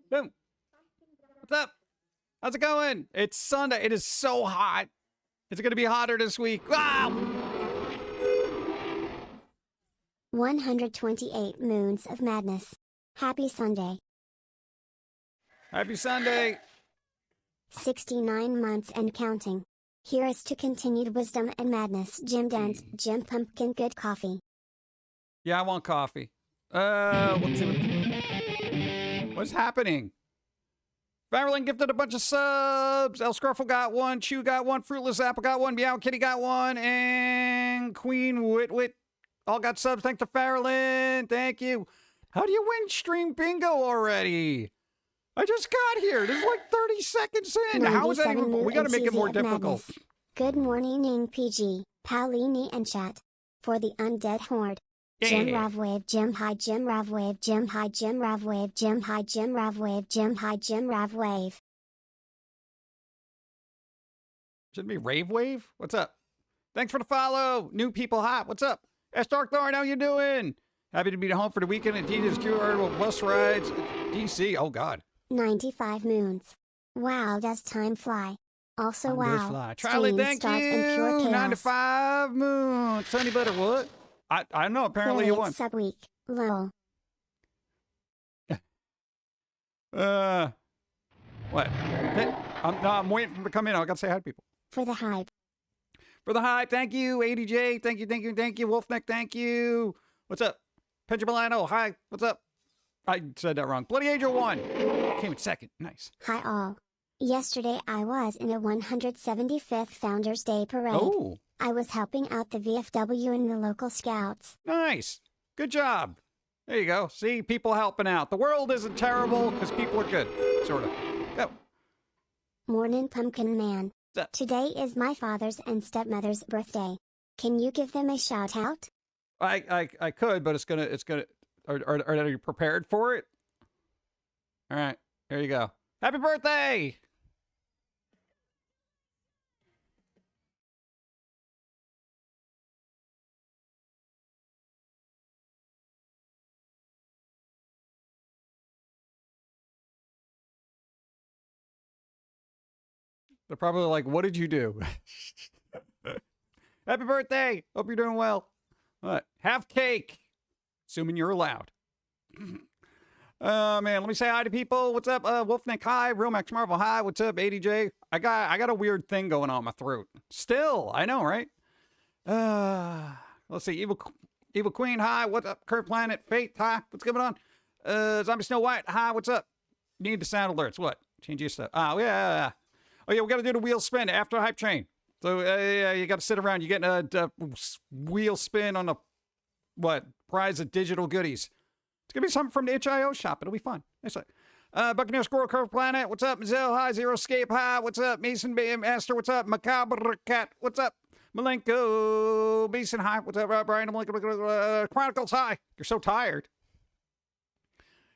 Boom. What's up? How's it going? It's Sunday. It is so hot. It's going to be hotter this week. Wow! 128 Moons of Madness. Happy Sunday. Happy Sunday. 69 months and counting. Here is to continued wisdom and madness. Jim Dent, Jim Pumpkin Good Coffee. Yeah, I want coffee. Let's see what's happening. Farrellin gifted a bunch of subs. El Scruffle got one. Chew got one. Fruitless Apple got one. Meow Kitty got one. And Queen Witwit all got subs. Thanks to Farrellin. Thank you. How do you win stream bingo already? I just got here. This is like 30 seconds in. How is that even? We got to make it more difficult. Madness. Good morning, PG, Palini, and chat. For the undead horde. Yeah. Jim Ravwave, Jim High, Jim Ravwave, Jim High, Jim Ravwave, Jim High, Jim Ravwave, Jim High, Jim Ravwave. Shouldn't be Rave Wave? What's up? Thanks for the follow. New people hot. What's up? S. Dark Thorn, how you doing? Happy to be home for the weekend at DJ's QR bus rides. DC. Oh, God. 95 moons. Wow, does time fly? Also, wow. Fly. Charlie, thank you. 95 moons. Sunny Butter, what? I don't know. Apparently you won. Sub-week. Lol. What? I'm waiting for him to come in. I got to say hi to people. For the hype. For the hype. Thank you. ADJ. Thank you. Thank you. Thank you. Wolfneck. Thank you. What's up? Pedro Milano. Hi. What's up? I said that wrong. Bloody Angel 1. Came in second. Nice. Hi all. Yesterday I was in a 175th Founders Day parade. Oh. I was helping out the VFW and the local scouts. Nice. Good job. There you go. See, people helping out. The world isn't terrible because people are good. Sort of. Go. Morning, Pumpkin Man. Today is my father's and stepmother's birthday. Can you give them a shout out? I could, but it's gonna. Are you prepared for it? All right. Here you go. Happy birthday! They're probably like, what did you do? Happy birthday! Hope you're doing well. What? Have cake. Assuming you're allowed. Man, let me say hi to people. What's up? Wolfneck, hi. Real Max Marvel, hi. What's up, ADJ? I got a weird thing going on my throat. Still, I know, right? Let's see. Evil Queen, hi. What's up? Curve Planet, Faith, hi. What's going on? Zombie Snow White, hi. What's up? Need the sound alerts. What? Change your stuff. Oh, yeah. Oh, yeah, we got to do the wheel spin after Hype Train. So, yeah, you got to sit around. You're getting a wheel spin on a, prize of digital goodies. It's going to be something from the HIO shop. It'll be fun. Nice. Buccaneer Squirrel Curve Planet. What's up? Mazel, hi. Zero Escape, hi. What's up? Mason Master, what's up? Macabre Cat, what's up? Malenko Mason, hi. What's up? Brian Chronicles, hi. You're so tired.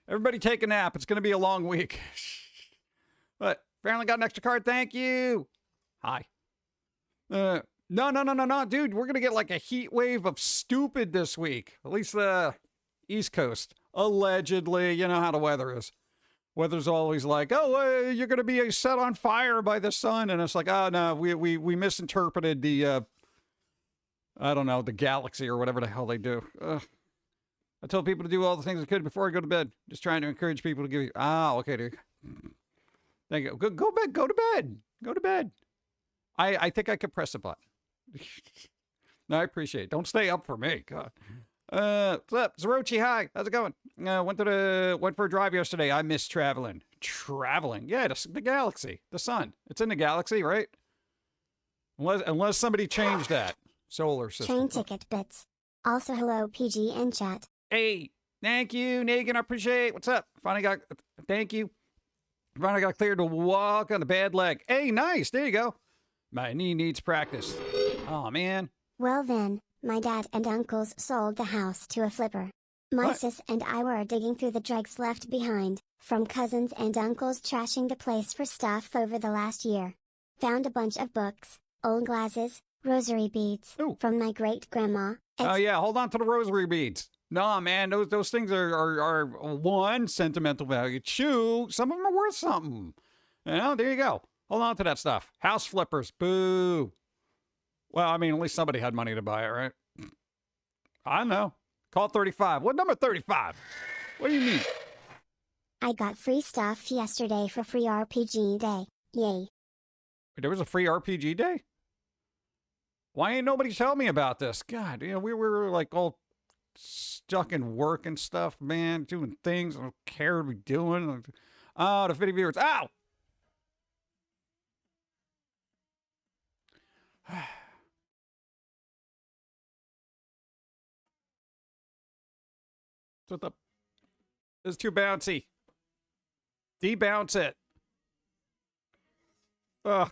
Everybody take a nap. It's going to be a long week. But apparently got an extra card. Thank you. Hi. No, dude. We're going to get like a heat wave of stupid this week. At least the East Coast. Allegedly. You know how the weather is. Weather's always like, oh, you're going to be set on fire by the sun. And it's like, oh, no, we misinterpreted the, I don't know, the galaxy or whatever the hell they do. I told people to do all the things I could before I go to bed. Just trying to encourage people to give you, okay, dude. Thank you. Go to bed. I think I could press a button. No, I appreciate it. Don't stay up for me. God. What's up? Zerochi, hi. How's it going? Went for a drive yesterday. I miss traveling. Yeah, the galaxy. The sun. It's in the galaxy, right? Unless somebody changed that. Solar system. Train ticket bits. Also, hello, PG and chat. Hey, thank you, Negan. I appreciate. What's up? Thank you. Finally got cleared to walk on a bad leg. Hey, nice. There you go. My knee needs practice. Oh, man. Well then, my dad and uncles sold the house to a flipper. My sis and I were digging through the dregs left behind, from cousins and uncles trashing the place for stuff over the last year. Found a bunch of books, old glasses, rosary beads, from my great-grandma. Oh yeah, hold on to the rosary beads. Nah, man, those things are one, sentimental value. Two, some of them are worth something. You know, there you go. Hold on to that stuff. House flippers, boo. Well, I mean, at least somebody had money to buy it, right? I don't know. Call 35. What number 35? What do you mean? I got free stuff yesterday for free RPG day. Yay. There was a free RPG day? Why ain't nobody tell me about this? God, you know, we were like all stuck in work and stuff, man, doing things I don't care what we doing. Oh, the 50 viewers. Ow! What the? It's too bouncy. Debounce it. Ugh.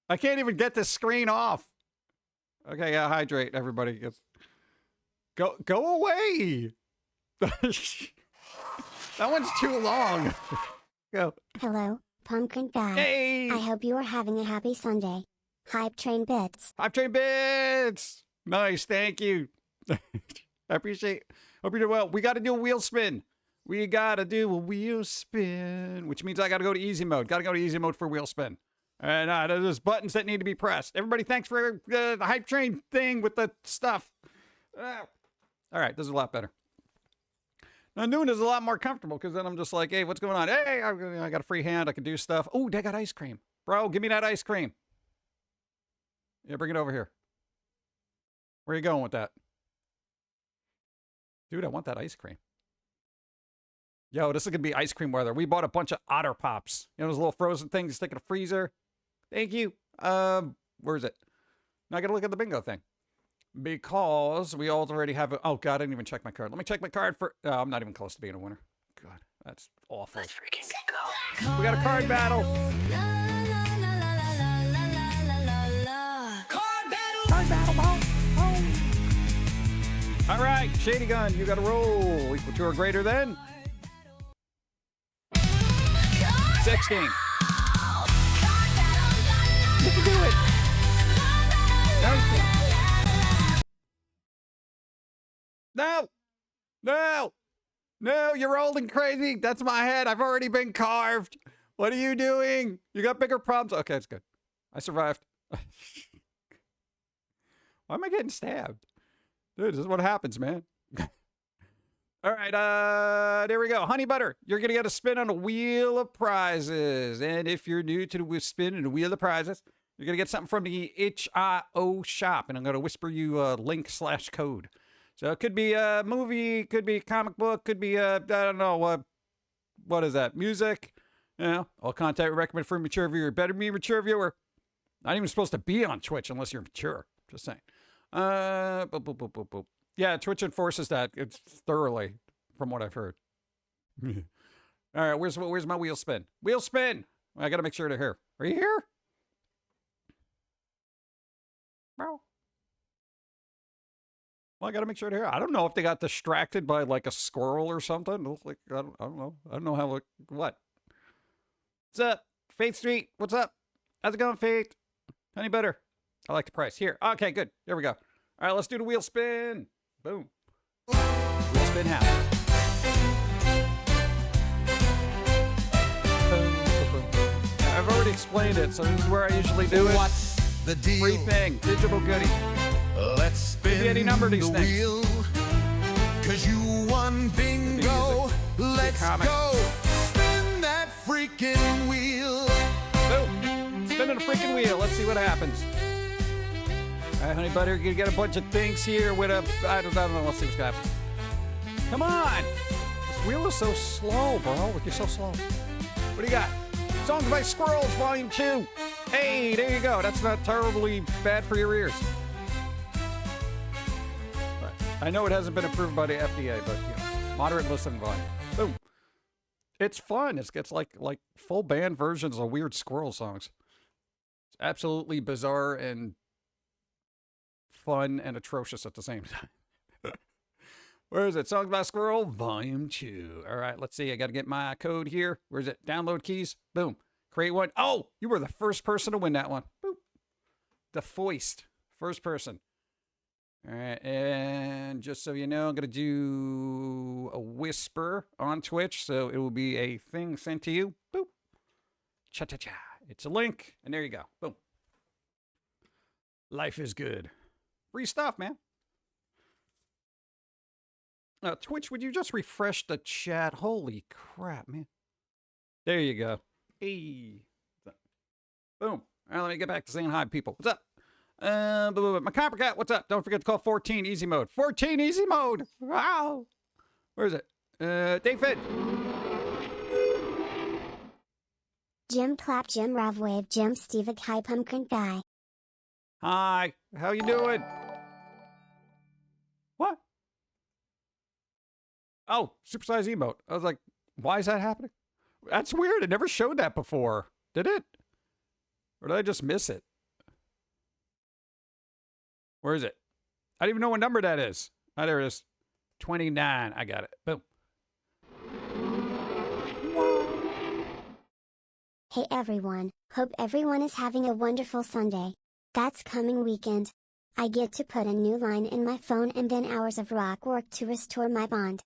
I can't even get this screen off. Okay, yeah, hydrate, everybody. Go away. That one's too long. Go. Hello, Pum'Kin Guy. Hey! I hope you are having a happy Sunday. Hype train bits. Hype train bits! Nice, thank you. I appreciate. Hope you're doing well. We got to do a wheel spin. We got to do a wheel spin, which means I got to go to easy mode. Got to go to easy mode for wheel spin. And there's buttons that need to be pressed. Everybody, thanks for the hype train thing with the stuff. All right, this is a lot better. Now, noon is a lot more comfortable because then I'm just like, hey, what's going on? Hey, I got a free hand. I can do stuff. Oh, they got ice cream. Bro, give me that ice cream. Yeah, bring it over here. Where are you going with that? Dude, I want that ice cream. Yo, this is going to be ice cream weather. We bought a bunch of Otter Pops. You know, those little frozen things you stick in a freezer. Thank you. Where is it? Now I got to look at the bingo thing. Because we already have a... Oh, God, I didn't even check my card. Let me check my card for... Oh, I'm not even close to being a winner. God, that's awful. Let's freaking go. We got a card battle. Card battle, ball. All right, Shady Gun, you got to roll. Equal to or greater than 16. You can do it. No. No. No, you're rolling crazy. That's my head. I've already been carved. What are you doing? You got bigger problems. Okay, it's good. I survived. Why am I getting stabbed? Dude, this is what happens, man. All right, there we go. Honey Butter, you're going to get a spin on a wheel of prizes. And if you're new to the spin and the wheel of prizes, you're going to get something from the HIO shop. And I'm going to whisper you a link/code. So it could be a movie, could be a comic book, could be I don't know, what is that? Music, you know, all content recommended for a mature viewer. Better be a mature viewer. Not even supposed to be on Twitch unless you're mature. Just saying. Boop, boop, boop, boop, boop. Yeah, Twitch enforces that. It's thoroughly, from what I've heard. All right, where's my wheel spin? Wheel spin. I gotta make sure they're here. Are you here? Bro. Well, I gotta make sure they're here. I don't know if they got distracted by like a squirrel or something. Like I don't know. I don't know how. What? What's up, Faith Street? What's up? How's it going, Faith? Honey Butter. I like the price. Here. Okay, good. There we go. All right, let's do the wheel spin. Boom. Wheel spin happens. Boom, boom, boom. I've already explained it, so this is where I usually do it. What's the deal? Free thing. Digital goodie. Let's spin any number of these the things. wheel. 'Cause you won bingo. Let's go. Spin that freaking wheel. Boom. Spinning a freaking wheel. Let's see what happens. All right, Honey Butter, you're going to get a bunch of things here with a... I don't know. Let's see what's happening. Come on. This wheel is so slow, bro. Look, you're so slow. What do you got? Songs by Squirrels, Volume 2. Hey, there you go. That's not terribly bad for your ears. Right. I know it hasn't been approved by the FDA, but, you know, moderate listening volume. Boom. It's fun. It gets like full band versions of weird squirrel songs. It's absolutely bizarre and fun and atrocious at the same time. Where is it? Songs by Squirrel, Volume 2. All right, let's see. I got to get my code here. Where is it? Download keys. Boom. Create one. Oh, you were the first person to win that one. Boop. The Foist. First person. All right, and just so you know, I'm going to do a whisper on Twitch, so it will be a thing sent to you. Boop. Cha-cha-cha. It's a link, and there you go. Boom. Life is good. Free stuff, man. Twitch, would you just refresh the chat? Holy crap, man. There you go. Hey. Boom. All right, let me get back to saying hi, people. What's up? My Coppercat, what's up? Don't forget to call 14 easy mode. 14 easy mode! Wow! Where is it? David. Jim Clap, Jim Ravwave, Jim Steve, hi Pum'Kin Guy. Hi. How you doing? What? Oh, supersize emote. I was like, why is that happening? That's weird. It never showed that before. Did it? Or did I just miss it? Where is it? I don't even know what number that is. Oh, there it is. 29. I got it. Boom. Hey everyone, hope everyone is having a wonderful Sunday. That's coming weekend. I get to put a new line in my phone and then hours of rock work to restore my bond.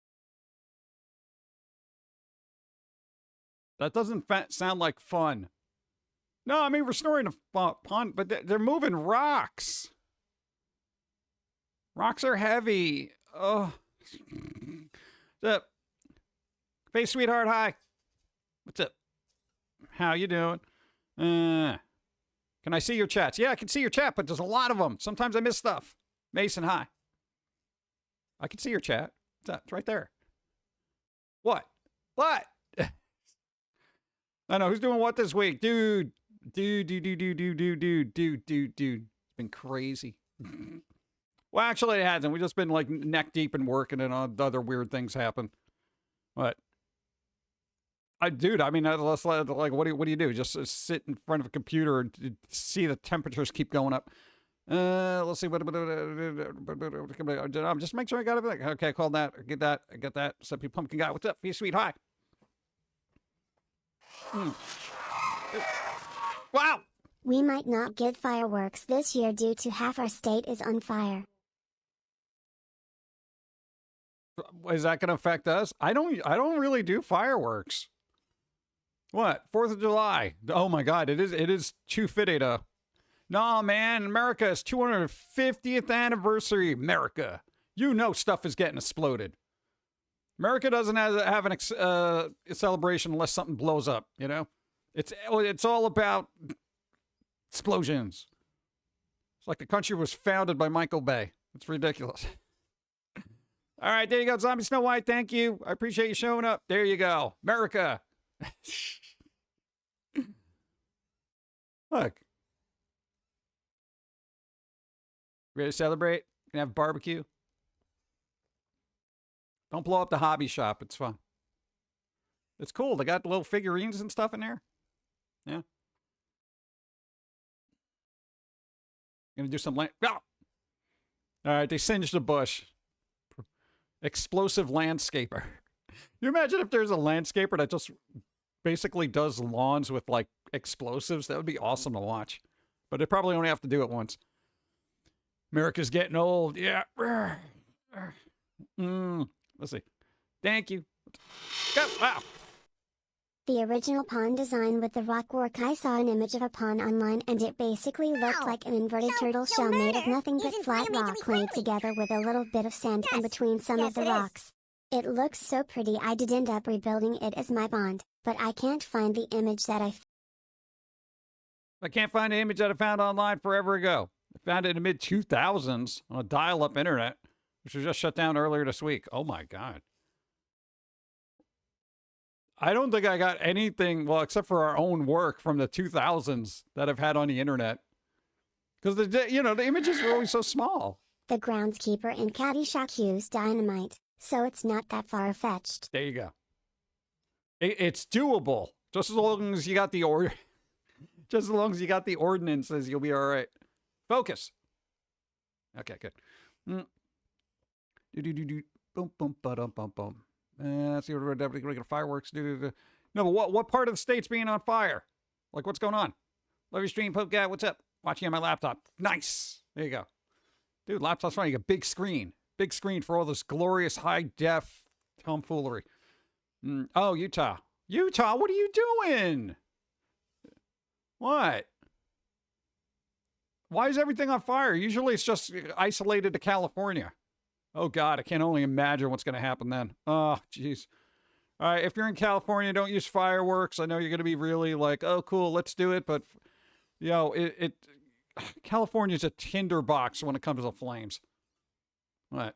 That doesn't sound like fun. No, I mean restoring a pond, but they're moving rocks. Rocks are heavy. Oh. What's up? Face sweetheart, hi. What's up? How you doing? Can I see your chats? Yeah, I can see your chat, but there's a lot of them. Sometimes I miss stuff. Mason, hi. I can see your chat. It's right there. What? What? I know. Who's doing what this week? Dude. It's been crazy. Well, actually, it hasn't. We've just been like neck deep in working and other weird things happen. What? Dude, I mean, like, what do you do? Just sit in front of a computer and see the temperatures keep going up. Let's see. Just make sure I got everything. Okay, I called that. I get that. So, Pum'Kin Guy, what's up? Be sweet. Hi. Wow. We might not get fireworks this year due to half our state is on fire. Is that going to affect us? I don't really do fireworks. What? 4th of July. Oh my God. It is too fitting to. No, man. America's 250th anniversary. America. You know stuff is getting exploded. America doesn't have a celebration unless something blows up, you know? It's all about explosions. It's like the country was founded by Michael Bay. It's ridiculous. All right, there you go. Zombie Snow White, thank you. I appreciate you showing up. There you go. America. Look. Ready to celebrate? Gonna have barbecue? Don't blow up the hobby shop. It's fun. It's cool. They got little figurines and stuff in there. Yeah. Gonna do some land. Oh! All right, they singed the bush. Explosive landscaper. You imagine if there's a landscaper that just basically does lawns with like explosives? That would be awesome to watch. But they probably only have to do it once. America's getting old. Yeah. Let's see. Thank you. Go. Wow. The original pond design with the rock work. I saw an image of a pond online and it basically looked like an inverted turtle shell made of nothing but flat rock laid together with a little bit of sand in between some of the rocks. It looks so pretty. I did end up rebuilding it as my bond, but I can't find the image that I can't find the image that I found online forever ago. I found it in the mid-2000s on a dial-up internet, which was just shut down earlier this week. Oh my God. I don't think I got anything, well, except for our own work from the 2000s that I've had on the internet. Because, the images were always so small. The groundskeeper in Caddyshack used dynamite, so it's not that far-fetched. There you go. It's doable. Just as long as you got the ordinances, you'll be all right. Focus. Okay, good. Boom, boom, ba-dum, bum, bum. Let's see what we're doing. Fireworks. No, but what part of the state's being on fire? Like, what's going on? Love your stream, Poke Guy. What's up? Watching on my laptop. Nice. There you go. Dude, laptop's fine. You got big screen. Big screen for all this glorious high-def tomfoolery. Oh, Utah. Utah, what are you doing? What? Why is everything on fire? Usually it's just isolated to California. Oh, God, I can only imagine what's going to happen then. Oh, jeez. All right, if you're in California, don't use fireworks. I know you're going to be really like, oh, cool, let's do it. But, California's a tinderbox when it comes to flames. What?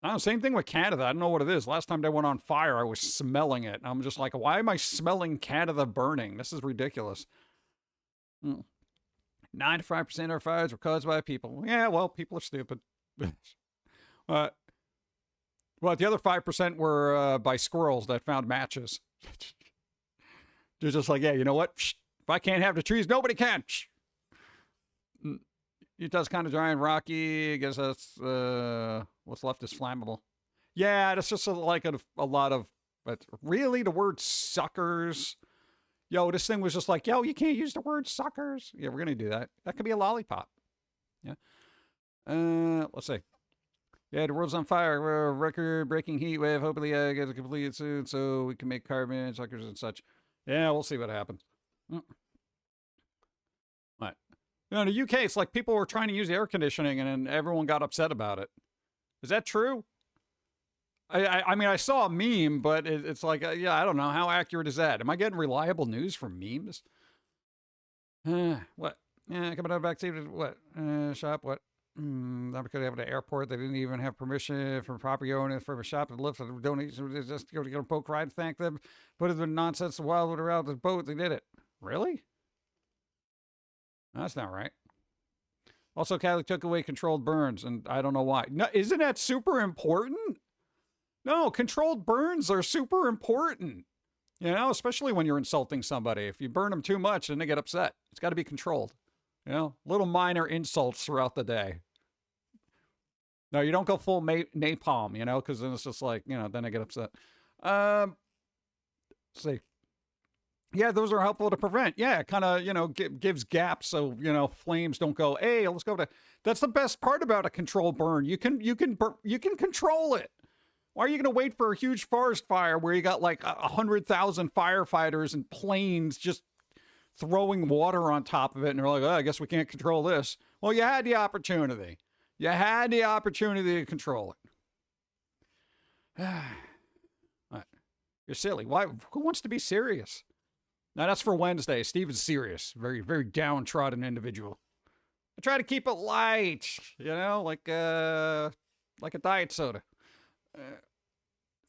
Oh, same thing with Canada. I don't know what it is. Last time they went on fire, I was smelling it. I'm just like, why am I smelling Canada burning? This is ridiculous. 95% of fires were caused by people. Yeah, well, people are stupid. Well, the other 5% were by squirrels that found matches. They're just like, yeah, you know what? If I can't have the trees, nobody can. Utah's kind of dry and rocky. I guess that's what's left is flammable. Yeah, that's just like a lot of. But really, the word suckers. Yo, this thing was just like, yo, you can't use the word suckers. Yeah, we're gonna do that. That could be a lollipop. Yeah. Let's see. Yeah, the world's on fire. We're a record-breaking heat wave. Hopefully, gets completed soon, so we can make carbon suckers and such. Yeah, we'll see what happens. What? In the UK, it's like people were trying to use air conditioning, and then everyone got upset about it. Is that true? I mean, I saw a meme, but it's like, yeah, I don't know. How accurate is that? Am I getting reliable news from memes? What? Yeah, coming out back to what? Shop, what? Not because they have the airport. They didn't even have permission from property owners from a shop to lift the donations. Just go to get a boat ride, thank them. Put it in nonsense, the wildwood around the boat. They did it. Really? That's not right. Also, Cali took away controlled burns, and I don't know why. No, isn't that super important? No, controlled burns are super important. You know, especially when you're insulting somebody. If you burn them too much, then they get upset. It's got to be controlled. You know, little minor insults throughout the day. No, you don't go full napalm, you know, because then it's just like, you know, then I get upset. Let's see. Yeah, those are helpful to prevent. Yeah, it kind of, you know, gives gaps so, you know, flames don't go, hey, let's go to. That's the best part about a controlled burn. You can control it. Why are you going to wait for a huge forest fire where you got like 100,000 firefighters and planes just throwing water on top of it? And they're like, oh, I guess we can't control this. Well, you had the opportunity. You had the opportunity to control it. What? You're silly. Why? Who wants to be serious? Now, that's for Wednesday. Steve is serious. Very, very downtrodden individual. I try to keep it light, you know, like a diet soda.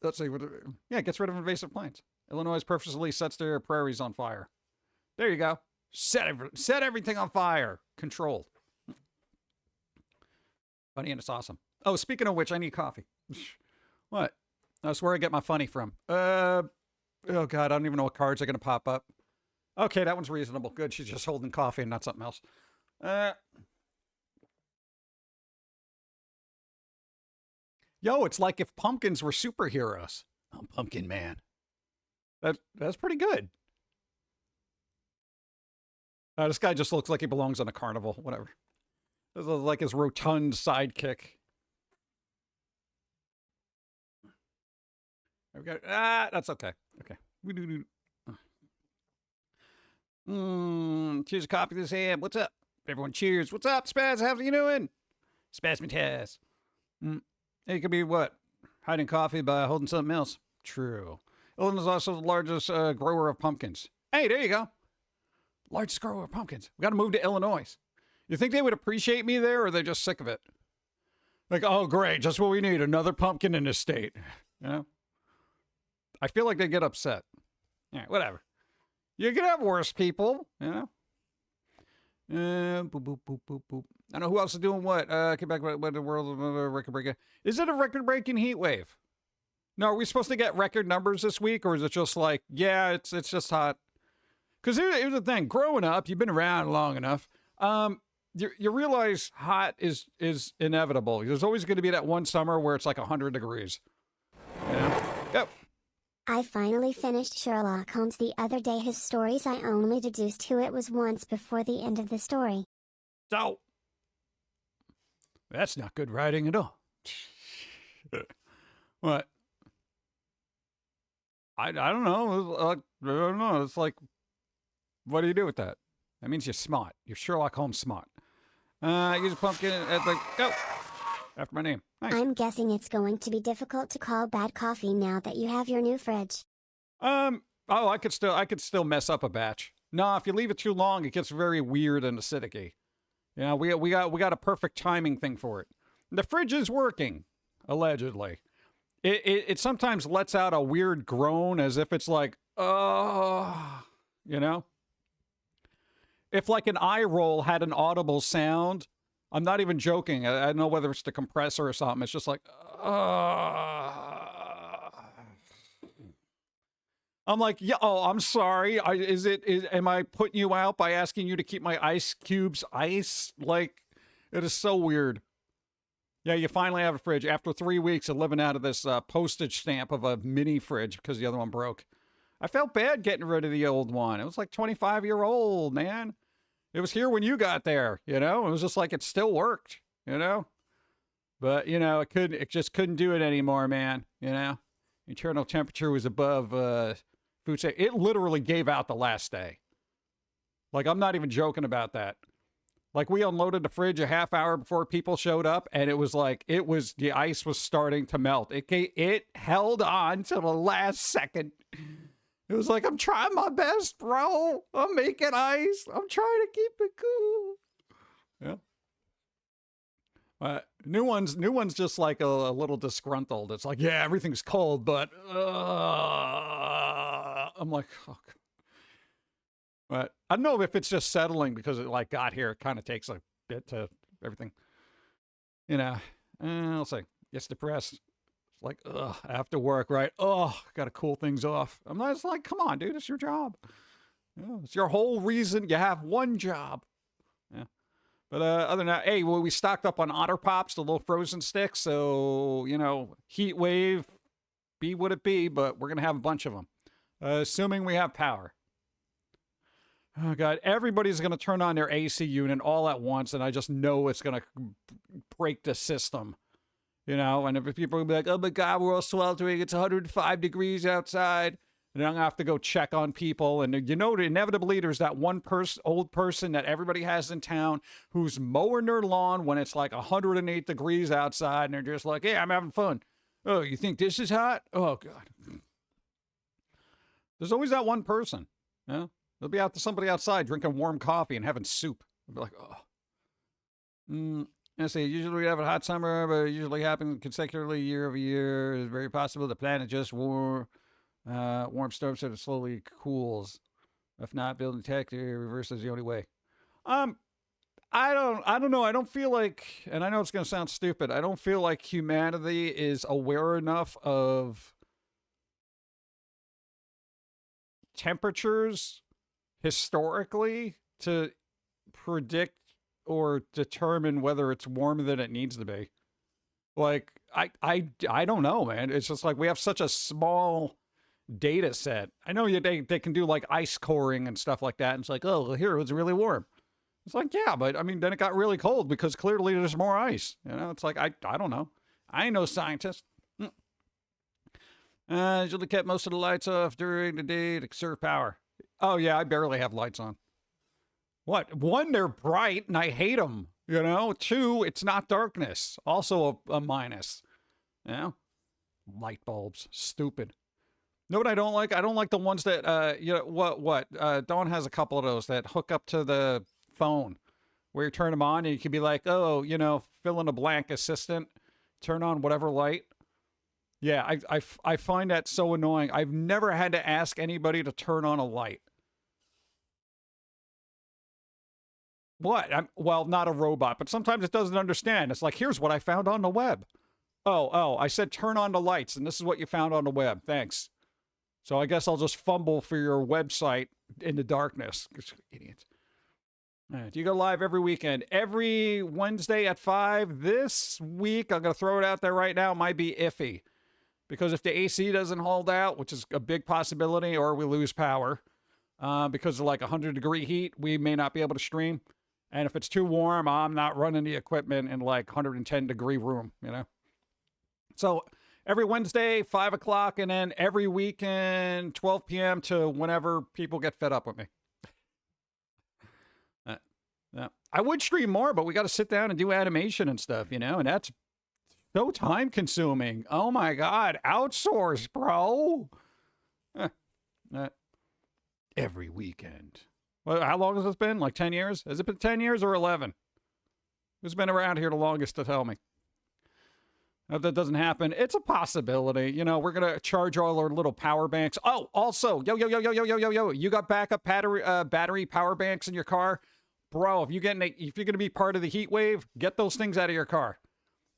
Let's see. Yeah, gets rid of invasive plants. Illinois purposely sets their prairies on fire. There you go. Set everything on fire. Controlled. Funny and it's awesome. Oh, speaking of which, I need coffee. What? That's where I get my funny from. Oh, God, I don't even know what cards are going to pop up. Okay, that one's reasonable. Good. She's just holding coffee and not something else. Yo, it's like if pumpkins were superheroes. I'm Pumpkin Man. That's pretty good. This guy just looks like he belongs on a carnival. Whatever. This is like his rotund sidekick. There we go. That's okay. Okay. Cheers a copy of this ham. What's up? Everyone cheers. What's up, Spaz? How you doing? Spazmataz. It could be what? Hiding coffee by holding something else. True. Illinois is also the largest grower of pumpkins. Hey, there you go. Largest grower of pumpkins. We got to move to Illinois. You think they would appreciate me there, or are they just sick of it? Like, oh, great, just what we need, another pumpkin in this state. You know? I feel like they get upset. Yeah, whatever. You can have worse people, you know? Boop, boop, boop, boop, boop. I don't know who else is doing what. Get back with the world record breaker. Is it a record-breaking heat wave? No, are we supposed to get record numbers this week, or is it just like, yeah, it's just hot? Because here's the thing. Growing up, you've been around long enough. You realize hot is inevitable. There's always going to be that one summer where it's like 100 degrees. Yeah. Go. I finally finished Sherlock Holmes the other day. His stories, I only deduced who it was once before the end of the story. So, That's not good writing at all. What? I don't know. I don't know. It's like, what do you do with that? That means you're smart. You're Sherlock Holmes smart. Use a pumpkin at the go after my name. Nice. I'm guessing it's going to be difficult to call bad coffee now that you have your new fridge. Oh, I could still mess up a batch. No, if you leave it too long, it gets very weird and acidic-y. You know, we got a perfect timing thing for it. The fridge is working, allegedly. It sometimes lets out a weird groan as if it's like, you know? If like an eye roll had an audible sound, I'm not even joking. I don't know whether it's the compressor or something. It's just like, I'm like, yeah, oh, I'm sorry. Am I putting you out by asking you to keep my ice cubes ice? Like, it is so weird. Yeah, you finally have a fridge after 3 weeks of living out of this postage stamp of a mini fridge because the other one broke. I felt bad getting rid of the old one. It was like 25-year-old, man. It was here when you got there, you know? It was just like it still worked, you know? But, you know, it just couldn't do it anymore, man, you know? Internal temperature was above food safety. It literally gave out the last day. Like, I'm not even joking about that. Like, we unloaded the fridge a half hour before people showed up, and it was like, the ice was starting to melt. It held on to the last second. It was like, I'm trying my best, bro. I'm making ice. I'm trying to keep it cool. Yeah. New one's just like a little disgruntled. It's like, yeah, everything's cold, but I'm like, fuck. But I don't know if it's just settling because it like got here. It kind of takes a bit to everything. You know, I'll say, it's depressed. Like, ugh, I have to work, right? Oh, got to cool things off. I'm not, it's like, come on, dude, it's your job. Yeah, it's your whole reason you have one job. Yeah. But other than that, hey, well, we stocked up on Otter Pops, the little frozen sticks. So, you know, heat wave, be what it be, but we're going to have a bunch of them. Assuming we have power. Oh, God, everybody's going to turn on their AC unit all at once, and I just know it's going to break the system. You know, and if people will be like, oh my God, we're all sweltering, it's 105 degrees outside. And I'm going to have to go check on people. And you know, inevitably, there's that one old person that everybody has in town who's mowing their lawn when it's like 108 degrees outside. And they're just like, hey, I'm having fun. Oh, you think this is hot? Oh, God. There's always that one person. You know? They'll be out to somebody outside drinking warm coffee and having soup. They'll be like, oh. I say, usually we have a hot summer, but it usually happens consecutively year over year. It's very possible the planet just warm storms so it slowly cools. If not, building tech, reverse is the only way. I don't know. I don't feel like, and I know it's going to sound stupid, I don't feel like humanity is aware enough of temperatures historically to predict or determine whether it's warmer than it needs to be. Like, I don't know, man. It's just like we have such a small data set. I know they can do like ice coring and stuff like that. And it's like, oh, well, here it was really warm. It's like, yeah, but I mean, then it got really cold because clearly there's more ice. You know, it's like, I don't know. I ain't no scientist. Usually kept most of the lights off during the day to conserve power. Oh, yeah, I barely have lights on. What? One, they're bright, and I hate them, you know? Two, it's not darkness. Also a minus. You know? Light bulbs. Stupid. Know what I don't like? I don't like the ones that, you know, what? Dawn has a couple of those that hook up to the phone, where you turn them on, and you can be like, oh, you know, fill in a blank assistant, turn on whatever light. Yeah, I find that so annoying. I've never had to ask anybody to turn on a light. What? Well, not a robot, but sometimes it doesn't understand. It's like, here's what I found on the web. Oh, I said turn on the lights, and this is what you found on the web. Thanks. So I guess I'll just fumble for your website in the darkness. Idiots. All right, you go live every weekend. Every Wednesday at 5. This week, I'm going to throw it out there right now, might be iffy. Because if the AC doesn't hold out, which is a big possibility, or we lose power, because of like 100-degree heat, we may not be able to stream. And if it's too warm, I'm not running the equipment in like 110-degree room, you know? So every Wednesday, 5 o'clock, and then every weekend, 12 p.m. to whenever people get fed up with me. I would stream more, but we got to sit down and do animation and stuff, you know? And that's so time consuming. Oh my God. Outsource, bro. Every weekend. Well, how long has this been? Like 10 years? Has it been 10 years or 11? Who's been around here the longest to tell me? If that doesn't happen, it's a possibility. You know, we're going to charge all our little power banks. Oh, also, yo. You got backup battery power banks in your car? Bro, if you're going to be part of the heat wave, get those things out of your car.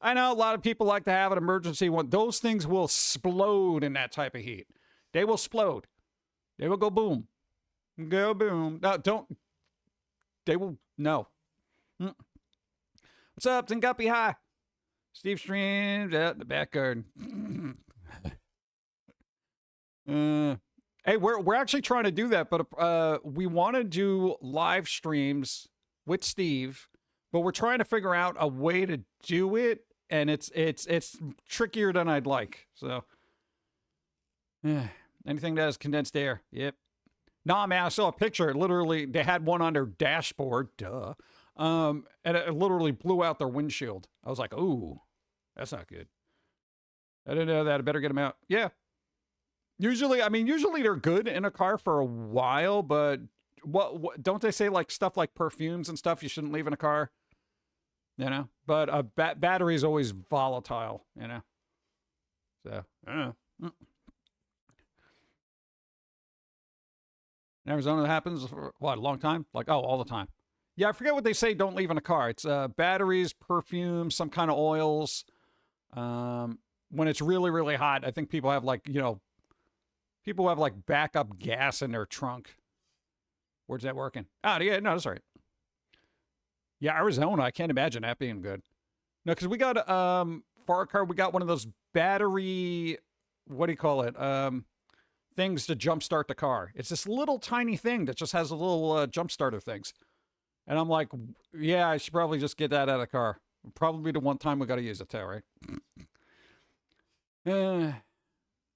I know a lot of people like to have an emergency one. Those things will explode in that type of heat. They will explode. They will go boom. Go boom. No, don't. They will. No. What's up, Tinguppy? Hi. Steve streams out in the back garden. Hey, we're actually trying to do that, but we want to do live streams with Steve, but we're trying to figure out a way to do it, and it's trickier than I'd like. So, anything that has condensed air. Yep. Nah, man, I saw a picture. Literally, they had one on their dashboard. Duh. And it literally blew out their windshield. I was like, ooh, that's not good. I didn't know that. I better get them out. Yeah. Usually they're good in a car for a while, but what don't they say, like stuff like perfumes and stuff you shouldn't leave in a car? You know? But a battery is always volatile, you know? So, I don't know. In Arizona, that happens for, what, a long time? Like, oh, all the time. Yeah, I forget what they say don't leave in a car. It's batteries, perfumes, some kind of oils. When it's really, really hot, I think people have like, you know, people have like backup gas in their trunk. Where's that working? Oh, yeah, no, that's all right. Yeah, Arizona, I can't imagine that being good. No, because we got, for our car, we got one of those battery, what do you call it? Things to jumpstart the car. It's this little tiny thing that just has a little jump starter things. And I'm like, yeah, I should probably just get that out of the car. Probably the one time we got to use it too, right?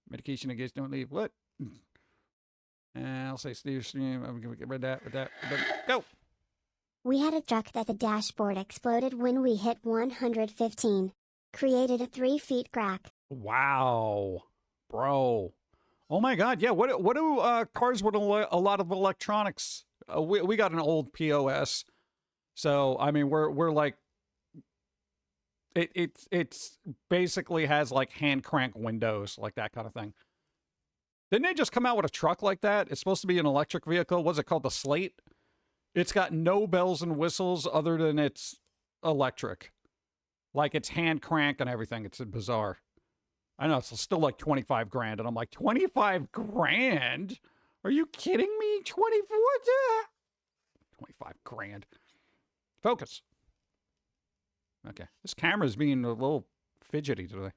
Medication against don't leave. What? I'll say Steve stream. I'm going to get rid of that. Go. We had a truck that the dashboard exploded when we hit 115. Created a 3 feet crack. Wow. Bro. Oh my God. Yeah. What do cars with a lot of electronics? We got an old POS. So, I mean, we're like, it's basically has like hand crank windows, like that kind of thing. Didn't they just come out with a truck like that? It's supposed to be an electric vehicle. What's it called? The Slate? It's got no bells and whistles other than it's electric. Like it's hand crank and everything. It's bizarre. I know it's still like 25 grand. And I'm like, 25 grand? Are you kidding me? 25 grand. Focus. Okay. This camera's being a little fidgety today.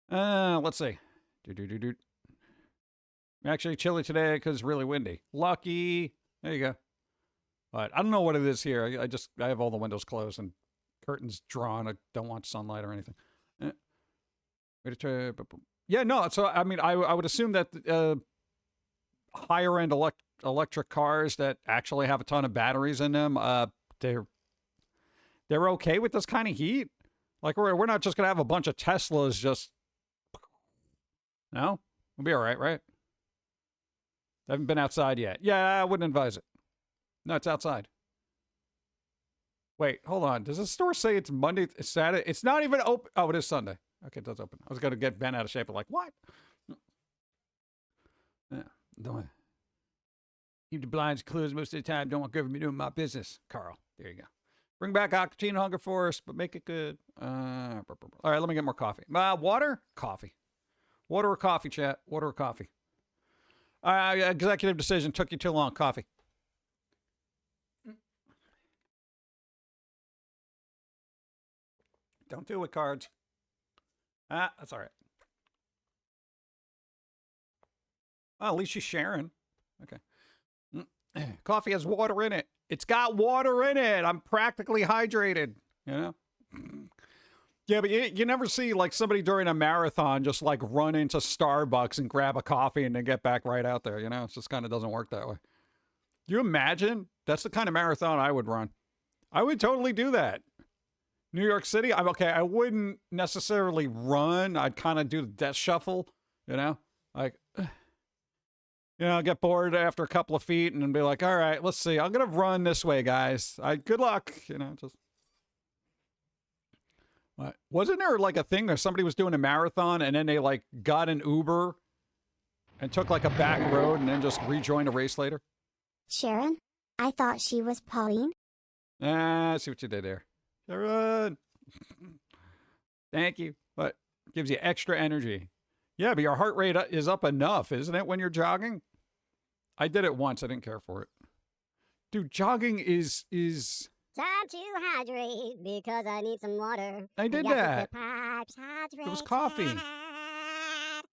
Let's see. Actually chilly today because it's really windy. Lucky. There you go. But I don't know what it is here. I have all the windows closed and curtains drawn. I don't want sunlight or anything. Yeah, no. So, I mean, I would assume that higher end electric cars that actually have a ton of batteries in them, they're okay with this kind of heat. Like we're not just gonna have a bunch of Teslas just. No, we'll be all right, right? I haven't been outside yet. Yeah, I wouldn't advise it. No, it's outside. Wait, hold on. Does the store say it's Monday, Saturday? It's not even open. Oh, it is Sunday. Okay, it does open. I was going to get Ben out of shape. I'm like, what? Yeah, don't keep the blinds closed most of the time. Don't want government doing my business. Carl, there you go. Bring back Aquatine Hunger Force, but make it good. All right, let me get more coffee. Water? Coffee. Water or coffee, chat? Water or coffee? Executive decision took you too long. Coffee. Don't do it, cards. That's all right. Well, at least she's sharing. Okay. Coffee has water in it. It's got water in it. I'm practically hydrated, you know? Yeah, but you never see like somebody during a marathon just like run into Starbucks and grab a coffee and then get back right out there, you know? It just kind of doesn't work that way. You imagine? That's the kind of marathon I would run. I would totally do that. New York City, I'm okay. I wouldn't necessarily run. I'd kind of do the death shuffle, you know? Like, get bored after a couple of feet and then be like, all right, let's see. I'm going to run this way, guys. Good luck, just. What? Wasn't there like a thing where somebody was doing a marathon and then they like got an Uber and took like a back road and then just rejoined a race later? Sharon? I thought she was Pauline. I see what you did there. Sharon! Thank you. But gives you extra energy. Yeah, but your heart rate is up enough, isn't it, when you're jogging? I did it once. I didn't care for it. Dude, jogging is... Time to hydrate because I need some water. I did that. It was coffee.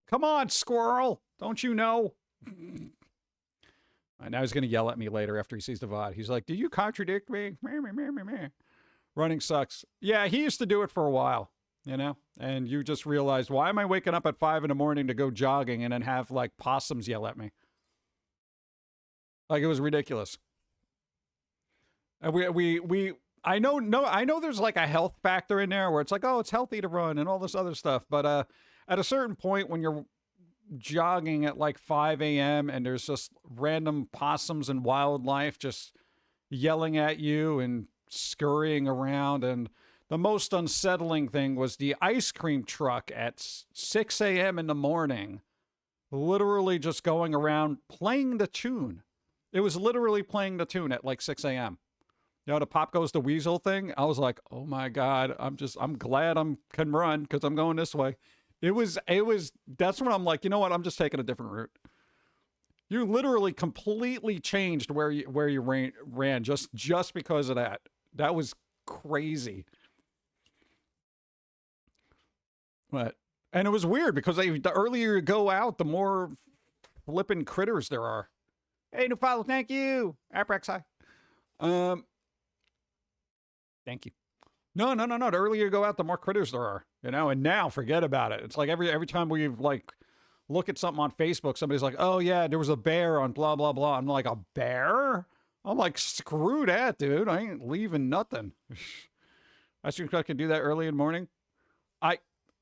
Come on, squirrel. Don't you know? Now he's going to yell at me later after he sees the VOD. He's like, did you contradict me? Running sucks. Yeah, he used to do it for a while, and you just realized, why am I waking up at 5 a.m. to go jogging and then have like possums yell at me? Like, it was ridiculous. And I know there's like a health factor in there where it's like, oh, it's healthy to run and all this other stuff. But at a certain point when you're jogging at like 5 a.m. and there's just random possums and wildlife just yelling at you and scurrying around. And the most unsettling thing was the ice cream truck at 6 a.m. in the morning, literally just going around playing the tune. It was literally playing the tune at like 6 a.m. The Pop Goes the Weasel thing. I was like, oh my God, I'm glad can run because I'm going this way. That's when I'm like, you know what? I'm just taking a different route. You literally completely changed where you ran just because of that. That was crazy. And it was weird because the earlier you go out, the more flipping critters there are. Hey, new follow, thank you. Aprex, hi. Thank you. No. The earlier you go out, the more critters there are, and now forget about it. It's like every time we like look at something on Facebook, somebody's like, oh yeah, there was a bear on blah, blah, blah. I'm like, a bear? I'm like, screw that, dude. I ain't leaving nothing. I think I could do that early in the morning.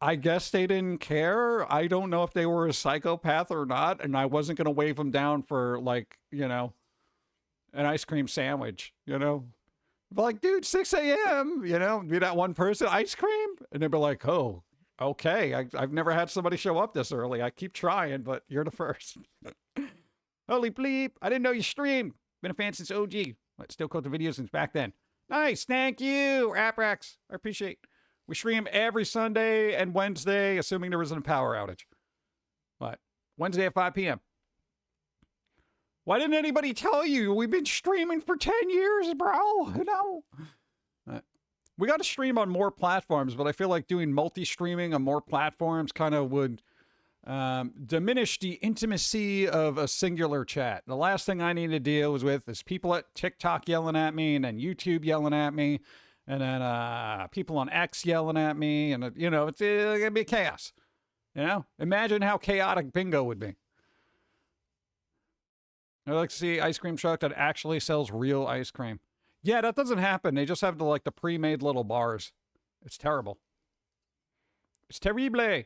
I guess they didn't care. I don't know if they were a psychopath or not. And I wasn't going to wave them down for like, an ice cream sandwich, Like, dude, 6 a.m., be that one person, ice cream? And they'd be like, oh, okay. I've never had somebody show up this early. I keep trying, but you're the first. Holy bleep. I didn't know you streamed. Been a fan since OG. Still caught the videos since back then. Nice. Thank you, Aprex. I appreciate it. We stream every Sunday and Wednesday, assuming there isn't a power outage. What? Wednesday at 5 p.m. Why didn't anybody tell you? We've been streaming for 10 years, bro. We got to stream on more platforms, but I feel like doing multi-streaming on more platforms kind of would diminish the intimacy of a singular chat. The last thing I need to deal with is people at TikTok yelling at me, and then YouTube yelling at me, and then people on X yelling at me, and it's gonna be chaos. Imagine how chaotic bingo would be. I'd like to see ice cream truck that actually sells real ice cream. Yeah, that doesn't happen. They just have the pre-made little bars. It's terrible. It's terrible.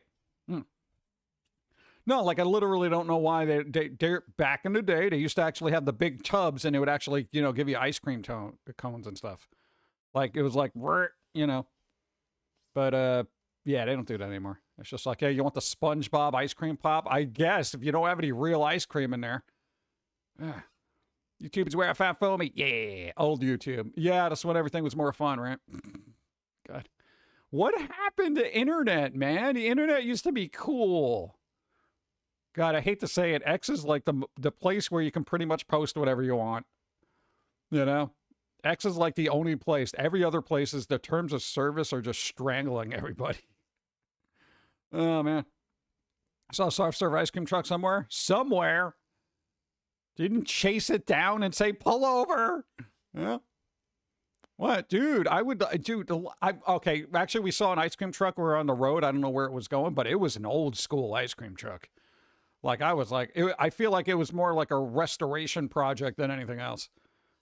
No, I literally don't know why they're back in the day, they used to actually have the big tubs and they would actually, give you ice cream cones and stuff. It was like, but, yeah, they don't do that anymore. It's just like, hey, you want the SpongeBob ice cream pop? I guess if you don't have any real ice cream in there. YouTube's where I found Foamy. Yeah, old YouTube. Yeah, that's when everything was more fun, right? God. What happened to internet, man? The internet used to be cool. God, I hate to say it. X is like the place where you can pretty much post whatever you want. X is like the only place. Every other place is the terms of service are just strangling everybody. Oh, man. I saw a soft serve ice cream truck somewhere. Didn't chase it down and say, pull over. Yeah. What, dude? I would, dude. Okay. Actually, we saw an ice cream truck. We were on the road. I don't know where it was going, but it was an old school ice cream truck. Like I was like, I feel like it was more like a restoration project than anything else,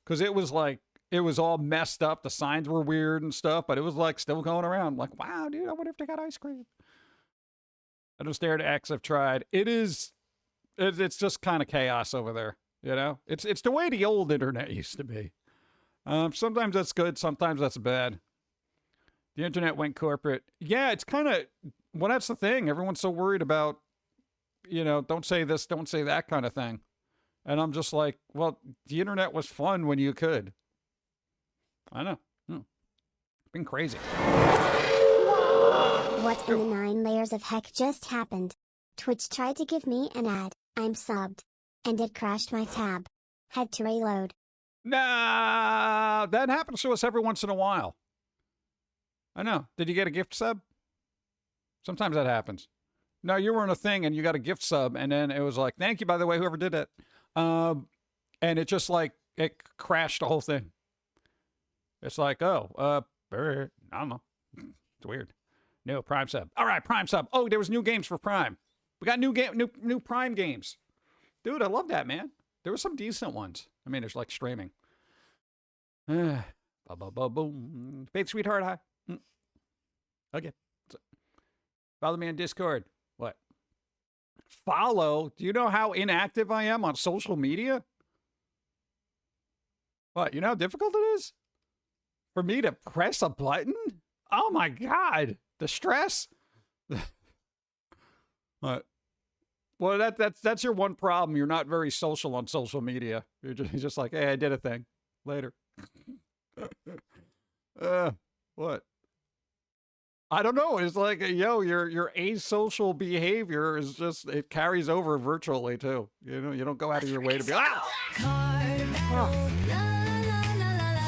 because it was like it was all messed up. The signs were weird and stuff, but it was like still going around. Like, wow, dude, I wonder if they got ice cream. I just Dare to X. I've tried. It's just kind of chaos over there. You know, it's the way the old internet used to be. Sometimes that's good, sometimes that's bad. The internet went corporate. Yeah, it's kind of, well, that's the thing. Everyone's so worried about, you know, don't say this, don't say that kind of thing. And I'm just like, well, the internet was fun when you could. I know. Been crazy. What in the 9 layers of heck just happened? Twitch tried to give me an ad. I'm subbed. And it crashed my tab. Had to reload. Nah, that happens to us every once in a while. I know. Did you get a gift sub? Sometimes that happens. No, you were in a thing and you got a gift sub, and then it was like, thank you, by the way, whoever did it. And it just like, it crashed the whole thing. It's like, oh, I don't know. It's weird. No, Prime sub. All right, Prime sub. Oh, there was new games for Prime. We got new Prime games. Dude, I love that, man. There were some decent ones. I mean, it's like streaming. Boom. Faith, sweetheart, hi. Okay. Follow me on Discord. What? Follow? Do you know how inactive I am on social media? What? You know how difficult it is? For me to press a button? Oh my God. The stress? What? Well, that's your one problem. You're not very social on social media. You're just like, hey, I did a thing. Later. What? I don't know. It's like, yo, your asocial behavior is just, it carries over virtually too. You know, you don't go out of your way to be, ah!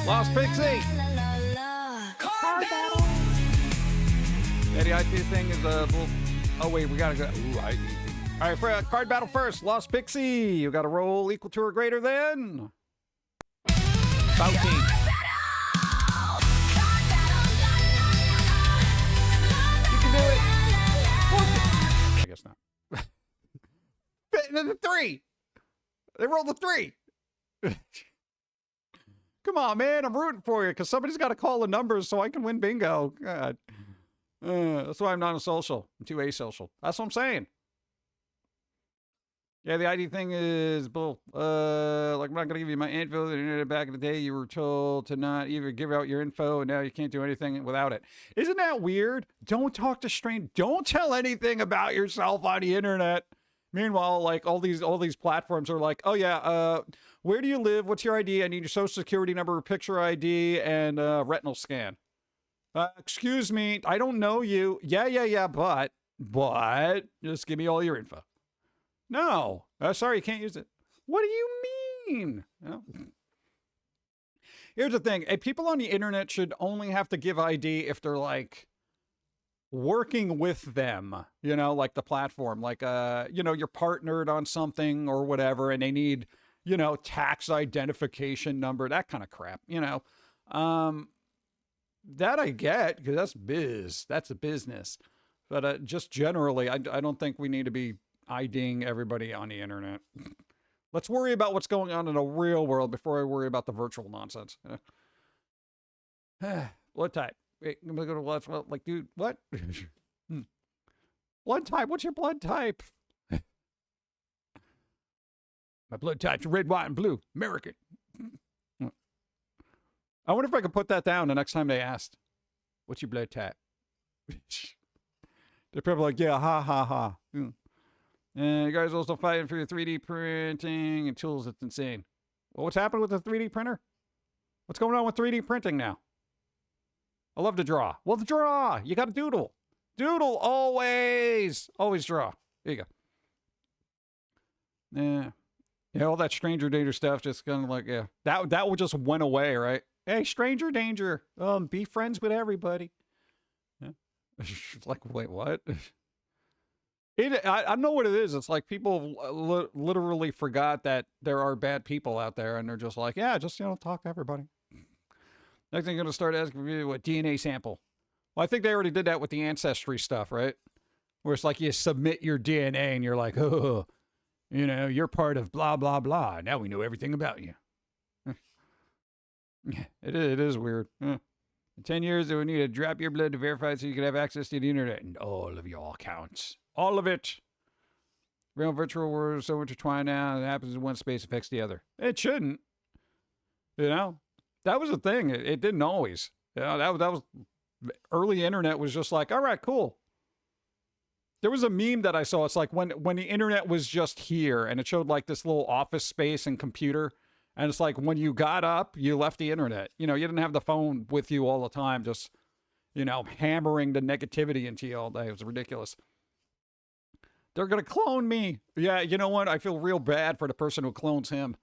Lost Pixie! Card battle! Yeah, the IT thing is oh wait, we gotta go. Ooh, IT. All right, for card battle first. Lost Pixie. You got to roll equal to or greater than 14. You can do it. I guess not. The 3. They rolled the 3. Come on, man. I'm rooting for you because somebody's got to call the numbers so I can win bingo. God. That's why I'm not a social. I'm too asocial. That's what I'm saying. Yeah, the ID thing is bull. Like, I'm not gonna give you my info. The internet back in the day, you were told to not even give out your info, and now you can't do anything without it. Isn't that weird? Don't talk to strangers. Don't tell anything about yourself on the internet. Meanwhile, like all these platforms are like, oh yeah, where do you live? What's your ID? I need your social security number, picture ID, and retinal scan. Excuse me, I don't know you. Yeah, but just give me all your info. No. Sorry, you can't use it. What do you mean? No. Here's the thing. People on the internet should only have to give ID if they're like working with them, you know, like the platform, like, you know, you're partnered on something or whatever, and they need, you know, tax identification number, that kind of crap, you know. That I get, because that's a business. But just generally, I don't think we need to be IDing everybody on the internet. Let's worry about what's going on in the real world before I worry about the virtual nonsense. You know? Blood type. Wait, I'm gonna go to blood. Like, dude, what? Blood type. What's your blood type? My blood type's red, white, and blue. American. I wonder if I could put that down the next time they asked, "What's your blood type?" They're probably like, "Yeah, ha ha ha." And you guys also fighting for your 3D printing and tools. It's insane. Well, what's happened with the 3D printer? What's going on with 3D printing now? I love to draw. Well, draw. You got to doodle. Doodle always. Always draw. There you go. Yeah, all that stranger danger stuff just kind of like, yeah. That just went away, right? Hey, stranger danger. Be friends with everybody. Yeah. Like, wait, what? I know what it is. It's like people literally forgot that there are bad people out there, and they're just like, yeah, just, you know, talk to everybody. Next thing, they're going to start asking for you, what, DNA sample. Well, I think they already did that with the ancestry stuff, right? Where it's like you submit your DNA and you're like, oh, you know, you're part of blah, blah, blah. Now we know everything about you. It is weird. In 10 years, they would need to drop your blood to verify so you could have access to the internet and all of your accounts. All of it. Real and virtual worlds are so intertwined now. It happens in one space affects the other. It shouldn't. You know? That was a thing. It didn't always. You know, that was early internet was just like, all right, cool. There was a meme that I saw. It's like when the internet was just here and it showed like this little office space and computer. And it's like when you got up, you left the internet. You know, you didn't have the phone with you all the time, just, you know, hammering the negativity into you all day. It was ridiculous. They're going to clone me. Yeah, you know what? I feel real bad for the person who clones him.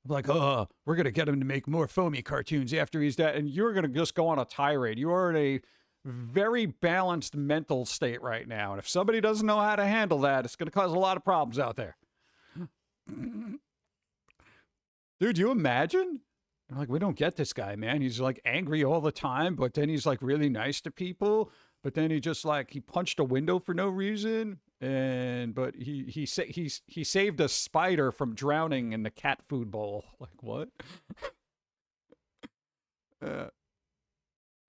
I'm like, oh, we're going to get him to make more Foamy cartoons after he's dead. And you're going to just go on a tirade. You are in a very balanced mental state right now. And if somebody doesn't know how to handle that, it's going to cause a lot of problems out there. Dude, you imagine? Like, we don't get this guy, man. He's like angry all the time, but then he's like really nice to people. But then he just like, he punched a window for no reason. But he saved a spider from drowning in the cat food bowl. Like, what?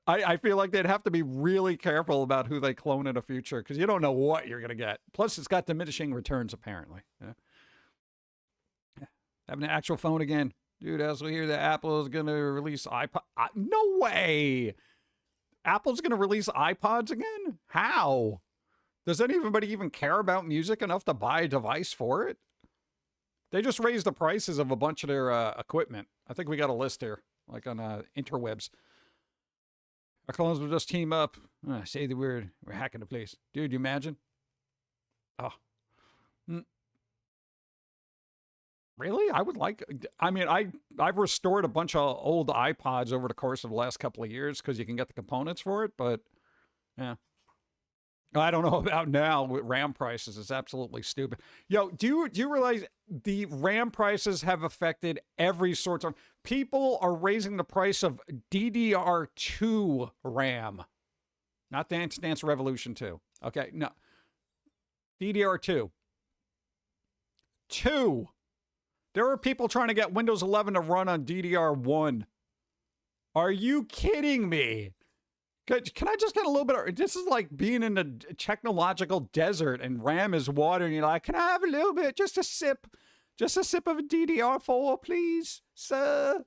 I feel like they'd have to be really careful about who they clone in the future because you don't know what you're going to get. Plus, it's got diminishing returns, apparently. Yeah. Having an actual phone again. Dude, I also hear that Apple is going to release iPod. No way! Apple's going to release iPods again? How? Does anybody even care about music enough to buy a device for it? They just raised the prices of a bunch of their equipment. I think we got a list here, like on interwebs. Our clones will just team up. Say the word. We're hacking the place. Dude, you imagine? Oh. Really? I would like... I mean, I've restored a bunch of old iPods over the course of the last couple of years because you can get the components for it, but... Yeah. I don't know about now with RAM prices. It's absolutely stupid. Yo, do you realize the RAM prices have affected every sort of... People are raising the price of DDR2 RAM. Not Dance Dance Revolution 2. Okay, no. DDR2. 2. There are people trying to get Windows 11 to run on DDR1. Are you kidding me? Can I just get a little bit of... This is like being in a technological desert and RAM is water and you're like, can I have a little bit? Just a sip. Just a sip of a DDR4, please, sir.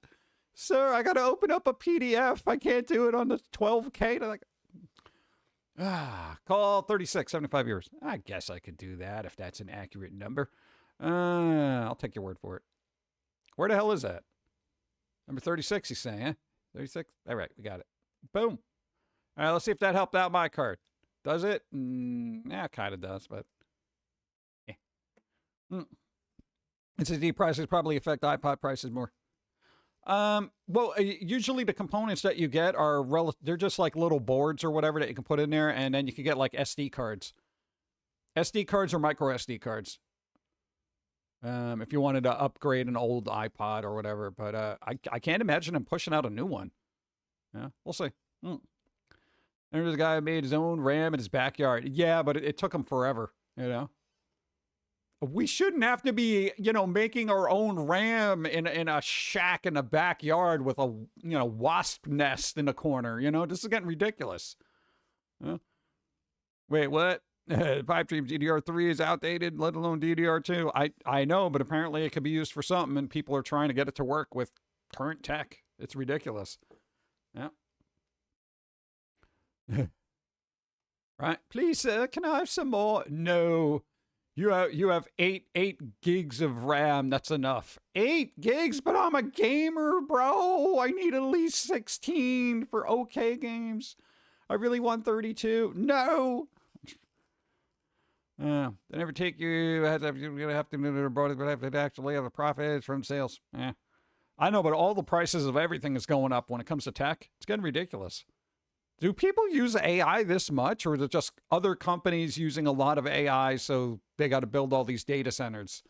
Sir, I got to open up a PDF. I can't do it on the 12K. They're like, call 36, 75 years. I guess I could do that if that's an accurate number. I'll take your word for it. Where the hell is that? Number 36, he's saying, huh? 36? All right, we got it. Boom. All right, let's see if that helped out my card. Does it? Yeah, it kind of does, but... SSD prices probably affect iPod prices more. Well, usually the components that you get are... They're just like little boards or whatever that you can put in there, and then you can get like SD cards. SD cards or micro SD cards. If you wanted to upgrade an old iPod or whatever, but I can't imagine him pushing out a new one. Yeah, we'll see. There's a guy who made his own RAM in his backyard. Yeah, but it took him forever, you know? We shouldn't have to be, you know, making our own RAM in a shack in the backyard with a, you know, wasp nest in the corner, you know? This is getting ridiculous. Wait, what? Pipe Dream DDR3 is outdated, let alone DDR2. I know, but apparently it could be used for something, and people are trying to get it to work with current tech. It's ridiculous. Yeah. Right? Please, sir, can I have some more? No. You have 8 gigs of RAM. That's enough. 8 gigs? But I'm a gamer, bro. I need at least 16 for okay games. I really want 32. No. They never take you. You're going to have to actually have a profit from sales. I know, but all the prices of everything is going up when it comes to tech. It's getting ridiculous. Do people use AI this much, or is it just other companies using a lot of AI, so they got to build all these data centers?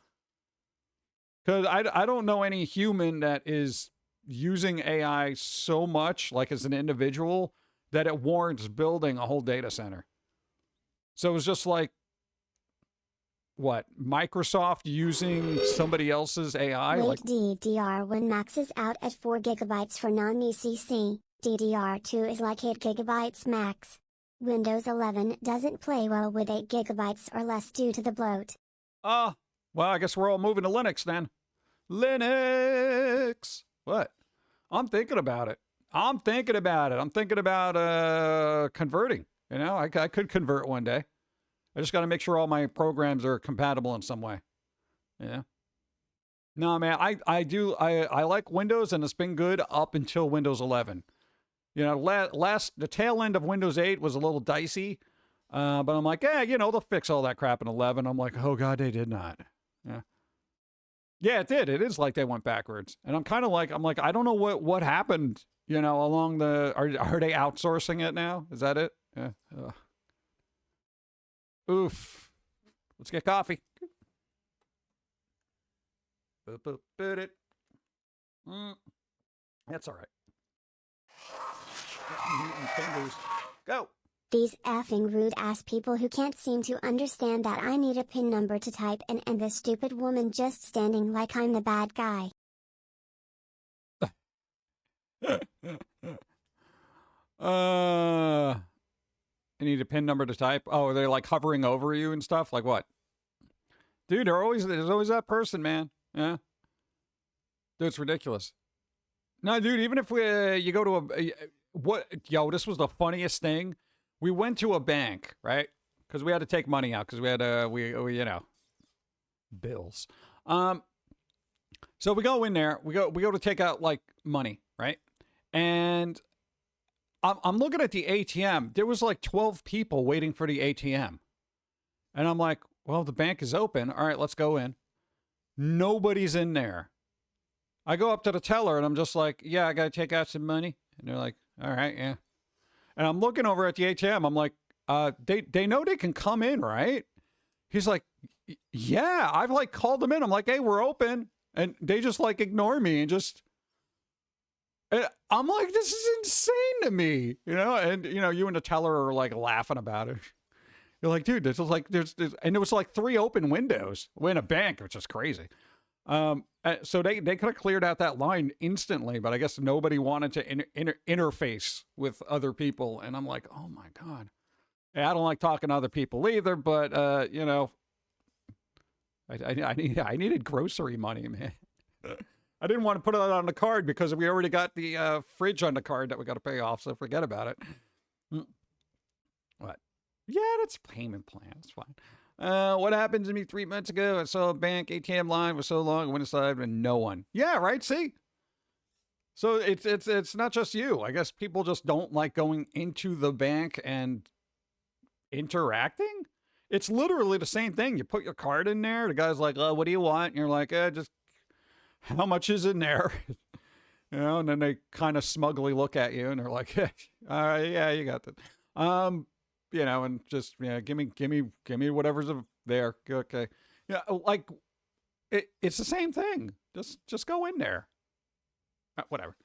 Because I don't know any human that is using AI so much, like as an individual, that it warrants building a whole data center. So it was just like, what, Microsoft using somebody else's AI? Wait, Like, DDR1 maxes out at 4 gigabytes for non-ECC. DDR2 is like 8 gigabytes max. Windows 11 doesn't play well with 8 gigabytes or less due to the bloat. well, I guess we're all moving to Linux then. Linux! What? I'm thinking about it. I'm thinking about converting. You know, I could convert one day. I just got to make sure all my programs are compatible in some way. Yeah. No, man, I like Windows, and it's been good up until Windows 11. You know, the tail end of Windows 8 was a little dicey, but I'm like, you know, they'll fix all that crap in 11. I'm like, oh God, they did not. Yeah. Yeah, it did. It is like they went backwards. And I'm kind of like, I don't know what happened, you know, along the, are they outsourcing it now? Is that it? Yeah. Ugh. Oof. Let's get coffee. That's all right. Fingers. Go. These effing rude ass people who can't seem to understand that I need a PIN number to type in, and this stupid woman just standing like I'm the bad guy. I need a PIN number to type. Oh, are they like hovering over you and stuff? Like what? Dude, there's always that person, man. Yeah. Dude, it's ridiculous. No, dude, even if you go to this was the funniest thing. We went to a bank, right? Because we had to take money out because we had you know, bills. So we go in there. We go to take out like money, right? And I'm looking at the ATM. There was like 12 people waiting for the ATM, and I'm like, well, the bank is open. All right, let's go in. Nobody's in there. I go up to the teller and I'm just like, yeah, I got to take out some money. And they're like, all right, yeah. And I'm looking over at the ATM. I'm like, they know they can come in, right? He's like, yeah, I've like called them in. I'm like, hey, we're open. And they just like ignore me and just, and I'm like, this is insane to me, you know? And, you know, you and the teller are like laughing about it. You're like, dude, this is like, there's and it was like 3 open windows in a bank, which is crazy. So they could have cleared out that line instantly, but I guess nobody wanted to interface with other people. And I'm like, oh my God. Yeah, I don't like talking to other people either, but, you know, I needed grocery money, man. I didn't want to put it on the card because we already got the fridge on the card that we got to pay off. So forget about it. What? Yeah, that's payment plan. It's fine. What happened to me 3 months ago? I saw a bank ATM line was so long. I went inside and no one. Yeah, right. See. So it's not just you. I guess people just don't like going into the bank and interacting. It's literally the same thing. You put your card in there. The guy's like, "Oh, what do you want?" And you're like, just how much is in there? You know, and then they kind of smugly look at you and they're like, "All right, yeah, you got that." You know, and just, yeah, give me whatever's there. Okay. Yeah. Like it's the same thing. Just go in there. Whatever.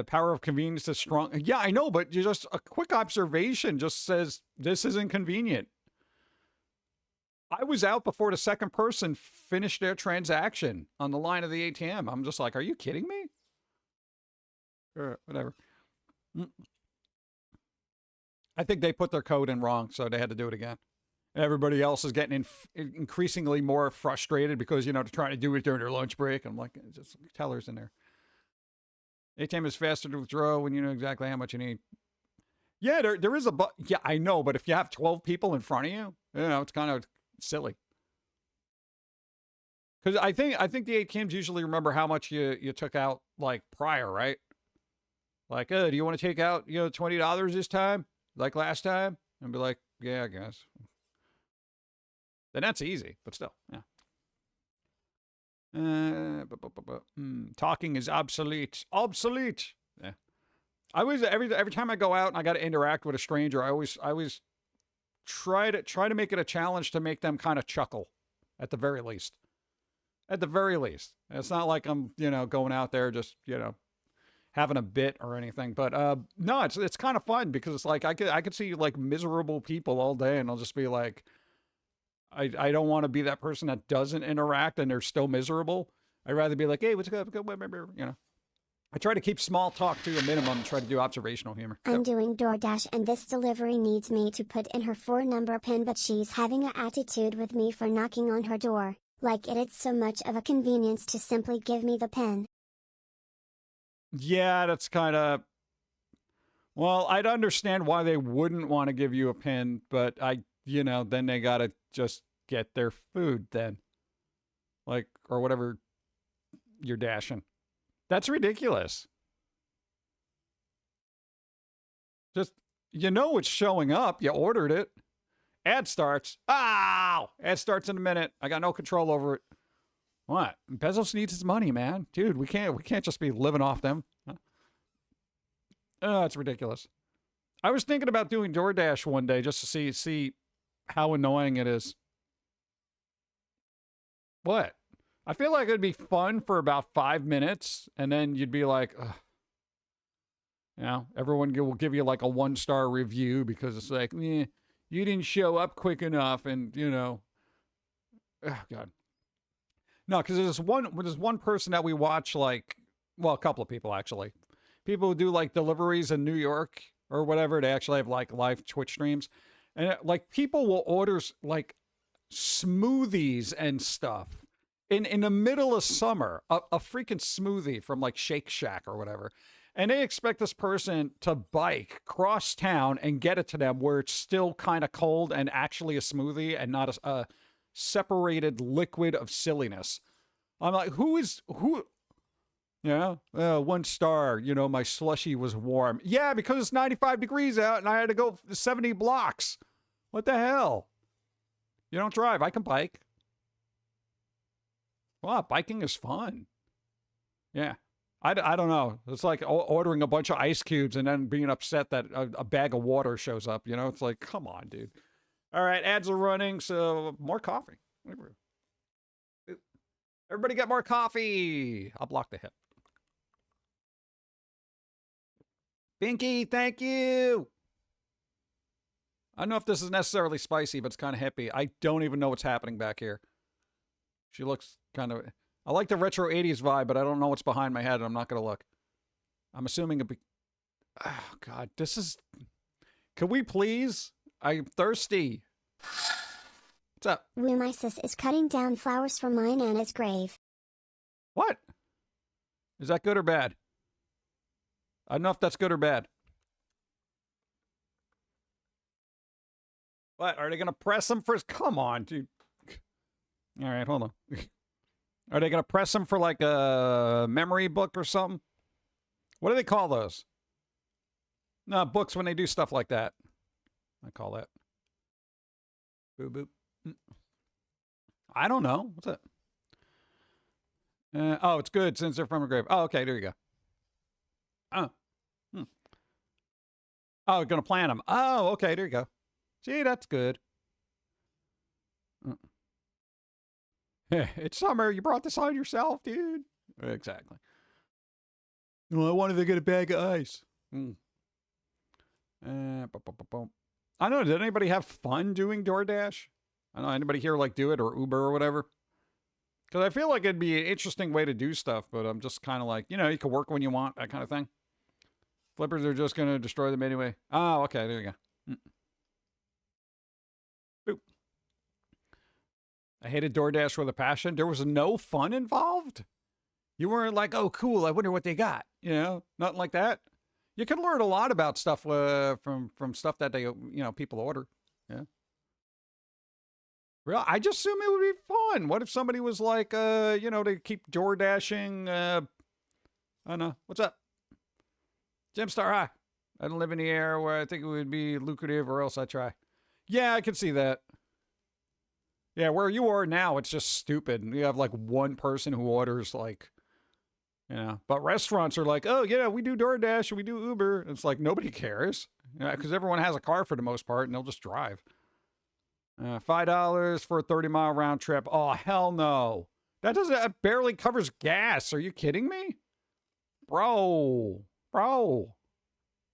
Power of convenience is strong. Yeah, I know, but just a quick observation just says this isn't convenient. I was out before the second person finished their transaction on the line of the ATM. I'm just like, are you kidding me? Whatever. I think they put their code in wrong, so they had to do it again. Everybody else is getting increasingly more frustrated because, you know, they're trying to do it during their lunch break. I'm like, just tellers in there. ATM is faster to withdraw when you know exactly how much you need. Yeah, there is yeah, I know, but if you have 12 people in front of you, you know, it's kind of silly. Because I think the ATMs usually remember how much you took out like prior, right? Like, do you want to take out, you know, $20 this time? Like last time? And be like, yeah, I guess. Then that's easy, but still, yeah. Talking is obsolete. Obsolete. Yeah. I always every time I go out and I got to interact with a stranger, I always try to make it a challenge to make them kind of chuckle, at the very least. At the very least. It's not like I'm, going out there just, having a bit or anything. But no, it's kind of fun because it's like I could see like miserable people all day, and I'll just be like, I don't want to be that person that doesn't interact and they're still miserable. I'd rather be like, hey, what's up? I try to keep small talk to a minimum and try to do observational humor. I'm doing DoorDash and this delivery needs me to put in her 4-number PIN, but she's having an attitude with me for knocking on her door. Like it's so much of a convenience to simply give me the PIN. Yeah, that's kind of... Well, I'd understand why they wouldn't want to give you a PIN, but then they got to just get their food then. Like, or whatever you're dashing. That's ridiculous. Just, it's showing up. You ordered it. Ad starts. Ow! Ad starts in a minute. I got no control over it. What? Bezos needs his money, man. Dude, we can't just be living off them. Oh, it's ridiculous. I was thinking about doing DoorDash one day just to see how annoying it is. What? I feel like it'd be fun for about 5 minutes, and then you'd be like, ugh. Everyone will give you like a 1-star review because it's like, you didn't show up quick enough, and oh God. No, because there's one person that we watch, like, well, a couple of people actually. People who do like deliveries in New York or whatever. They actually have like live Twitch streams, and like people will order like smoothies and stuff in the middle of summer, a freaking smoothie from like Shake Shack or whatever. And they expect this person to bike cross town and get it to them where it's still kind of cold and actually a smoothie and not a separated liquid of silliness. I'm like, who? 1 star, my slushie was warm. Yeah, because it's 95 degrees out and I had to go 70 blocks. What the hell? You don't drive. I can bike. Wow, biking is fun. Yeah. I don't know. It's like ordering a bunch of ice cubes and then being upset that a bag of water shows up. It's like, come on, dude. All right, ads are running, so more coffee. Everybody get more coffee. I'll block the hip. Binky, thank you. I don't know if this is necessarily spicy, but it's kind of hippie. I don't even know what's happening back here. She looks kind of... I like the retro 80s vibe, but I don't know what's behind my head, and I'm not going to look. I'm assuming oh, God, this is... Can we please? I'm thirsty. What's up? Woo, my sis is cutting down flowers for my Nana's grave. What? Is that good or bad? I don't know if that's good or bad. What? Are they going to press them first? Come on, dude. All right, hold on. Are they going to press them for like a memory book or something? What do they call those? No, books when they do stuff like that. I call that. Boop, boop. I don't know. What's that? Oh, it's good since they're from a grave. Oh, okay, there you go. Oh. Oh, we're going to plant them. Oh, okay, there you go. See, that's good. It's summer. You brought this on yourself, dude. Exactly. Well, I wanted to get a bag of ice. I don't know. Did anybody have fun doing DoorDash? I don't know. Anybody here like do it or Uber or whatever? Because I feel like it'd be an interesting way to do stuff, but I'm just kind of like, you can work when you want, that kind of thing. Flippers are just going to destroy them anyway. Oh, okay. There you go. Boop. I hated DoorDash with a passion. There was no fun involved. You weren't like, oh, cool, I wonder what they got. Nothing like that. You can learn a lot about stuff from stuff that they, people order. Yeah. Real, I just assume it would be fun. What if somebody was like, they keep DoorDashing, I don't know. What's up? Gemstar, hi. I don't live in the area where I think it would be lucrative or else I try. Yeah, I can see that. Yeah, where you are now, it's just stupid. You have like one person who orders like, but restaurants are like, oh yeah, we do DoorDash and we do Uber. It's like, nobody cares. Because everyone has a car for the most part and they'll just drive. $5 for a 30-mile round trip. Oh, hell no. That barely covers gas. Are you kidding me? Bro.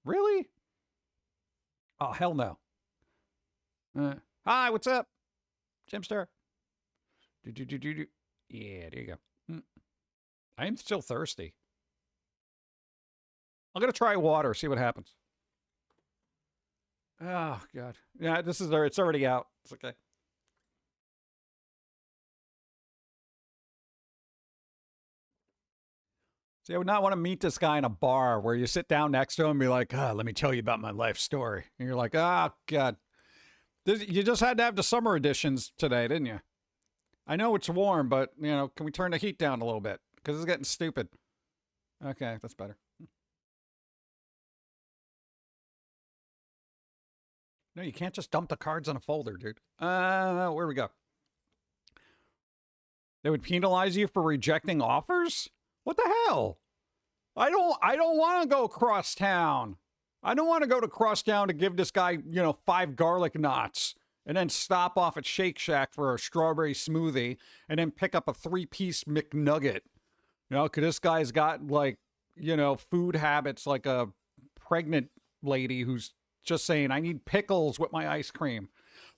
Really? Oh, hell no. Hi, what's up? Jimster. Yeah, there you go. I am still thirsty. I'm going to try water, see what happens. Oh, God. Yeah, it's already out. It's okay. See, I would not want to meet this guy in a bar where you sit down next to him and be like, let me tell you about my life story. And you're like, oh, God. You just had to have the summer editions today, didn't you? I know it's warm, but, can we turn the heat down a little bit? Because it's getting stupid. Okay, that's better. No, you can't just dump the cards on a folder, dude. Where we go? They would penalize you for rejecting offers? What the hell? I don't want to go across town. I don't want to go to crosstown to give this guy, 5 garlic knots and then stop off at Shake Shack for a strawberry smoothie and then pick up a 3-piece McNugget. Because this guy's got, food habits like a pregnant lady who's just saying, I need pickles with my ice cream.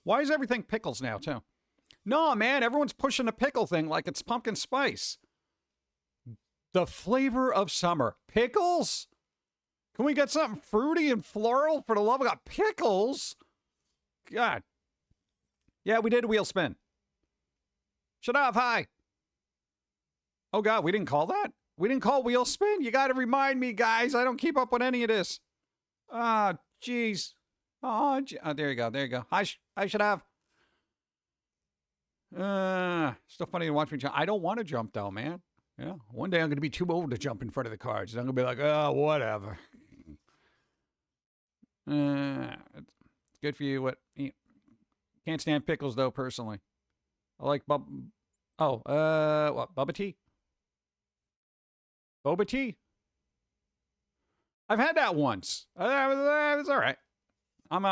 Why is everything pickles now, too? No, man, everyone's pushing the pickle thing like it's pumpkin spice. The flavor of summer. Pickles? Can we get something fruity and floral for the love of God? Pickles? God. Yeah, we did a wheel spin. Shut up, hi. Oh, God, we didn't call that? We didn't call wheel spin? You got to remind me, guys. I don't keep up with any of this. Ah, jeez. Oh, there you go. There you go. I should have. Still funny to watch me jump. I don't want to jump, though, man. Yeah, one day I'm going to be too old to jump in front of the cards. I'm going to be like, oh, whatever. It's good for you. Can't stand pickles, though, personally. I like what? Bubba tea? Boba tea? I've had that once. It was all right. I'm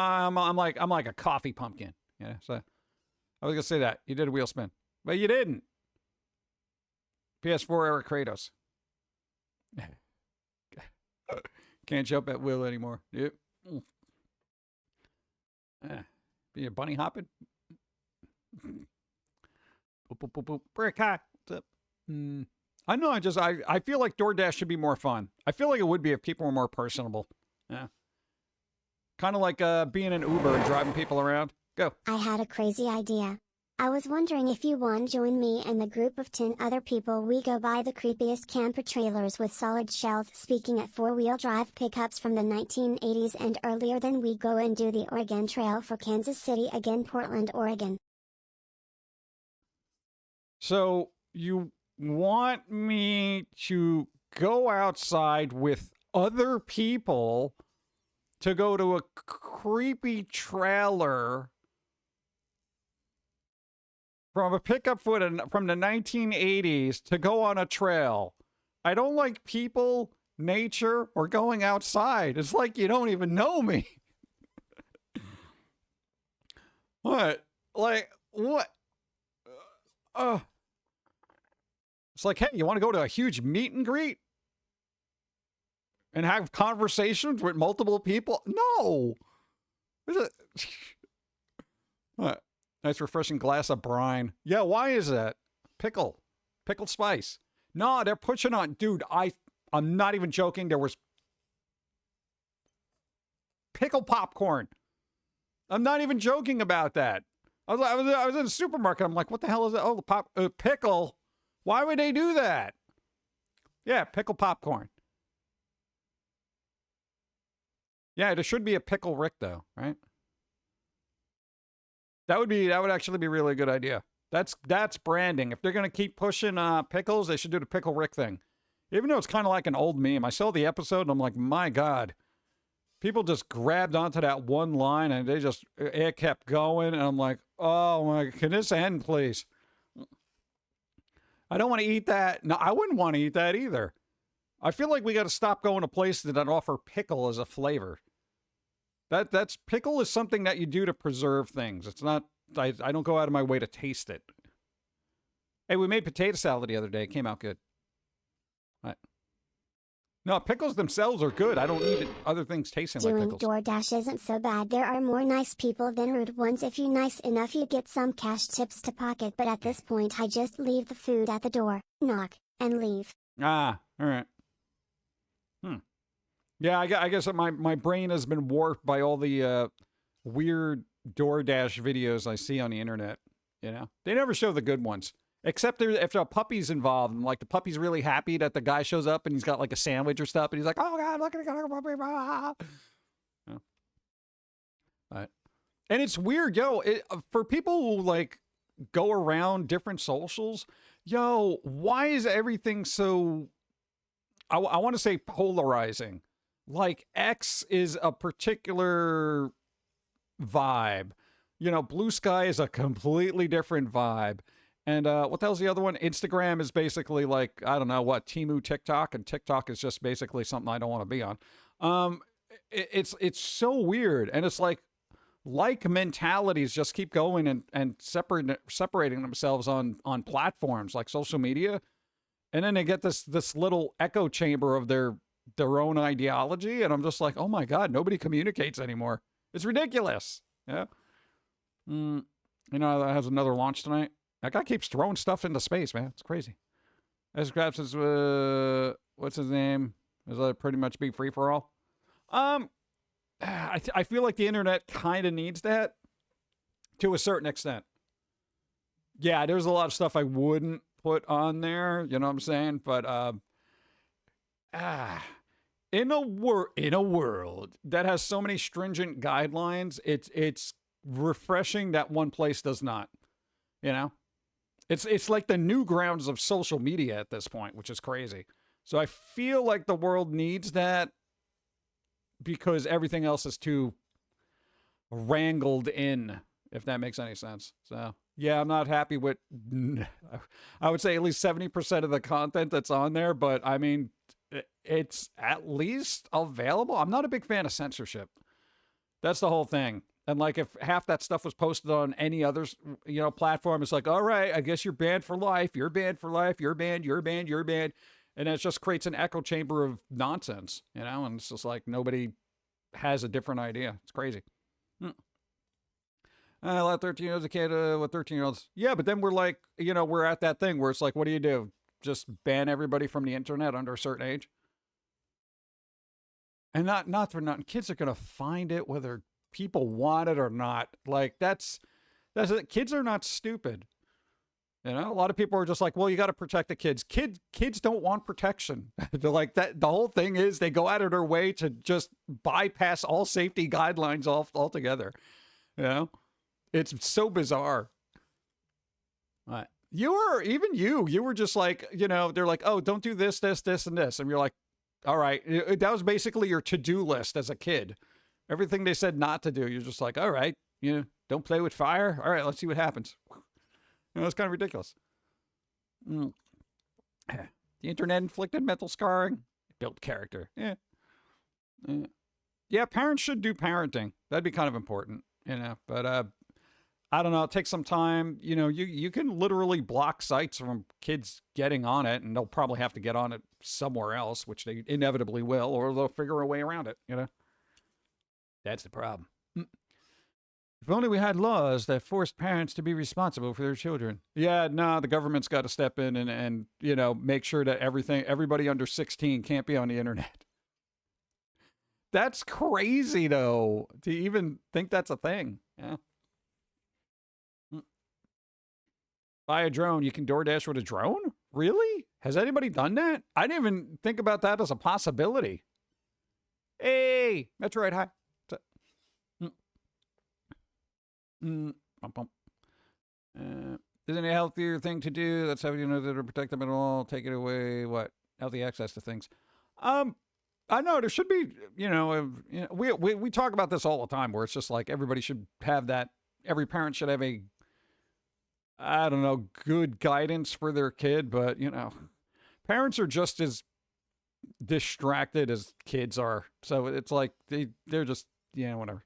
like a coffee pumpkin. Yeah, so I was going to say that. You did a wheel spin. But you didn't. PS4 era Kratos. Can't jump at will anymore. Yep. Be a bunny hopping. Boop, boop, boop, boop. Brick, hi. What's up? I know. I feel like DoorDash should be more fun. I feel like it would be if people were more personable. Yeah. Kind of like being an Uber and driving people around. Go. I had a crazy idea. I was wondering if you want to join me and the group of 10 other people. We go buy the creepiest camper trailers with solid shells speaking at 4-wheel drive pickups from the 1980s and earlier. Then we go and do the Oregon Trail for Kansas City again, Portland, Oregon. So you want me to go outside with other people to go to a creepy trailer from a pickup from the 1980s to go on a trail? I don't like people, nature, or going outside. It's like you don't even know me. What? Like, what? It's like, hey, you want to go to a huge meet and greet? And have conversations with multiple people? No. What? Nice refreshing glass of brine. Yeah, why is that? Pickled spice. No, they're pushing on, dude. I'm not even joking. There was pickle popcorn. I'm not even joking about that. I was in a supermarket. I'm like, what the hell is that? Oh, the pickle. Why would they do that? Yeah, pickle popcorn. Yeah, there should be a pickle Rick though, right? That would actually be a really good idea. That's branding. If they're gonna keep pushing pickles, they should do the pickle Rick thing. Even though it's kind of like an old meme. I saw the episode and I'm like, my God. People just grabbed onto that one line and it kept going. And I'm like, oh my, can this end, please? I don't want to eat that. No, I wouldn't want to eat that either. I feel like we got to stop going to places that offer pickle as a flavor. That's pickle is something that you do to preserve things. It's not, I don't go out of my way to taste it. Hey, we made potato salad the other day. It came out good. What? No, pickles themselves are good. I don't need other things tasting like Doing pickles. DoorDash isn't so bad. There are more nice people than rude ones. If you nice enough, you get some cash tips to pocket. But at this point, I just leave the food at the door, knock, and leave. Ah, all right. Yeah, I guess that my brain has been warped by all the weird DoorDash videos I see on the internet. You know, they never show the good ones, except if a puppy's involved, and like the puppy's really happy that the guy shows up and he's got like a sandwich or stuff, and he's like, "Oh God, look at the puppy!" Yeah. Right. And it's weird, yo. For people who like go around different socials, yo, why is everything so? I want to say polarizing. Like X is a particular vibe. You know, Blue Sky is a completely different vibe. And what the hell's the other one? Instagram is basically like, I don't know what, Temu TikTok, and TikTok is just basically something I don't want to be on. It's so weird. And it's like mentalities just keep going and separating themselves on platforms like social media. And then they get this little echo chamber of their own ideology. And I'm just like, oh my God, nobody communicates anymore. It's ridiculous. Yeah. You know, that has another launch tonight. That guy keeps throwing stuff into space, man. It's crazy. As Grabs says, what's his name? Is that pretty much be free for all? I feel like the internet kind of needs that to a certain extent. Yeah, there's a lot of stuff I wouldn't put on there, you know what I'm saying? But in a world that has so many stringent guidelines, it's refreshing that one place does not. You know? It's like the newgrounds of social media at this point, which is crazy. So I feel like the world needs that because everything else is too wrangled in, if that makes any sense. So yeah, I'm not happy with, I would say at least 70% of the content that's on there, but I mean, it's at least available. I'm not a big fan of censorship. That's the whole thing. And like if half that stuff was posted on any other, you know, platform, it's like, all right, I guess you're banned for life. You're banned for life. You're banned. You're banned. You're banned. And it just creates an echo chamber of nonsense, you know? And it's just like nobody has a different idea. It's crazy. I let 13-year-olds a kid with 13-year-olds. Yeah, but then we're like, you know, we're at that thing where it's like, what do you do? Just ban everybody from the internet under a certain age? And not for nothing. Kids are going to find it whether people want it or not. Like that's it. Kids are not stupid. You know, a lot of people are just like, well, you got to protect the kids. Kids don't want protection. They're like that. The whole thing is they go out of their way to just bypass all safety guidelines altogether. You know, it's so bizarre. You were just like, you know, they're like, oh, don't do this, this, this, and this. And you're like, all right. That was basically your to-do list as a kid. Everything they said not to do, you're just like, all right, you know, don't play with fire. All right, let's see what happens. You know, it's kind of ridiculous. The internet inflicted mental scarring, built character. Yeah, parents should do parenting. That'd be kind of important, you know. But I don't know. It takes some time. You know, you can literally block sites from kids getting on it, and they'll probably have to get on it somewhere else, which they inevitably will, or they'll figure a way around it, you know. That's the problem. If only we had laws that forced parents to be responsible for their children. Yeah, no, the government's got to step in and you know, make sure that everybody under 16 can't be on the internet. That's crazy, though, to even think that's a thing. Yeah. Buy a drone. You can DoorDash with a drone? Really? Has anybody done that? I didn't even think about that as a possibility. Hey, Metroid, hi. Isn't it a healthier thing to do? That's how you know that to protect them at all. Take it away. What? Healthy access to things. I know there should be, you know, we talk about this all the time where it's just like everybody should have that. Every parent should have a, I don't know, good guidance for their kid. But, you know, parents are just as distracted as kids are. So it's like they're just, you know, whatever.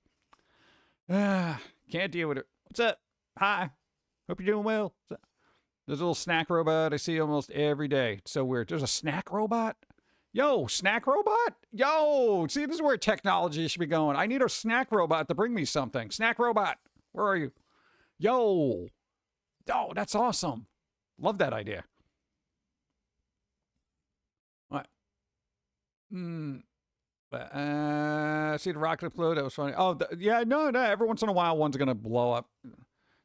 Can't deal with it. What's up? Hi. Hope you're doing well. There's a little snack robot I see almost every day. It's so weird. There's a snack robot? Yo, snack robot? Yo, see, this is where technology should be going. I need a snack robot to bring me something. Snack robot, where are you? Yo. Oh, that's awesome. Love that idea. What? See the rocket explode. That was funny. Oh, yeah, no. Every once in a while, one's gonna blow up.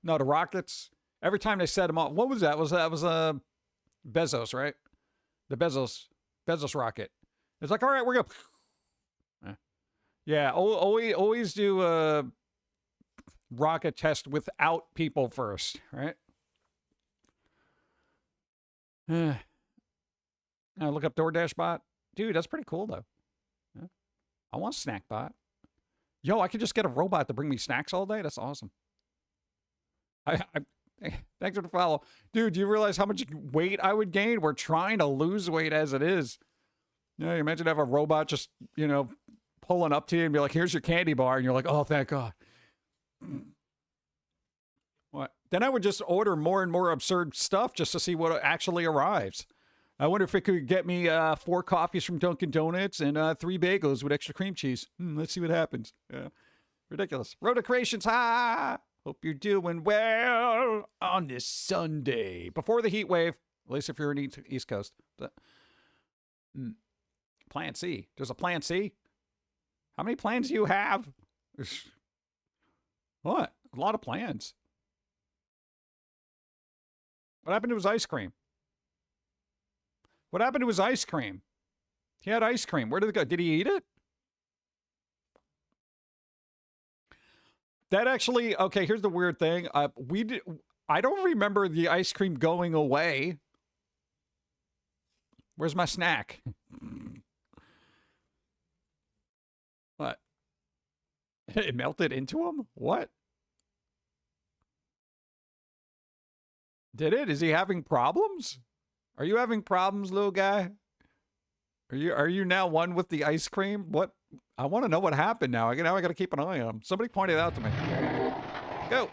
No, the rockets. Every time they set them off. What was that? That was Bezos, right? The Bezos rocket. It's like, all right, we're gonna. Yeah, always do a rocket test without people first, right? Now look up DoorDash bot. Dude, that's pretty cool though. I want snack bot. Yo, I could just get a robot to bring me snacks all day. That's awesome. Thanks for the follow. Dude, do you realize how much weight I would gain? We're trying to lose weight as it is. You imagine have a robot just, pulling up to you and be like, here's your candy bar. And you're like, oh, thank God. What? Then I would just order more and more absurd stuff just to see what actually arrives. I wonder if it could get me 4 coffees from Dunkin' Donuts and 3 bagels with extra cream cheese. Let's see what happens. Yeah. Ridiculous. Road to Creations. Ha! Hope you're doing well on this Sunday. Before the heat wave, at least if you're in East Coast. Plan C. There's a Plan C? How many plans do you have? What? A lot of plans. What happened to his ice cream? What happened to his ice cream? He had ice cream. Where did it go? Did he eat it? That actually, okay, here's the weird thing. I don't remember the ice cream going away. Where's my snack? What? It melted into him? What? Did it? Is he having problems? Are you having problems, little guy? Are you now one with the ice cream? What? I want to know what happened now. Now I got to keep an eye on him. Somebody pointed it out to me. Go.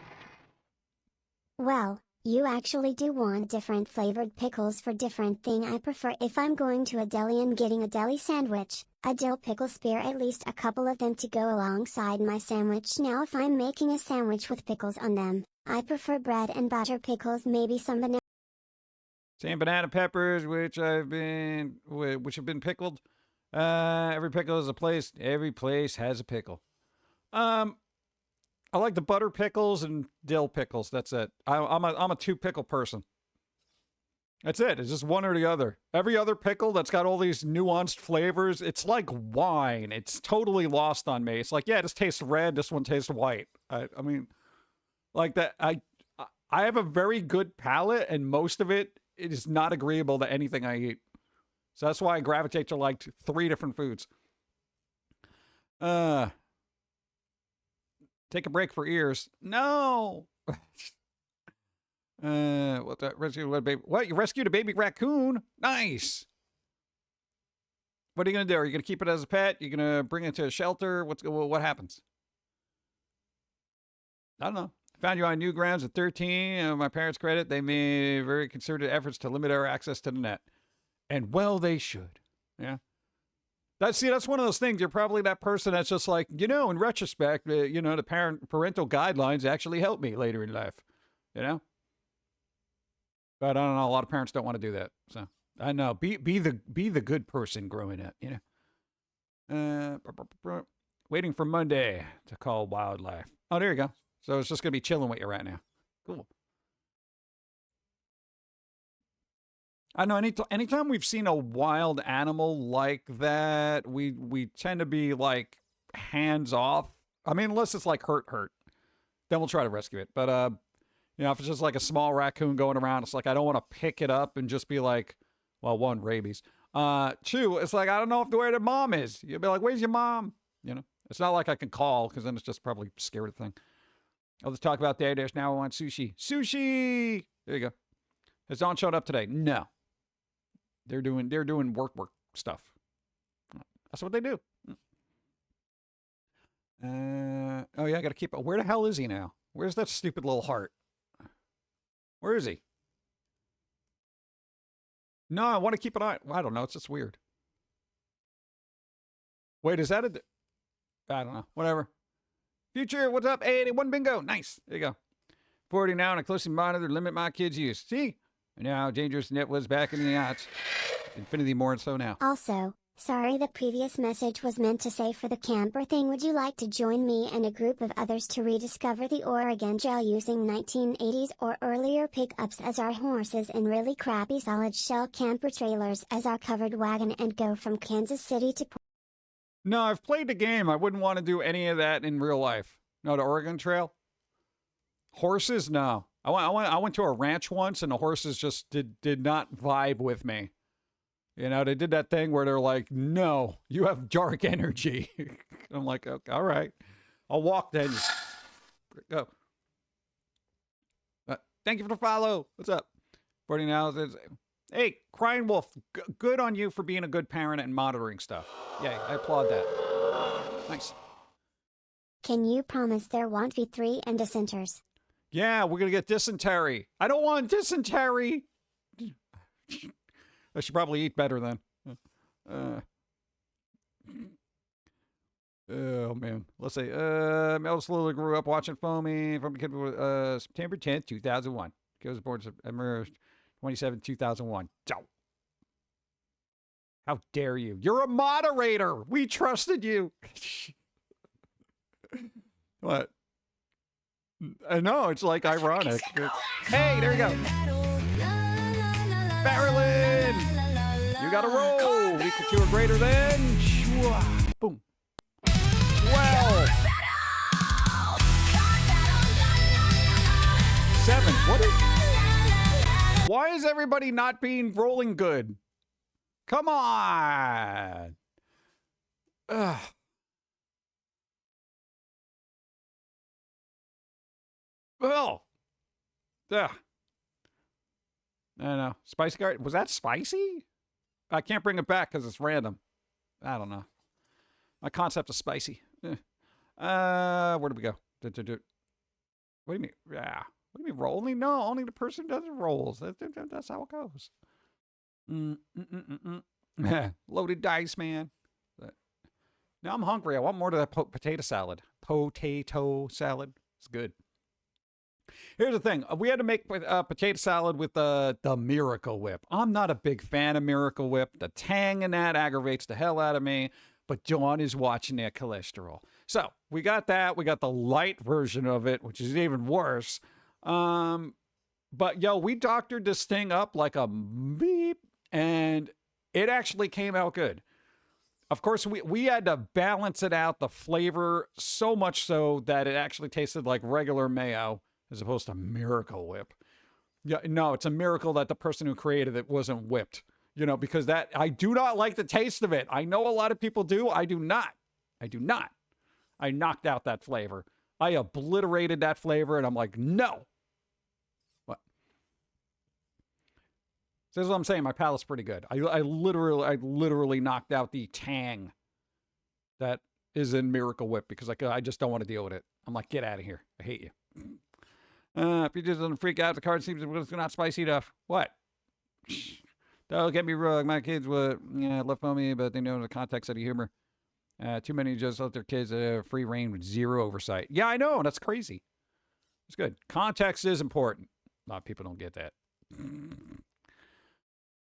Well, you actually do want different flavored pickles for different thing. I prefer if I'm going to a deli and getting a deli sandwich, a dill pickle spear, at least a couple of them to go alongside my sandwich. Now if I'm making a sandwich with pickles on them, I prefer bread and butter pickles, maybe some banana. Same banana peppers, which have been pickled. Every pickle is a place. Every place has a pickle. I like the butter pickles and dill pickles. That's it. I'm a 2 pickle person. That's it. It's just one or the other. Every other pickle that's got all these nuanced flavors, it's like wine. It's totally lost on me. It's like, yeah, this tastes red. This one tastes white. I mean, like that. I have a very good palate, and most of it is not agreeable to anything I eat. So that's why I gravitate to like 3 different foods. Take a break for ears. No. What that rescue? What baby? What, you rescued a baby raccoon? Nice. What are you gonna do? Are you gonna keep it as a pet? You gonna bring it to a shelter? What happens? I don't know. Found you on Newgrounds at 13. My parents' credit, they made very concerted efforts to limit our access to the net. And well, they should. Yeah. That's one of those things. You're probably that person that's just like, in retrospect, the parental guidelines actually helped me later in life, But I don't know. A lot of parents don't want to do that. So I know. Be the good person growing up, Waiting for Monday to call wildlife. Oh, there you go. So it's just going to be chilling with you right now. Cool. I know anytime we've seen a wild animal like that, we tend to be like hands off. I mean, unless it's like hurt, then we'll try to rescue it. But, if it's just like a small raccoon going around, it's like, I don't want to pick it up and just be like, well, 1, rabies. 2, it's like, I don't know where the mom is. You'll be like, where's your mom? It's not like I can call because then it's just probably a scary thing. I'll just talk about there's now I want sushi. Sushi! There you go. Has Dawn showed up today? No. They're doing work stuff. That's what they do. Oh yeah, I gotta keep it. Where the hell is he now? Where's that stupid little heart? Where is he? No, I want to keep an eye. I don't know. It's just weird. Wait, is that a... I don't know. Whatever. Future, what's up? 81 bingo. Nice. There you go. 40 now, and I closely monitor limit my kids' use. See? And now dangerous net was back in the odds. Infinity more and so now. Also, sorry the previous message was meant to say for the camper thing. Would you like to join me and a group of others to rediscover the Oregon Trail using 1980s or earlier pickups as our horses and really crappy solid shell camper trailers as our covered wagon and go from Kansas City to... No, I've played the game. I wouldn't want to do any of that in real life. No, the Oregon Trail? Horses? No. I went to a ranch once, and the horses just did not vibe with me. You know, they did that thing where they're like, no, you have dark energy. I'm like, okay, all right. I'll walk then. Go. Thank you for the follow. What's up? 40 now. Hey, Crying Wolf, good on you for being a good parent and monitoring stuff. Yay, I applaud that. Nice. Can you promise there won't be 3 and dissenters? Yeah, we're going to get dysentery. I don't want dysentery. I should probably eat better then. Oh, man. Let's see. Mel slowly grew up watching Foamy from September 10th, 2001. He was born September 27, 2001. How dare you? You're a moderator. We trusted you. What? I know, it's like ironic. Hey, there you go. Marilyn! You got to roll. Equal to or greater than. Boom. Well. 7. What is... Why is everybody not being rolling good? Come on. Ugh. Well, yeah. I don't know. Spicy guard. Was that spicy? I can't bring it back because it's random. I don't know. My concept of spicy. Where do we go? What do you mean? Yeah. What do you mean roll? Only the person does the rolls. That's how it goes. Loaded dice, man. Now I'm hungry. I want more of that potato salad. Potato salad. It's good. Here's the thing. We had to make potato salad with the Miracle Whip. I'm not a big fan of Miracle Whip. The tang in that aggravates the hell out of me. But Dawn is watching their cholesterol. So we got that. We got the light version of it, which is even worse. But yo, we doctored this thing up like a beep, and it actually came out good. Of course, we had to balance it out, the flavor, so much so that it actually tasted like regular mayo as opposed to Miracle Whip. Yeah, no, it's a miracle that the person who created it wasn't whipped, you know, because that, I do not like the taste of it. I know a lot of people do. I do not. I knocked out that flavor. I obliterated that flavor, and I'm like, no. What? So this is what I'm saying. My palate's pretty good. I literally knocked out the tang that is in Miracle Whip because I just don't want to deal with it. I'm like, get out of here. I hate you. If you just don't freak out, the card seems it's not spicy enough. What? Don't get me wrong. My kids would love Foamy, but they know the context of the humor. Too many just let their kids free reign with zero oversight. Yeah, I know. That's crazy. It's good. Context is important. A lot of people don't get that.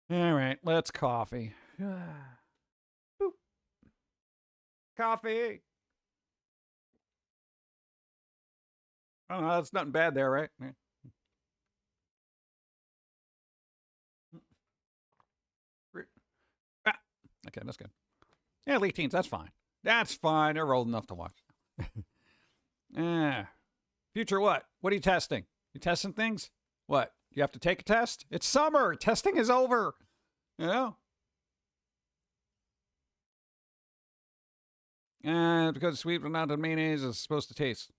All right, let's coffee. Coffee. Oh, no, that's nothing bad there, right? Okay, that's good. Yeah, late teens, that's fine. That's fine. They're old enough to watch. Future what? What are you testing? You testing things? What? You have to take a test? It's summer. Testing is over. You know? Because sweet but not the mayonnaise is supposed to taste.